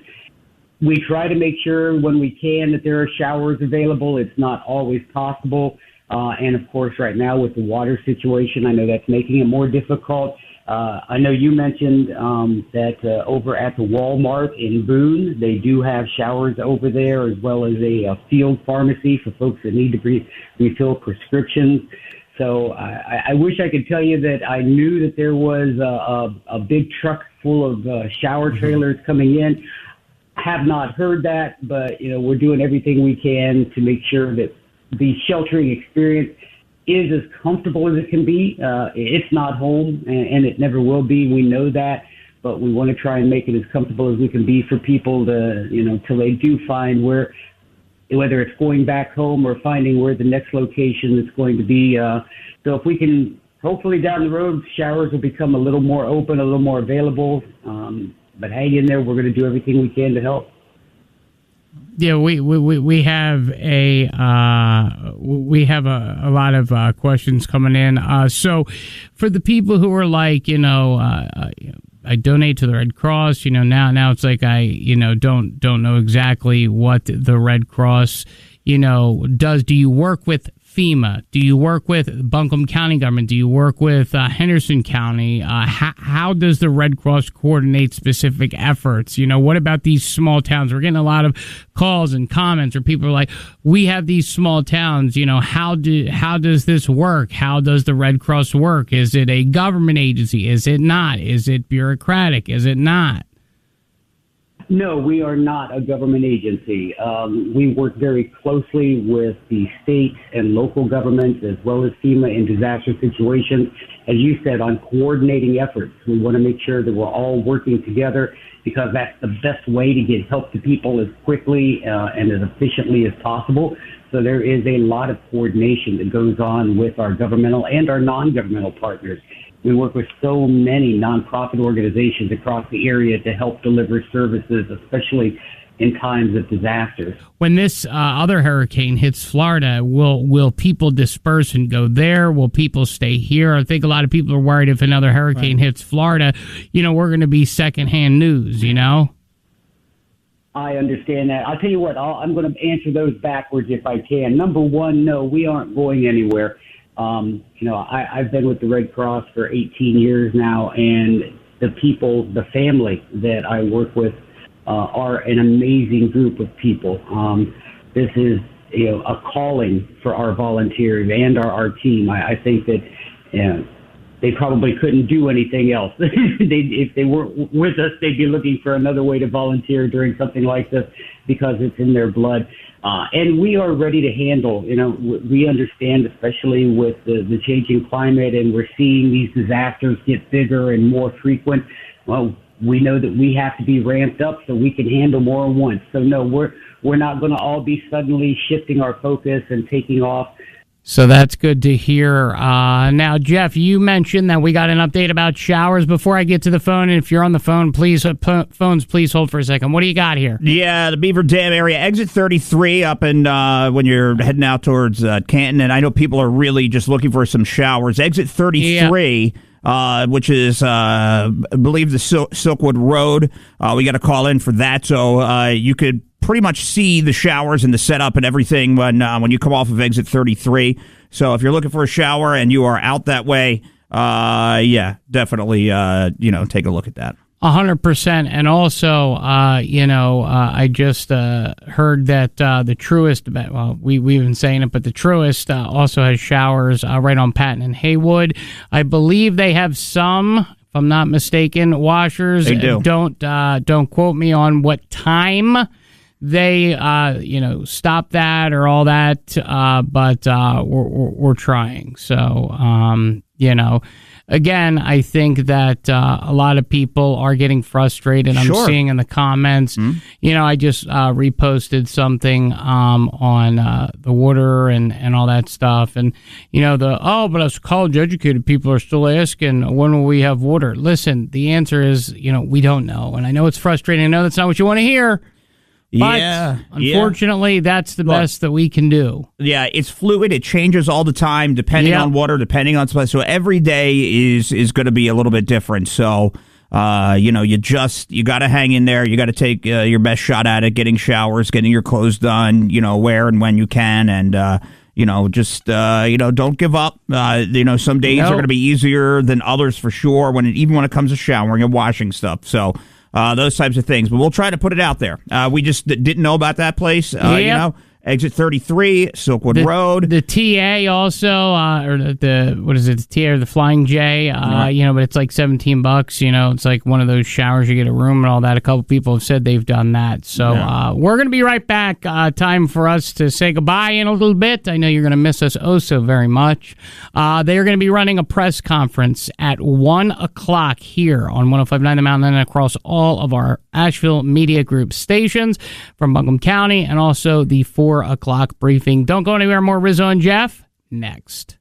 We try to make sure when we can that there are showers available. It's not always possible. And of course, right now with the water situation, I know that's making it more difficult. I know you mentioned that over at the Walmart in Boone, they do have showers over there, as well as a field pharmacy for folks that need to refill prescriptions. So I wish I could tell you that I knew that there was a big truck full of shower trailers coming in. Have not heard that, but we're doing everything we can to make sure that the sheltering experience is as comfortable as it can be. It's not home, and it never will be. We know that, but we want to try and make it as comfortable as we can be for people to, till they do find whether it's going back home or finding where the next location is going to be. So if we can, hopefully down the road, showers will become a little more open, a little more available. But hang in there. We're going to do everything we can to help. Yeah, we have a lot of questions coming in. So for the people who are like, I donate to the Red Cross, now it's like I, don't know exactly what the Red Cross, does. Do you work with FEMA? Do you work with Buncombe County government? Do you work with Henderson County? How does the Red Cross coordinate specific efforts? What about these small towns? We're getting a lot of calls and comments where people are like, we have these small towns. How does this work? How does the Red Cross work? Is it a government agency? Is it not? Is it bureaucratic? Is it not? No, we are not a government agency. We work very closely with the state and local governments as well as FEMA in disaster situations. As you said, on coordinating efforts, we want to make sure that we're all working together because that's the best way to get help to people as quickly and as efficiently as possible. So there is a lot of coordination that goes on with our governmental and our non-governmental partners. We work with so many nonprofit organizations across the area to help deliver services, especially in times of disasters. When this other hurricane hits Florida, will people disperse and go there? Will people stay here? I think a lot of people are worried if another hurricane hits Florida, we're going to be secondhand news, I understand that. I'll tell you what, I'm going to answer those backwards if I can. Number one, no, we aren't going anywhere. I've been with the Red Cross for 18 years now, and the people, the family that I work with are an amazing group of people. This is, a calling for our volunteers and our team. I think that they probably couldn't do anything else. If they weren't with us, they'd be looking for another way to volunteer during something like this because it's in their blood. And we are ready to handle, we understand, especially with the changing climate, and we're seeing these disasters get bigger and more frequent. Well, we know that we have to be ramped up so we can handle more at once. So no, we're not going to all be suddenly shifting our focus and taking off. So that's good to hear. Now, Jeff, you mentioned that we got an update about showers. Before I get to the phone, and if you're on the phone, please hold for a second. What do you got here? Yeah, the Beaver Dam area, exit 33 up in when you're heading out towards Canton, and I know people are really just looking for some showers. Exit 33. Yeah. Which is, I believe, the Silkwood Road. We got a call in for that, so you could pretty much see the showers and the setup and everything when you come off of exit 33. So if you're looking for a shower and you are out that way, definitely, take a look at that. 100%. And also, I just heard that the Truist, well, we've been saying it, but the Truist also has showers right on Patton and Haywood. I believe they have some, if I'm not mistaken, washers. They do. Don't quote me on what time they, stop that or all that, but we're trying. So, again, I think that a lot of people are getting frustrated. I'm seeing in the comments. Mm-hmm. I just reposted something on the water and all that stuff. And, but us college-educated people are still asking, when will we have water? Listen, the answer is, we don't know. And I know it's frustrating. I know that's not what you want to hear. But unfortunately, that's the best that we can do. Yeah, it's fluid. It changes all the time, depending on water, depending on supply. So every day is going to be a little bit different. So, you got to hang in there. You got to take your best shot at it, getting showers, getting your clothes done, where and when you can. And, don't give up. Some days are going to be easier than others for sure, even when it comes to showering and washing stuff. So, those types of things. But we'll try to put it out there. We just didn't know about that place. Exit 33, Silkwood Road. The TA also, or the what is it? The TA or the Flying J? But it's like $17. It's like one of those showers. You get a room and all that. A couple people have said they've done that. So we're going to be right back. Time for us to say goodbye in a little bit. I know you're going to miss us oh so very much. They are going to be running a press conference at 1 o'clock here on 105.9 The Mountain and across all of our Asheville Media Group stations from Buncombe County, and also the 4 o'clock briefing. Don't go anywhere. More Rizzo and Jeff next.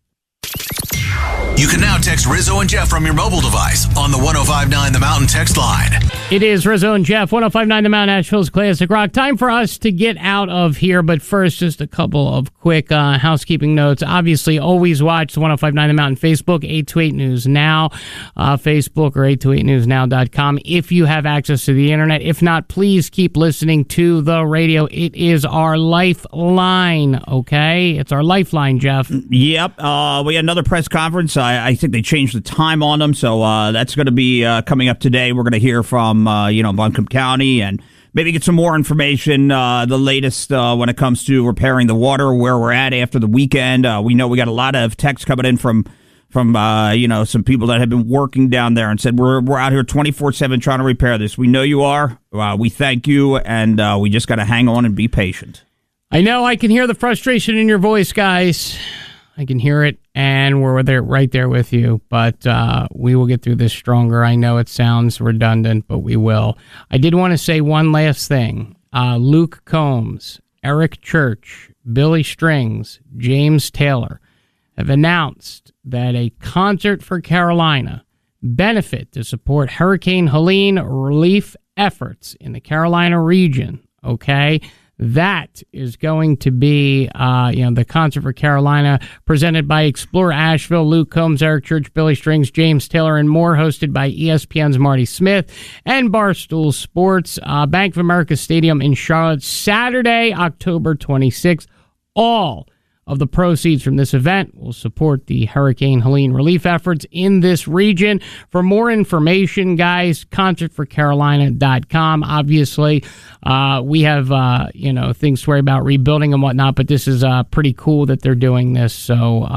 You can now text Rizzo and Jeff from your mobile device on the 1059 The Mountain text line. It is Rizzo and Jeff, 1059 The Mountain, Asheville's Classic Rock. Time for us to get out of here, but first, just a couple of quick housekeeping notes. Obviously, always watch the 1059 The Mountain Facebook, 828 News Now, Facebook, or 828newsnow.com if you have access to the internet. If not, please keep listening to the radio. It is our lifeline, okay? It's our lifeline, Jeff. Yep. We had another press conference. I think they changed the time on them, so that's going to be coming up today. We're going to hear from Buncombe County and maybe get some more information, the latest when it comes to repairing the water, where we're at after the weekend. We know we got a lot of texts coming in from some people that have been working down there and said, we're out here 24/7 trying to repair this. We know you are. We thank you, and we just got to hang on and be patient. I know I can hear the frustration in your voice, guys. I can hear it, and we're right there with you. But we will get through this stronger. I know it sounds redundant, but we will. I did want to say one last thing. Luke Combs, Eric Church, Billy Strings, James Taylor have announced that a Concert for Carolina benefit to support Hurricane Helene relief efforts in the Carolina region, okay? That is going to be, the Concert for Carolina, presented by Explore Asheville, Luke Combs, Eric Church, Billy Strings, James Taylor, and more, hosted by ESPN's Marty Smith and Barstool Sports, Bank of America Stadium in Charlotte, Saturday, October 26th. All of the proceeds from this event will support the Hurricane Helene relief efforts in this region. For more information, guys, concertforcarolina.com. Obviously, we have, things to worry about rebuilding and whatnot, but this is pretty cool that they're doing this. So,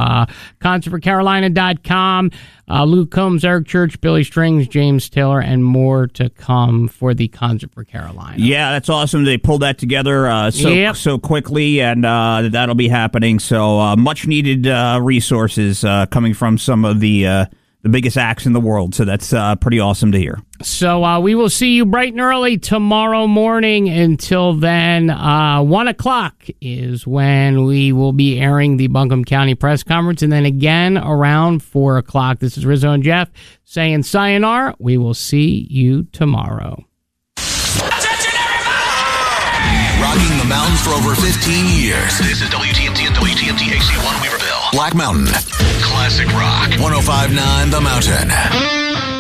concertforcarolina.com. Luke Combs, Eric Church, Billy Strings, James Taylor, and more to come for the Concert for Carolina. Yeah, that's awesome. They pulled that together so quickly, and that'll be happening. So much needed resources coming from some of the biggest acts in the world. So that's pretty awesome to hear. So we will see you bright and early tomorrow morning. Until then, 1 o'clock is when we will be airing the Buncombe County press conference. And then again around 4 o'clock. This is Rizzo and Jeff saying sayonara. We will see you tomorrow. Rocking the mountains for over 15 years. This is WTMT and WTMT AC1 Weaverville. Black Mountain. Classic Rock. 1059 The Mountain.